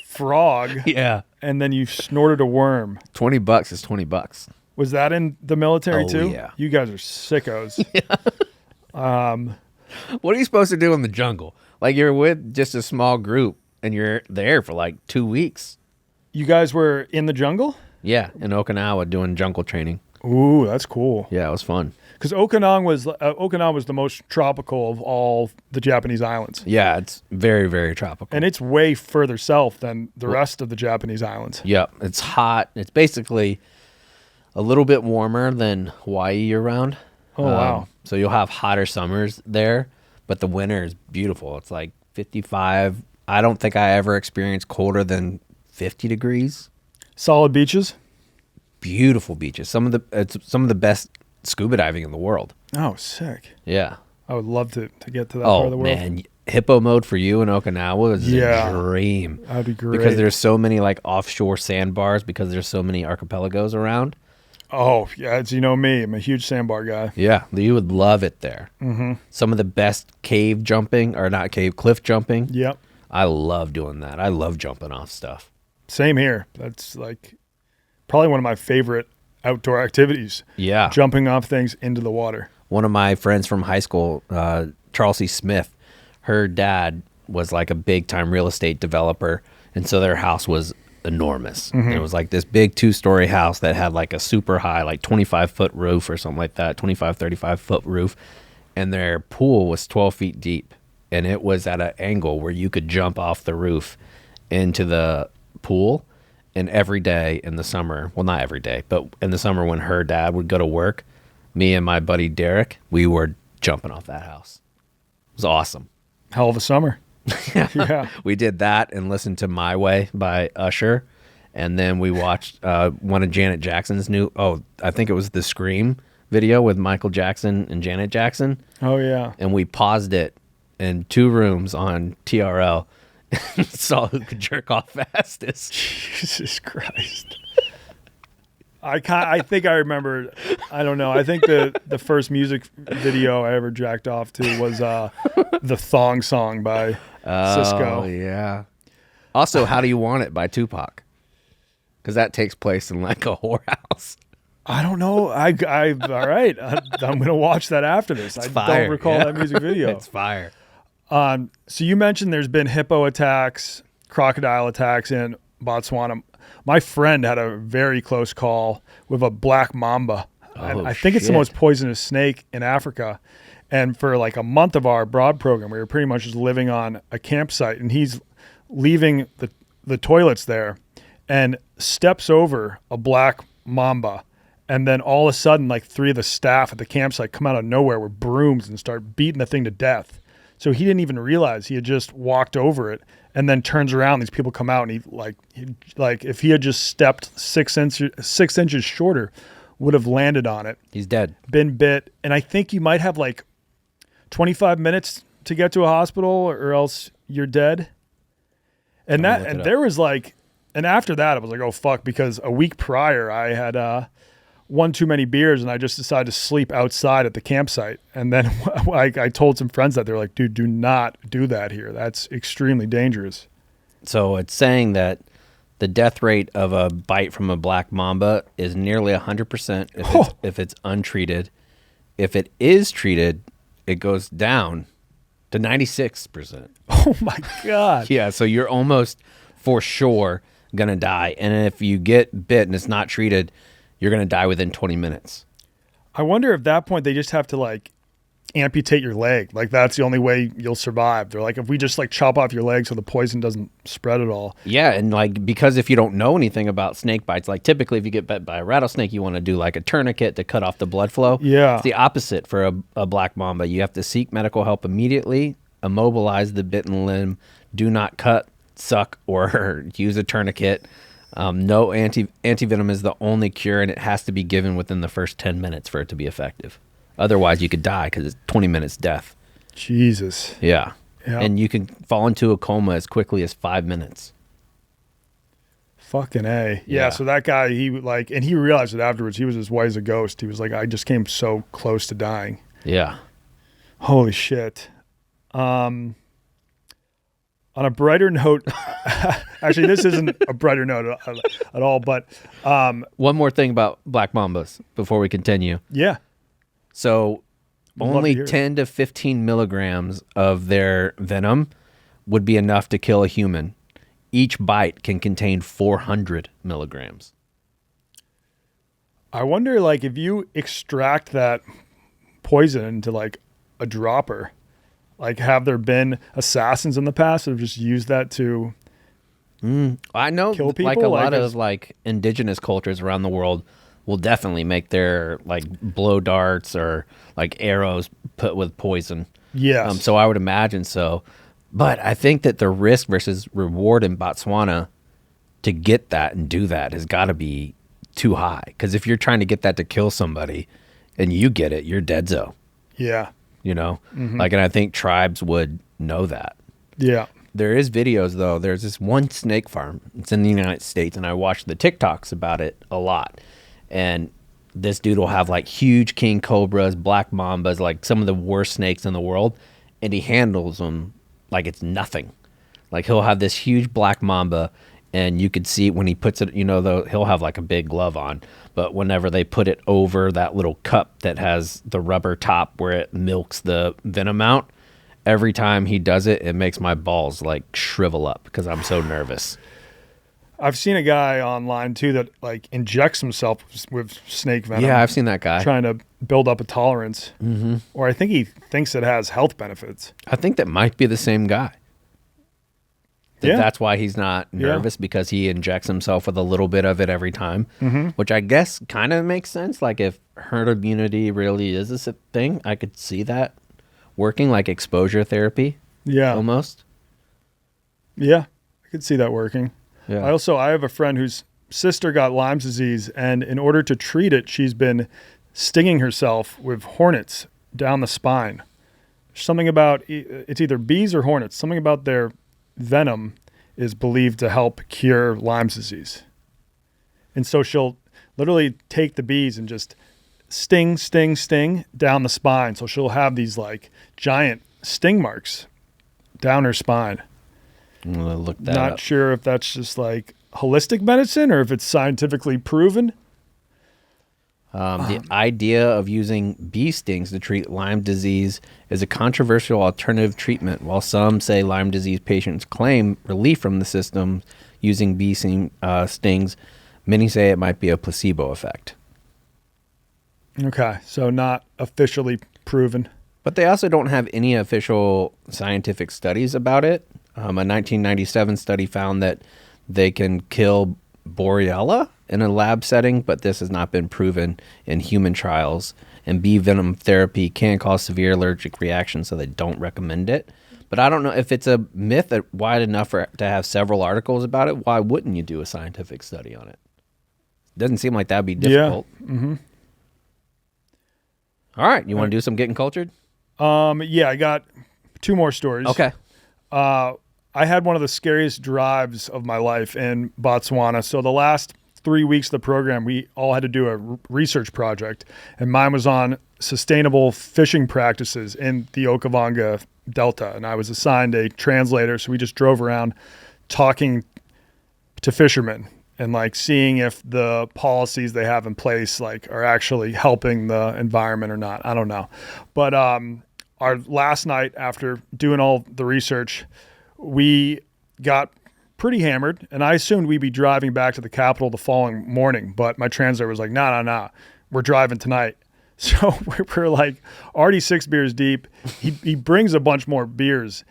frog Yeah. and then you snorted a worm. $20 is $20. Was that in the military too? Yeah. You guys are sickos. What are you supposed to do in the jungle? Like you're with just a small group and you're there for like 2 weeks. You guys were in the jungle? Yeah, in Okinawa doing jungle training. Ooh, that's cool. Yeah, it was fun. Because Okinawa was the most tropical of all the Japanese islands. Yeah, it's very, very tropical. And it's way further south than the rest of the Japanese islands. Yep, it's hot. It's basically a little bit warmer than Hawaii year-round. Oh, wow. So you'll have hotter summers there, but the winter is beautiful. It's like 55. I don't think I ever experienced colder than 50 degrees. Solid beaches? Beautiful beaches. Some of the best scuba diving in the world. Oh, sick. Yeah. I would love to get to that part of the world. Man, hippo mode for you in Okinawa is a dream. That'd be great. Because there's so many like offshore sandbars because there's so many archipelagos around. Oh, yeah, it's, you know me. I'm a huge sandbar guy. Yeah, you would love it there. Mm-hmm. Some of the best cliff jumping. Yep. I love doing that. I love jumping off stuff. Same here. That's like probably one of my favorite outdoor activities. Yeah. Jumping off things into the water. One of my friends from high school, Charles C. Smith, her dad was like a big time real estate developer. And so their house was enormous. Mm-hmm. It was like this big 2-story house that had like a super high, like 25-foot roof or something like that, 35-foot roof. And their pool was 12 feet deep. And it was at an angle where you could jump off the roof into the pool. And every day in the summer, well, not every day, but in the summer when her dad would go to work, me and my buddy Derek, we were jumping off that house. It was awesome. Hell of a summer. Yeah. We did that and listened to My Way by Usher. And then we watched one of Janet Jackson's I think it was the Scream video with Michael Jackson and Janet Jackson. Oh, yeah. And we paused it in 2 rooms on TRL and saw who could jerk off fastest. Jesus Christ. I think I remember, I don't know. I think the first music video I ever jacked off to was the Thong Song by Cisco. Oh, yeah. Also, How Do You Want It by Tupac? Because that takes place in like a whorehouse. I don't know. All right. I'm going to watch that after this. It's I fire. don't recall that music video. It's fire. So you mentioned there's been hippo attacks, crocodile attacks in Botswana. My friend had a very close call with a black mamba. Oh, I think it's the most poisonous snake in Africa. And for like a month of our broad program, we were pretty much just living on a campsite. And he's leaving the toilets there and steps over a black mamba. And then all of a sudden, like 3 of the staff at the campsite come out of nowhere with brooms and start beating the thing to death. So he didn't even realize he had just walked over it, and then turns around. These people come out, and he if he had just stepped 6 inches shorter, would have landed on it. He's dead. Been bit, and I think you might have like 25 minutes to get to a hospital, or else you're dead. And there was like, and after that, I was like, oh fuck, because a week prior I had one too many beers, and I just decided to sleep outside at the campsite. And then I told some friends that. They're like, dude, do not do that here. That's extremely dangerous. So it's saying that the death rate of a bite from a black mamba is nearly 100% if it's untreated. If it is treated, it goes down to 96%. Oh my God. Yeah, so you're almost for sure gonna die. And if you get bit and it's not treated, you're gonna die within 20 minutes. I wonder if at that point they just have to like amputate your leg. Like that's the only way you'll survive. They're like, if we just like chop off your leg so the poison doesn't spread at all. Yeah, and like because if you don't know anything about snake bites, like typically if you get bit by a rattlesnake, you want to do like a tourniquet to cut off the blood flow. Yeah. It's the opposite for a black mamba. You have to seek medical help immediately, immobilize the bitten limb, do not cut, suck, or use a tourniquet. No antivenom is the only cure, and it has to be given within the first 10 minutes for it to be effective. Otherwise, you could die because it's 20 minutes death. Jesus. Yeah. Yeah. And you can fall into a coma as quickly as 5 minutes. Fucking A. Yeah. Yeah. So that guy, he like, and he realized it afterwards. He was as white as a ghost. He was like, I just came so close to dying. Yeah. Holy shit. On a brighter note, actually, this isn't a brighter note at all, but One more thing about black mambas before we continue. yeah. So Would love only to hear it. 10 to 15 milligrams of their venom would be enough to kill a human. Each bite can contain 400 milligrams. I wonder, like, if you extract that poison into like a dropper, like, have there been assassins in the past that have just used that to? I know Kill like a people? lot Like, of is- like indigenous cultures around the world will definitely make their like blow darts or like arrows put with poison. Yes. So I would imagine so. But I think that the risk versus reward in Botswana to get that and do that has got to be too high. Because if you're trying to get that to kill somebody and you get it, you're deadzo, Yeah. you know? Mm-hmm. Like, and I think tribes would know that. Yeah. There is videos, though. There's this one snake farm. It's in the United States, and I watch the TikToks about it a lot. And this dude will have, like, huge king cobras, black mambas, like some of the worst snakes in the world, and he handles them like it's nothing. Like, he'll have this huge black mamba, and you could see when he puts it, you know, though, he'll have, like, a big glove on. But whenever they put it over that little cup that has the rubber top where it milks the venom out, every time he does it, it makes my balls like shrivel up because I'm so nervous. I've seen a guy online too that like injects himself with snake venom. Yeah, I've seen that guy. trying to build up a tolerance. Mm-hmm. Or I think he thinks it has health benefits. I think that might be the same guy. Yeah. That's why he's not nervous because he injects himself with a little bit of it every time, which I guess kind of makes sense. Like if herd immunity really is a thing, I could see that working, like exposure therapy Yeah. almost. Yeah. I could see that working. Yeah. I have a friend whose sister got Lyme's disease, and in order to treat it, she's been stinging herself with hornets down the spine. Something about, it's either bees or hornets, something about their venom is believed to help cure Lyme's disease. And so she'll literally take the bees and just sting down the spine. So she'll have these like giant sting marks down her spine. I'm gonna look that Not up. sure if that's just like holistic medicine or if it's scientifically proven. The idea of using bee stings to treat Lyme disease is a controversial alternative treatment. While some say Lyme disease patients claim relief from the system using bee stings, many say it might be a placebo effect. Okay, so not officially proven. But they also don't have any official scientific studies about it. A 1997 study found that they can kill Borrelia in a lab setting, but this has not been proven in human trials. And bee venom therapy can cause severe allergic reactions, so they don't recommend it. But I don't know if it's a myth that wide enough to have several articles about it. Why wouldn't you do a scientific study on it? Doesn't seem like that'd be difficult. Yeah. Mm-hmm. All right, you want to do some getting cultured? Yeah, I got two more stories. Okay. I had one of the scariest drives of my life in Botswana. So the last 3 weeks of the program, we all had to do a research project, and mine was on sustainable fishing practices in the Okavango Delta. And I was assigned a translator, so we just drove around talking to fishermen and like seeing if the policies they have in place like are actually helping the environment or not. I don't know. But our last night after doing all the research, we got pretty hammered, and I assumed we'd be driving back to the capital the following morning, but my translator was like, nah, we're driving tonight. So we're like already 6 beers deep. He brings a bunch more beers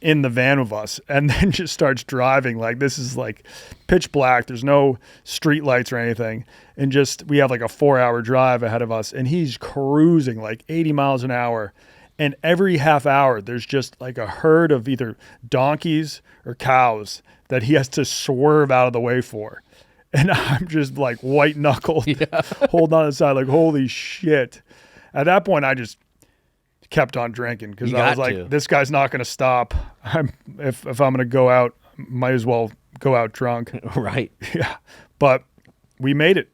in the van with us and then just starts driving. Like, this is like pitch black. There's no street lights or anything. And just, we have like a 4-hour drive ahead of us, and he's cruising like 80 miles an hour. And every half hour, there's just like a herd of either donkeys or cows that he has to swerve out of the way for. And I'm just like white knuckled, holding on to the side, like, holy shit. At that point, I just kept on drinking because I was like, this guy's not going to stop. If I'm going to go out, might as well go out drunk. Right. Yeah. But we made it.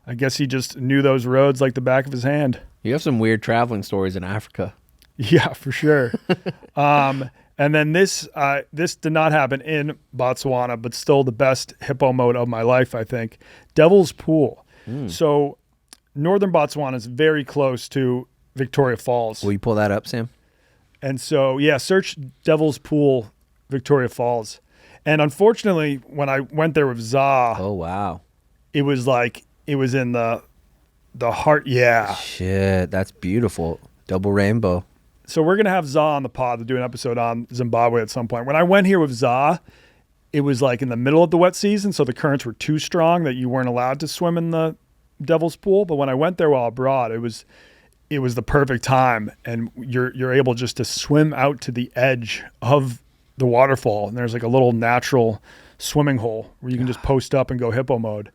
I guess he just knew those roads like the back of his hand. You have some weird traveling stories in Africa. Yeah, for sure. And then this did not happen in Botswana, but still the best hippo mode of my life, I think. Devil's Pool. So northern Botswana is very close to Victoria Falls. Will you pull that up, Sam? And so, yeah, search Devil's Pool, Victoria Falls. And unfortunately, when I went there with Za, oh, wow, it was in the heart. Yeah. Shit, that's beautiful. Double rainbow. So we're going to have Za on the pod to do an episode on Zimbabwe at some point. When I went here with Za, it was like in the middle of the wet season, so the currents were too strong that you weren't allowed to swim in the Devil's Pool. But when I went there while abroad, it was the perfect time, and you're able just to swim out to the edge of the waterfall, and there's like a little natural swimming hole where you can just post up and go hippo mode.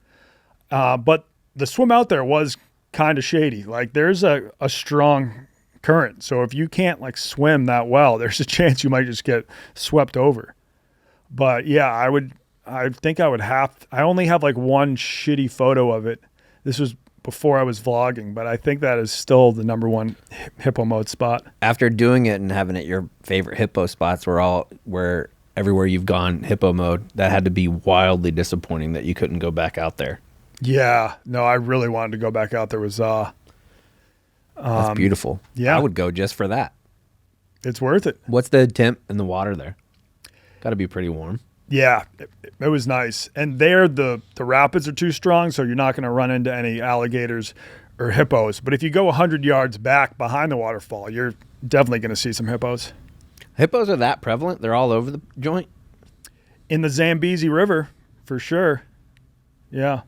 But the swim out there was kind of shady. Like, there's a strong current, so if you can't like swim that well, there's a chance you might just get swept over. But yeah, I think I would have. I only have like one shitty photo of it. This was before I was vlogging, but I think that is still the number one hippo mode spot. After doing it and having it your favorite hippo spots where everywhere you've gone hippo mode, that had to be wildly disappointing that you couldn't go back out there. Yeah, no, I really wanted to go back out there with Za. That's beautiful. Yeah. I would go just for that. It's worth it. What's the temp in the water there? Got to be pretty warm. Yeah, it was nice. And there, the rapids are too strong, so you're not going to run into any alligators or hippos. But if you go 100 yards back behind the waterfall, you're definitely going to see some hippos. Hippos are that prevalent? They're all over the joint? In the Zambezi River, for sure. Yeah.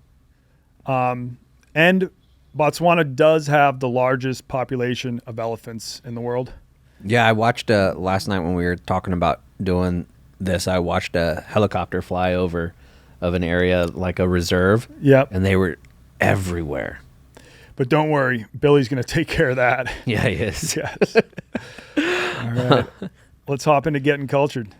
And Botswana does have the largest population of elephants in the world. Yeah, I watched last night when we were talking about doing this, I watched a helicopter fly over of an area like a reserve. Yep. And they were everywhere. But don't worry, Billy's going to take care of that. Yeah, he is. Yes. All right. Let's hop into Getting Cultured.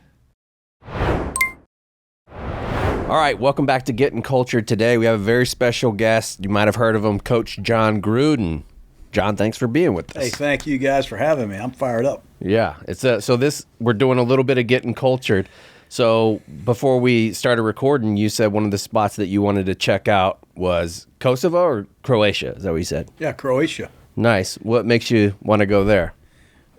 All right, welcome back to Getting Cultured. Today we have a very special guest. You might have heard of him, Coach Jon Gruden. Jon, thanks for being with us. Hey, thank you guys for having me. I'm fired up. Yeah, we're doing a little bit of Getting Cultured. So before we started recording, you said one of the spots that you wanted to check out was Kosovo or Croatia. Is that what you said? Yeah, Croatia. Nice. What makes you want to go there?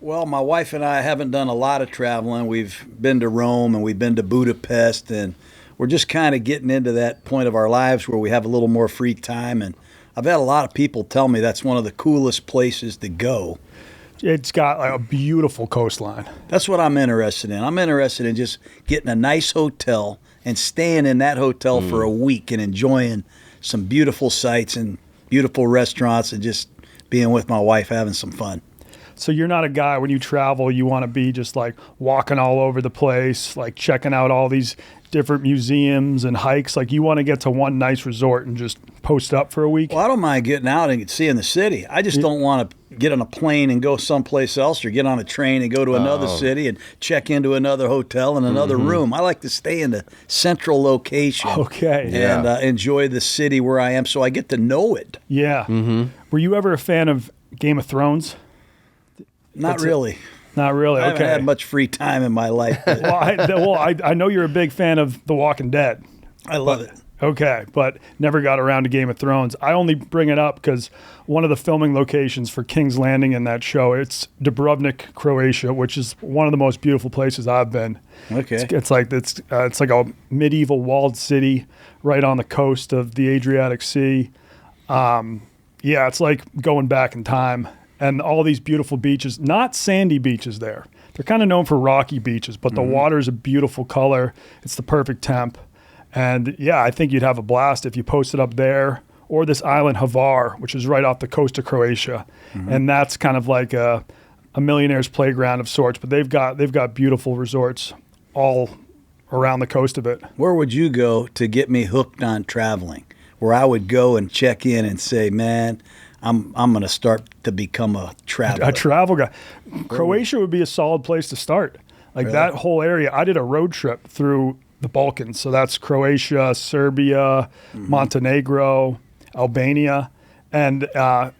Well, my wife and I haven't done a lot of traveling. We've been to Rome and we've been to Budapest, and we're just kind of getting into that point of our lives where we have a little more free time. And I've had a lot of people tell me that's one of the coolest places to go. It's got like a beautiful coastline. That's what I'm interested in. I'm interested in just getting a nice hotel and staying in that hotel for a week and enjoying some beautiful sights and beautiful restaurants and just being with my wife, having some fun. So you're not a guy, when you travel, you want to be just like walking all over the place, like checking out all these different museums and hikes. Like, you want to get to one nice resort and just post up for a week? Well, I don't mind getting out and seeing the city. I just don't want to get on a plane and go someplace else, or get on a train and go to another city and check into another hotel and another room. I like to stay in the central location. Okay. And enjoy the city where I am, so I get to know it. Yeah. Mm-hmm. Were you ever a fan of Game of Thrones? Not really. Not really. I Okay. haven't had much free time in my life. Well, I know you're a big fan of The Walking Dead. I love it. Okay, but never got around to Game of Thrones. I only bring it up because one of the filming locations for King's Landing in that show, it's Dubrovnik, Croatia, which is one of the most beautiful places I've been. Okay. It's like a medieval walled city right on the coast of the Adriatic Sea. Yeah, it's like going back in time. And all these beautiful beaches, not sandy beaches there. They're kind of known for rocky beaches, but the water is a beautiful color. It's the perfect temp. And yeah, I think you'd have a blast if you posted up there, or this island Hvar, which is right off the coast of Croatia. And that's kind of like a millionaire's playground of sorts, but they've got beautiful resorts all around the coast of it. Where would you go to get me hooked on traveling? Where I would go and check in and say, man, I'm going to start to become a traveler. A travel guy. Croatia would be a solid place to start. Like that whole area. I did a road trip through the Balkans. So that's Croatia, Serbia, Montenegro, Albania. And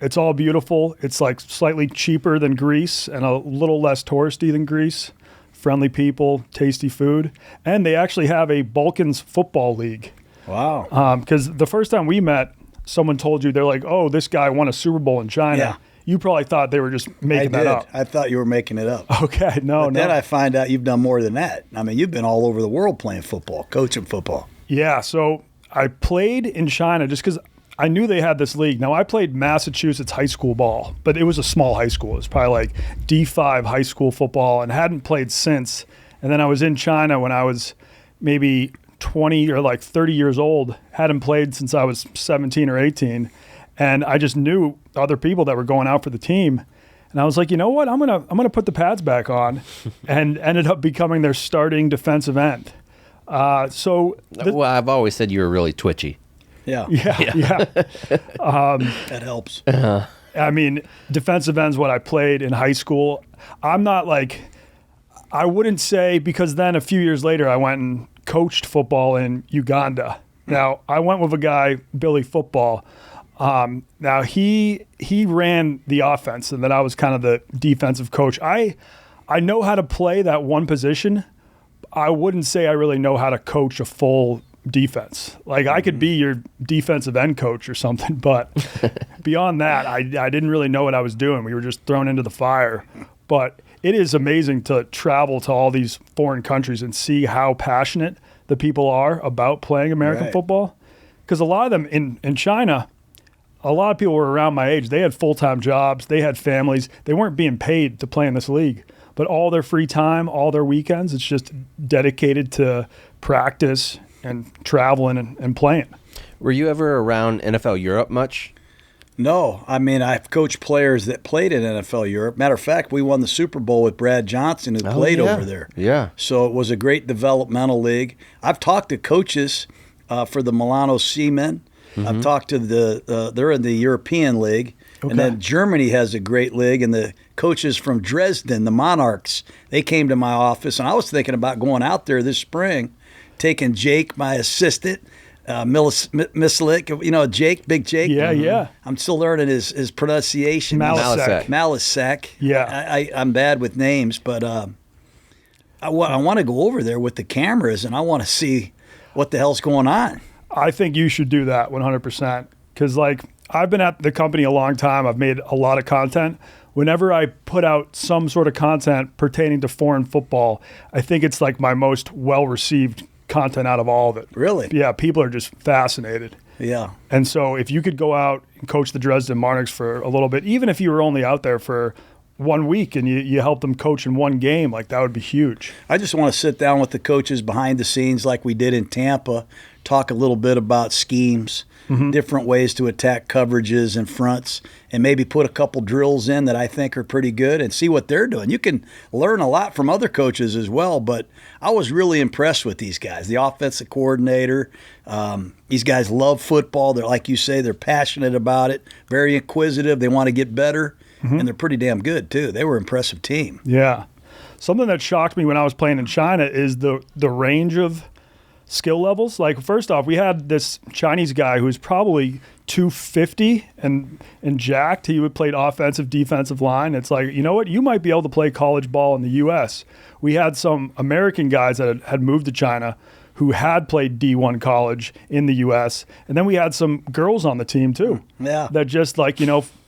it's all beautiful. It's like slightly cheaper than Greece and a little less touristy than Greece. Friendly people, tasty food. And they actually have a Balkans football league. Wow. Because the first time we met, someone told you, they're like, oh, this guy won a Super Bowl in China. Yeah. You probably thought they were just making that up. I thought you were making it up. Okay, no. Then I find out you've done more than that. I mean, you've been all over the world playing football, coaching football. Yeah, so I played in China just because I knew they had this league. Now, I played Massachusetts high school ball, but it was a small high school. It was probably like D5 high school football and hadn't played since. And then I was in China when I was maybe 20 or like 30 years old, hadn't played since I was 17 or 18. And I just knew other people that were going out for the team. And I was like, you know what? I'm gonna put the pads back on, and ended up becoming their starting defensive end. Well, I've always said you were really twitchy. Yeah. Yeah. That helps. I mean, defensive end's what I played in high school. I'm not like, I wouldn't say, because then a few years later I went and coached football in Uganda. Now, I went with a guy, Billy Football. Now he ran the offense, and then I was kind of the defensive coach. I know how to play that one position. I wouldn't say I really know how to coach a full defense. Like I could be your defensive end coach or something, but beyond that, I didn't really know what I was doing. We were just thrown into the fire. But it is amazing to travel to all these foreign countries and see how passionate the people are about playing American football. Because a lot of them in China, a lot of people were around my age. They had full-time jobs. They had families. They weren't being paid to play in this league. But all their free time, all their weekends, it's just dedicated to practice and traveling and playing. Were you ever around NFL Europe much? No. I mean, I've coached players that played in NFL Europe. Matter of fact, we won the Super Bowl with Brad Johnson, who played over there. Yeah. So it was a great developmental league. I've talked to coaches for the Milano Seamen. I've talked to they're in the European League. Okay. And then Germany has a great league. And the coaches from Dresden, the Monarchs, they came to my office. And I was thinking about going out there this spring, taking Jake, my assistant, Mislik, Jake, Big Jake. Yeah. I'm still learning his pronunciation. Malisak. Yeah. I'm bad with names, but I want to go over there with the cameras, and I want to see what the hell's going on. I think you should do that 100%. Because, I've been at the company a long time. I've made a lot of content. Whenever I put out some sort of content pertaining to foreign football, I think it's like my most well-received content out of all of it. Really? Yeah, people are just fascinated. Yeah. And so if you could go out and coach the Dresden Monarchs for a little bit, even if you were only out there for 1 week and you helped them coach in one game, that would be huge. I just want to sit down with the coaches behind the scenes like we did in Tampa, talk a little bit about schemes, different ways to attack coverages and fronts, and maybe put a couple drills in that I think are pretty good and see what they're doing. You can learn a lot from other coaches as well, but I was really impressed with these guys. The offensive coordinator, these guys love football. They're, like you say, they're passionate about it, very inquisitive. They want to get better, and they're pretty damn good too. They were an impressive team. Yeah. Something that shocked me when I was playing in China is the range of skill levels. First off, we had this Chinese guy who was probably 250 and jacked. He played offensive, defensive line. It's like, you know what? You might be able to play college ball in the U.S. We had some American guys that had moved to China who had played D1 college in the U.S. And then we had some girls on the team too. Yeah. That just like,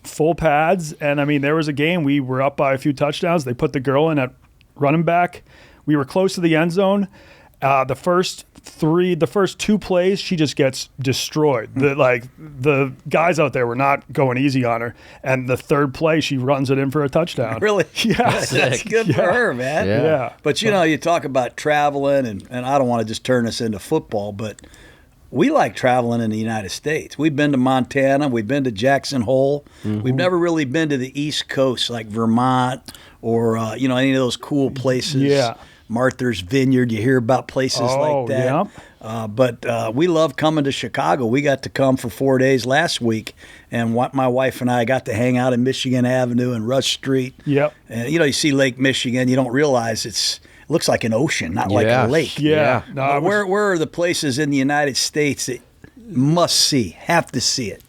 full pads. And I mean, there was a game we were up by a few touchdowns. They put the girl in at running back. We were close to the end zone. The first two plays, she just gets destroyed. The guys out there were not going easy on her. And the third play, she runs it in for a touchdown. Really? Yeah. That's good for her, man. Yeah. But, you talk about traveling, and I don't want to just turn this into football, but we like traveling in the United States. We've been to Montana. We've been to Jackson Hole. Mm-hmm. We've never really been to the East Coast like Vermont or, any of those cool places. Yeah. Martha's Vineyard, you hear about places like that. Yeah. But we love coming to Chicago. We got to come for 4 days last week, and my wife and I got to hang out in Michigan Avenue and Rush Street. Yep. And, you see Lake Michigan, you don't realize it looks like an ocean, not like a lake. Yeah. No, where are the places in the United States that must see, have to see it?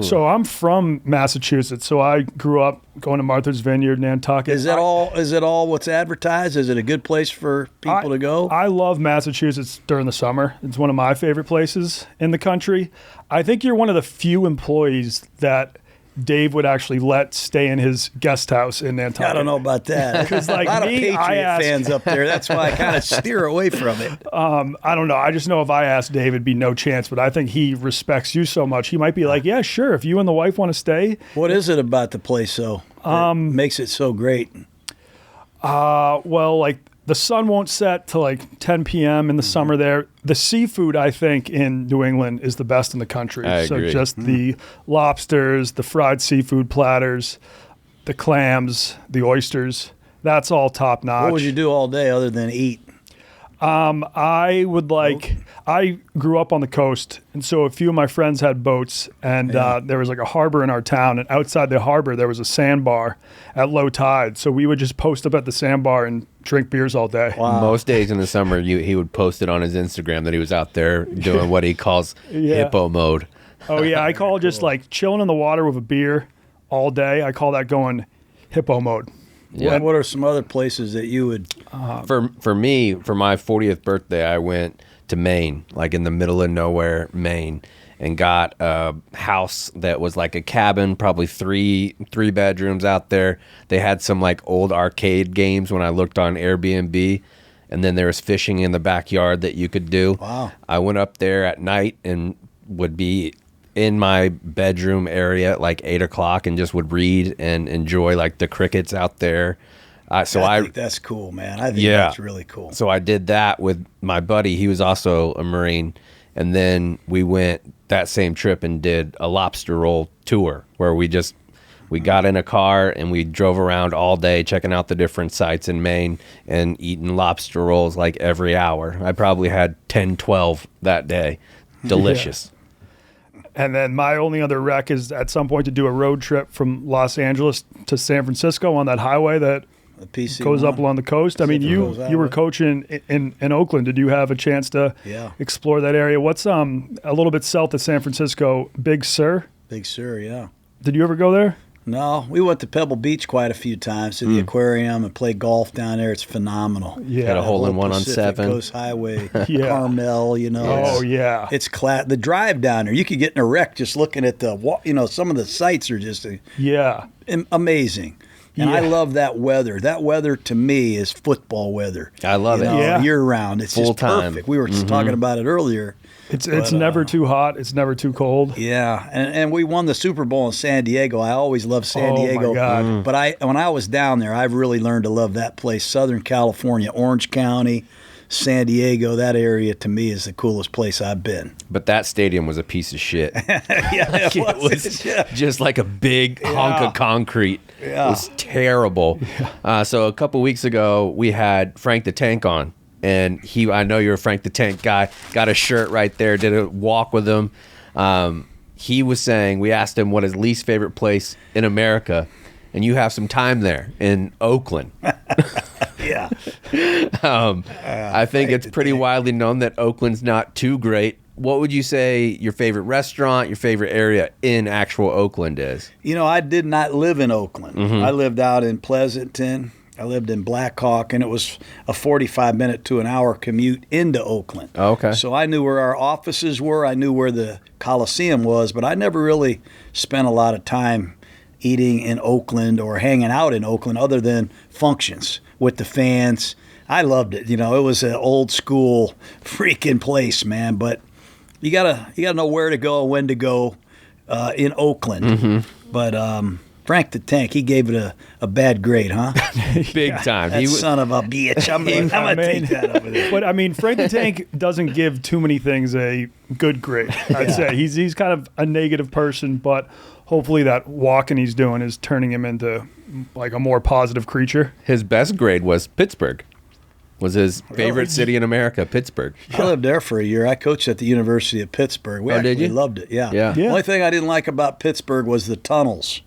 So I'm from Massachusetts. So I grew up going to Martha's Vineyard, Nantucket. Is it all what's advertised? Is it a good place for people to go? I love Massachusetts during the summer. It's one of my favorite places in the country. I think you're one of the few employees that Dave would actually let stay in his guest house in Nantucket. I don't know about that. Because like a lot of Patriot fans up there. That's why I kind of steer away from it. I don't know. I just know if I asked Dave, it'd be no chance. But I think he respects you so much. He might be like, yeah, sure. If you and the wife want to stay. What is it about the place, though, that makes it so great? Well, like the sun won't set till like 10 p.m. in the summer there. The seafood, I think, in New England is the best in the country. I so agree. just the lobsters, the fried seafood platters, the clams, the oysters, that's all top notch. What would you do all day other than eat? I grew up on the coast, and so a few of my friends had boats, and there was like a harbor in our town, and outside the harbor there was a sandbar at low tide, so we would just post up at the sandbar and drink beers all day. Wow. Most days in the summer, he would post it on his Instagram that he was out there doing what he calls hippo mode. Oh yeah, I call just like chilling in the water with a beer all day. I call that going hippo mode. Yeah. What are some other places that you would? For me, for my 40th birthday, I went to Maine, like in the middle of nowhere, Maine, and got a house that was like a cabin, probably three bedrooms out there. They had some like old arcade games when I looked on Airbnb, and then there was fishing in the backyard that you could do. Wow. I went up there at night and would be in my bedroom area at like 8 o'clock and just would read and enjoy like the crickets out there. I think that's cool, man. I think that's really cool. So I did that with my buddy. He was also a Marine. And then we went that same trip and did a lobster roll tour where we got in a car and we drove around all day checking out the different sites in Maine and eating lobster rolls like every hour. I probably had 10, 12 that day. Delicious. Yeah. And then my only other rec is at some point to do a road trip from Los Angeles to San Francisco on that highway that goes up along the coast. I mean, you were coaching in Oakland. Did you have a chance to explore that area? What's a little bit south of San Francisco, Big Sur? Big Sur, yeah. Did you ever go there? No, we went to Pebble Beach quite a few times to the aquarium and played golf down there. It's phenomenal. Yeah, had a hole in one on Pacific 7 Coast Highway, Carmel. Oh yeah, it's the drive down there. You could get in a wreck just looking at some of the sights are just amazing. And I love that weather. That weather to me is football weather. I love it. Year round. It's Full just time. perfect. We were just talking about it earlier. It's never too hot. It's never too cold. Yeah, and we won the Super Bowl in San Diego. I always loved San Diego. My God. But when I was down there, I've really learned to love that place. Southern California, Orange County, San Diego, that area to me is the coolest place I've been. But that stadium was a piece of shit. Yeah, it was just like a big hunk of concrete. Yeah. It was terrible. Yeah. So a couple weeks ago, we had Frank the Tank on. And I know you're a Frank the Tank guy, got a shirt right there, did a walk with him. He was saying, we asked him what his least favorite place in America, and you have some time there in Oakland. Yeah. I think it's pretty widely known that Oakland's not too great. What would you say your favorite restaurant, your favorite area in actual Oakland is? I did not live in Oakland. I lived out in Pleasanton. I lived in Black Hawk, and it was a 45-minute to an hour commute into Oakland. Oh, okay. So I knew where our offices were. I knew where the Coliseum was, but I never really spent a lot of time eating in Oakland or hanging out in Oakland other than functions with the fans. I loved it. It was an old school freaking place, man. But you gotta know where to go, when to go in Oakland. Mm-hmm. But Frank the Tank, he gave it a bad grade, huh? Big time. That son of a bitch. I'm gonna take that over there. But I mean, Frank the Tank doesn't give too many things a good grade. I'd say he's kind of a negative person, but hopefully that walking he's doing is turning him into like a more positive creature. His best grade was Pittsburgh. Was his favorite city in America, Pittsburgh. I lived there for a year. I coached at the University of Pittsburgh. We did you? loved it, yeah. Yeah. The only thing I didn't like about Pittsburgh was the tunnels.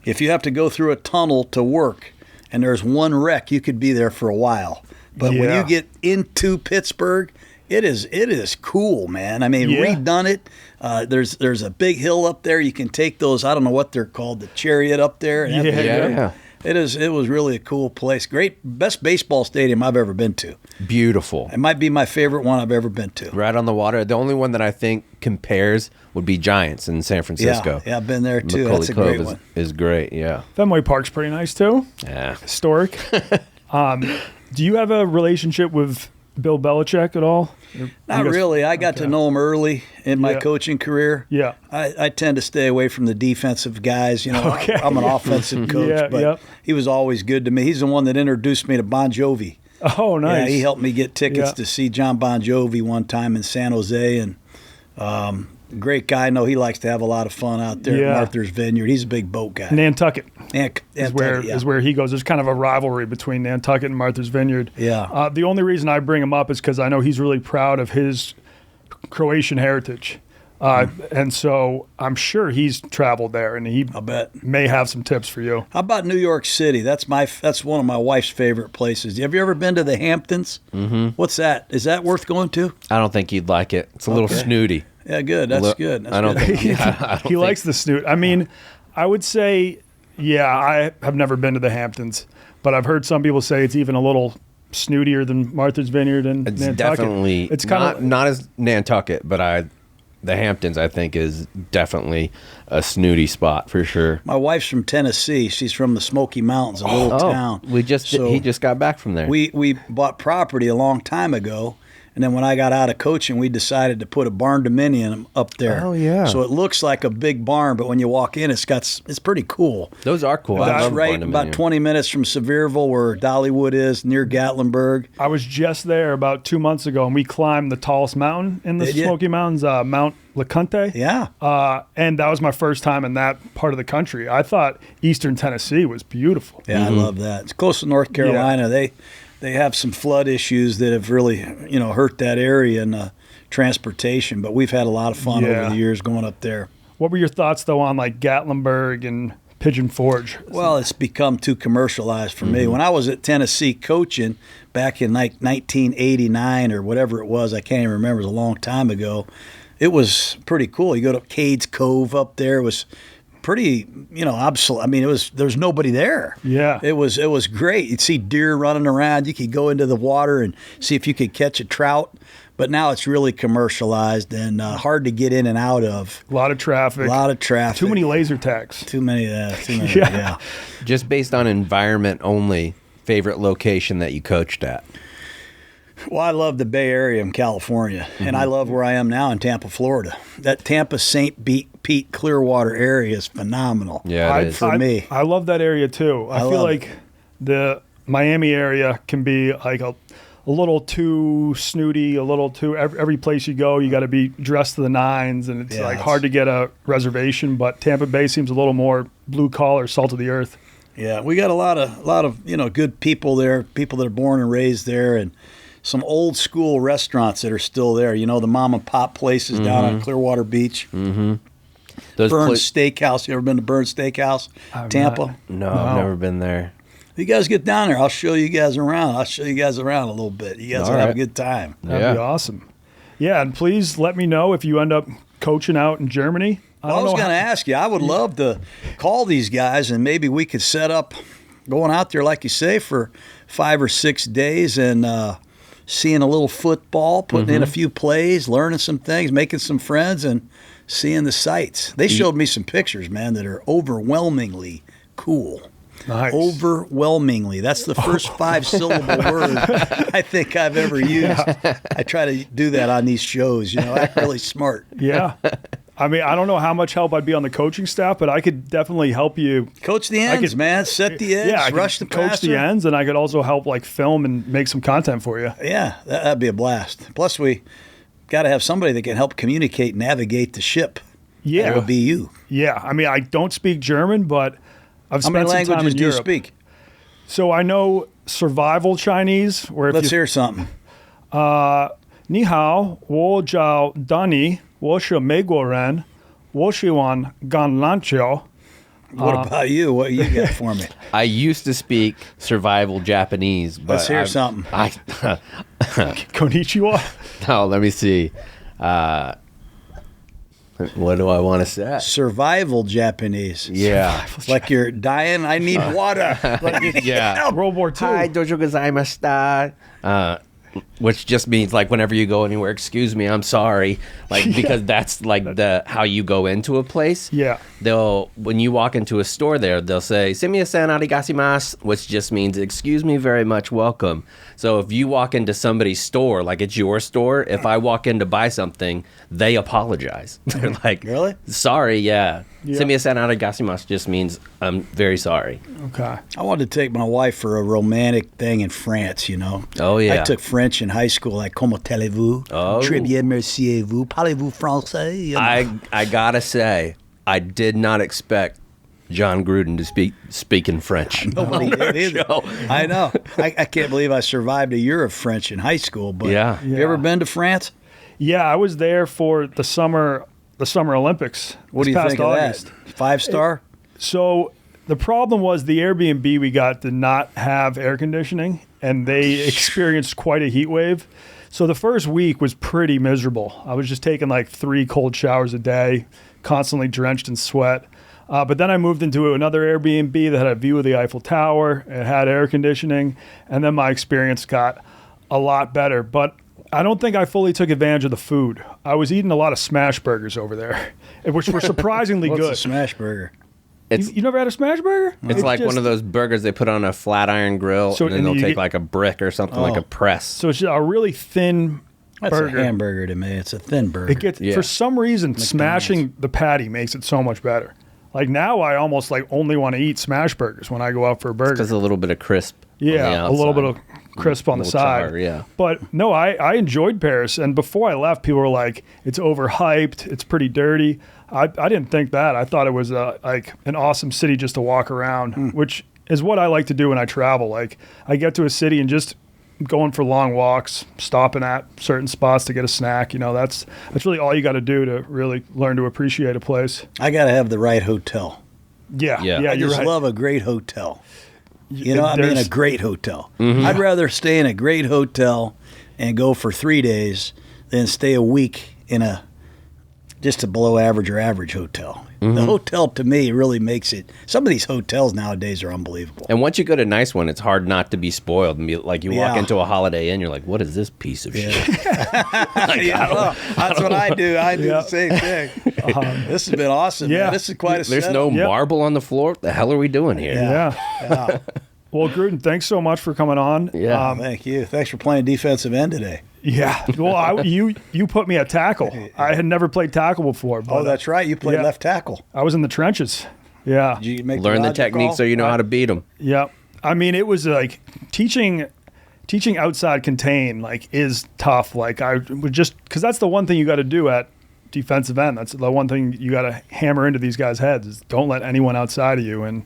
If you have to go through a tunnel to work and there's one wreck, you could be there for a while. But when you get into Pittsburgh, it is cool, man. I mean, redone it. There's a big hill up there. You can take those, I don't know what they're called, the chariot up there. And Yeah. It was really a cool place. Great, best baseball stadium I've ever been to. Beautiful. It might be my favorite one I've ever been to. Right on the water. The only one that I think compares would be Giants in San Francisco. Yeah, I've been there too. Macaulay That's a Cove great one. is great, yeah. Fenway Park's pretty nice too. Yeah. Historic. Do you have a relationship with Bill Belichick at all? Not really. I got to know him early in my coaching career. Yeah. I tend to stay away from the defensive guys. I'm an offensive coach, but he was always good to me. He's the one that introduced me to Bon Jovi. Oh, nice. Yeah, he helped me get tickets to see John Bon Jovi one time in San Jose, and great guy. I know he likes to have a lot of fun out there at Martha's Vineyard. He's a big boat guy. Nantucket is where he goes. There's kind of a rivalry between Nantucket and Martha's Vineyard. Yeah. The only reason I bring him up is because I know he's really proud of his Croatian heritage. And so I'm sure he's traveled there, and I bet may have some tips for you. How about New York City? That's one of my wife's favorite places. Have you ever been to the Hamptons? Mm-hmm. What's that? Is that worth going to? I don't think you'd like it. It's a little snooty. Yeah, good. That's good. That's I don't good. think He likes the snoot. I mean, I would say, I have never been to the Hamptons, but I've heard some people say it's even a little snootier than Martha's Vineyard and It's Nantucket. definitely It's kind not as Nantucket, but the Hamptons, I think, is definitely a snooty spot for sure. My wife's from Tennessee. She's from the Smoky Mountains, a little town. He just got back from there. We bought property a long time ago, and then when I got out of coaching, we decided to put a barn dominium up there. Oh, yeah. So it looks like a big barn, but when you walk in, it's pretty cool. Those are cool. I That's love right about 20 minutes from Sevierville, where Dollywood is, near Gatlinburg. I was just there about 2 months ago, and we climbed the tallest mountain in the Smoky Mountains, Mount LeConte. Yeah. And that was my first time in that part of the country. I thought Eastern Tennessee was beautiful. Yeah, I love that. It's close to North Carolina. Yeah. They have some flood issues that have really, hurt that area and transportation. But we've had a lot of fun over the years going up there. What were your thoughts, though, on like Gatlinburg and Pigeon Forge? Well, it's become too commercialized for me. When I was at Tennessee coaching back in like 1989 or whatever it was, I can't even remember. It was a long time ago. It was pretty cool. You go to Cades Cove up there. It was pretty, absolute. I mean, there was nobody there. Yeah. It was great. You'd see deer running around. You could go into the water and see if you could catch a trout. But now it's really commercialized and hard to get in and out of. A lot of traffic. Too many laser tags. Too many. Yeah. Just based on environment only, favorite location that you coached at? Well, I love the Bay Area in California, and I love where I am now in Tampa, Florida. That Tampa, St. Pete, Clearwater area is phenomenal. Yeah, it is. For me. I love that area too. I feel like the Miami area can be like a little too snooty, a little too every place you go, you got to be dressed to the nines, and it's hard to get a reservation. But Tampa Bay seems a little more blue collar, salt of the earth. Yeah, we got a lot of good people there, people that are born and raised there, and some old school restaurants that are still there. The mom and pop places down on Clearwater Beach. Mm-hmm. Burns Steakhouse. You ever been to Burns Steakhouse, Tampa? No, I've never been there. You guys get down there. I'll show you guys around. I'll show you guys around a little bit. You guys will have a good time. That'd be awesome. Yeah, and please let me know if you end up coaching out in Germany. I was going to ask you. I would love to call these guys, and maybe we could set up going out there, like you say, for 5 or 6 days and seeing a little football, putting in a few plays, learning some things, making some friends, and seeing the sights. They showed me some pictures, man, that are overwhelmingly cool. Nice. Overwhelmingly. That's the first 5-syllable word I think I've ever used. I try to do that on these shows, act really smart. Yeah. I mean, I don't know how much help I'd be on the coaching staff, but I could definitely help you. Coach the ends, man. Set the edge, I rush the coach passer. the ends, and I could also help film and make some content for you. Yeah, that'd be a blast. Plus, we got to have somebody that can help communicate, navigate the ship. Yeah. That would be you. Yeah. I mean, I don't speak German, but I've How many spent some time languages in do you Europe. speak? So I know survival Chinese, where if Let's you, hear something. 你好，我叫 Donnie，我是美国人，我喜欢橄榄球。 What about you? What you got for me? I used to speak survival Japanese, but Let's hear something. Konnichiwa. No, let me see. What do I want to say? Survival Japanese. Yeah. Like you're dying, I need water. Like you need Yeah. help. World War II. Hi, dojo gozaimashita. Which just means whenever you go anywhere, excuse me, I'm sorry. Because that's the how you go into a place. Yeah. When you walk into a store there, they'll say, "Sumimasen arigasimasu," which just means excuse me very much, welcome. So if you walk into somebody's store, like it's your store, if I walk in to buy something, they apologize. They're like, Really? Sorry, yeah. Yeah. Sumimasen arigasimasu just means I'm very sorry. Okay. I wanted to take my wife for a romantic thing in France, Oh, yeah. I took French in high school, like, comment allez-vous? Oh. Très bien, merci, vous? Parlez-vous français? I gotta say, I did not expect Jon Gruden to speak in French. Nobody did either. show. I know. I can't believe I survived a year of French in high school. But Yeah. have you ever been to France? Yeah, I was there for the Summer Olympics. What do this you past think of August. that? 5-star? So the problem was the Airbnb we got did not have air conditioning, and they experienced quite a heat wave. So the first week was pretty miserable. I was just taking 3 cold showers a day, constantly drenched in sweat. But then I moved into another Airbnb that had a view of the Eiffel Tower. It had air conditioning, and then my experience got a lot better. But I don't think I fully took advantage of the food. I was eating a lot of smash burgers over there, which were surprisingly What's good. a smash burger? You never had a smash burger? It's like one of those burgers they put on a flat iron grill, So- and then and they'll you take get- a brick or something like a press. So it's a really thin That's burger. a hamburger to me. It's a thin burger. It gets Yeah. for some reason smashing the patty makes it so much better. Like now, I almost only want to eat smash burgers when I go out for a burger. Because a little bit of crisp. on the Yeah, a little bit of outside. crisp on the Little side. char, yeah. But no, I enjoyed Paris. And before I left, people were like, it's overhyped. It's pretty dirty. I didn't think that. I thought it was an awesome city just to walk around, which is what I like to do when I travel. Like I get to a city and just going for long walks, stopping at certain spots to get a snack. That's really all you got to do to really learn to appreciate a place. I got to have the right hotel. Yeah, Yeah. yeah, I you're just right. love a great hotel. I mean There's- a great hotel. Mm-hmm. I'd rather stay in a great hotel and go for 3 days than stay a week in just a below average or average hotel. Mm-hmm. The hotel to me really makes it. Some of these hotels nowadays are unbelievable. And once you go to a nice one, it's hard not to be spoiled and be like you walk Yeah. into a Holiday Inn, you're like, what is this piece of shit? Yeah, well, that's what I do. I do Yeah. the same thing. This has been awesome. Yeah. Man. This is quite a There's setup. no Yep. marble on the floor. What the hell are we doing here? Yeah. Well, Gruden, thanks so much for coming on. Yeah. Thank you. Thanks for playing defensive end today. Yeah. Well, you put me at tackle. I had never played tackle before. But Oh, that's right. You played yeah. left tackle. I was in the trenches. Yeah. Did you make Learn the logic technique call? so you know how to beat them. Yeah. I mean, it was like teaching outside contain is tough. Like I would just because that's the one thing you got to do at defensive end. That's the one thing you got to hammer into these guys' heads is don't let anyone outside of you. And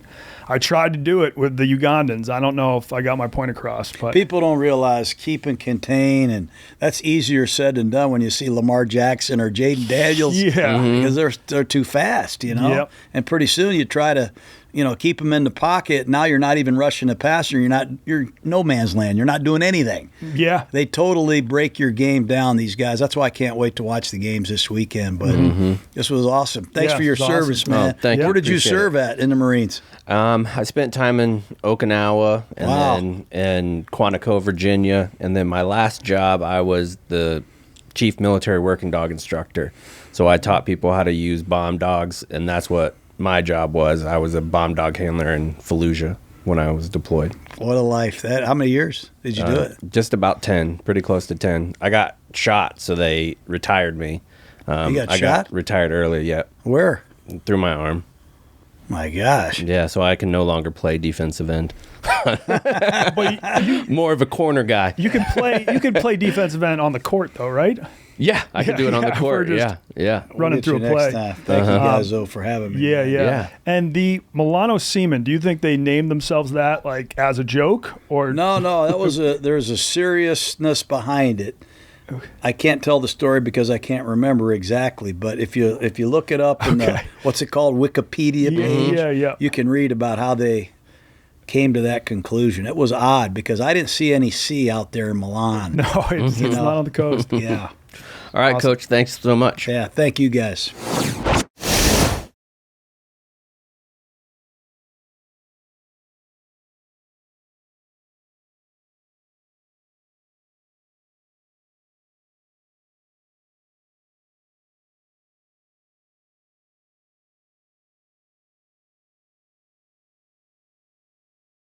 I tried to do it with the Ugandans. I don't know if I got my point across, but People don't realize keep and contain, and that's easier said than done when you see Lamar Jackson or Jaden Daniels. Yeah. because they're too fast, Yep. And pretty soon you try to, keep them in the pocket. Now you're not even rushing the passer. You're no man's land. You're not doing anything. Yeah. They totally break your game down, these guys. That's why I can't wait to watch the games this weekend. But this was awesome. Thanks for your service, awesome. man. Oh, thank you. Where did you Appreciate serve at in the Marines? I spent time in Okinawa and Wow. then in Quantico, Virginia. And then my last job, I was the chief military working dog instructor. So I taught people how to use bomb dogs, and that's what my job was. I was a bomb dog handler in Fallujah when I was deployed. What a life. How many years did you do it? Just about 10, pretty close to 10. I got shot, so they retired me. You got I shot? got retired early, yeah, Where? through my arm. My gosh. Yeah, so I can no longer play defensive end. But More of a corner guy. you can play defensive end on the court though, right? Yeah, I can do it on the Yeah, court. we're Yeah, just- yeah. Running We'll through a get you play. next time. Thank you guys, though, for having me. Yeah. Yeah. And the Milano Seamen, do you think they named themselves that like as a joke or No, there's a seriousness behind it. I can't tell the story because I can't remember exactly, but if you look it up in the what's it called, Wikipedia page, Yeah. you can read about how they came to that conclusion. It was odd because I didn't see any sea out there in Milan. No, it's not on the coast. Yeah. All right, Coach. Thanks so much. Yeah, thank you guys.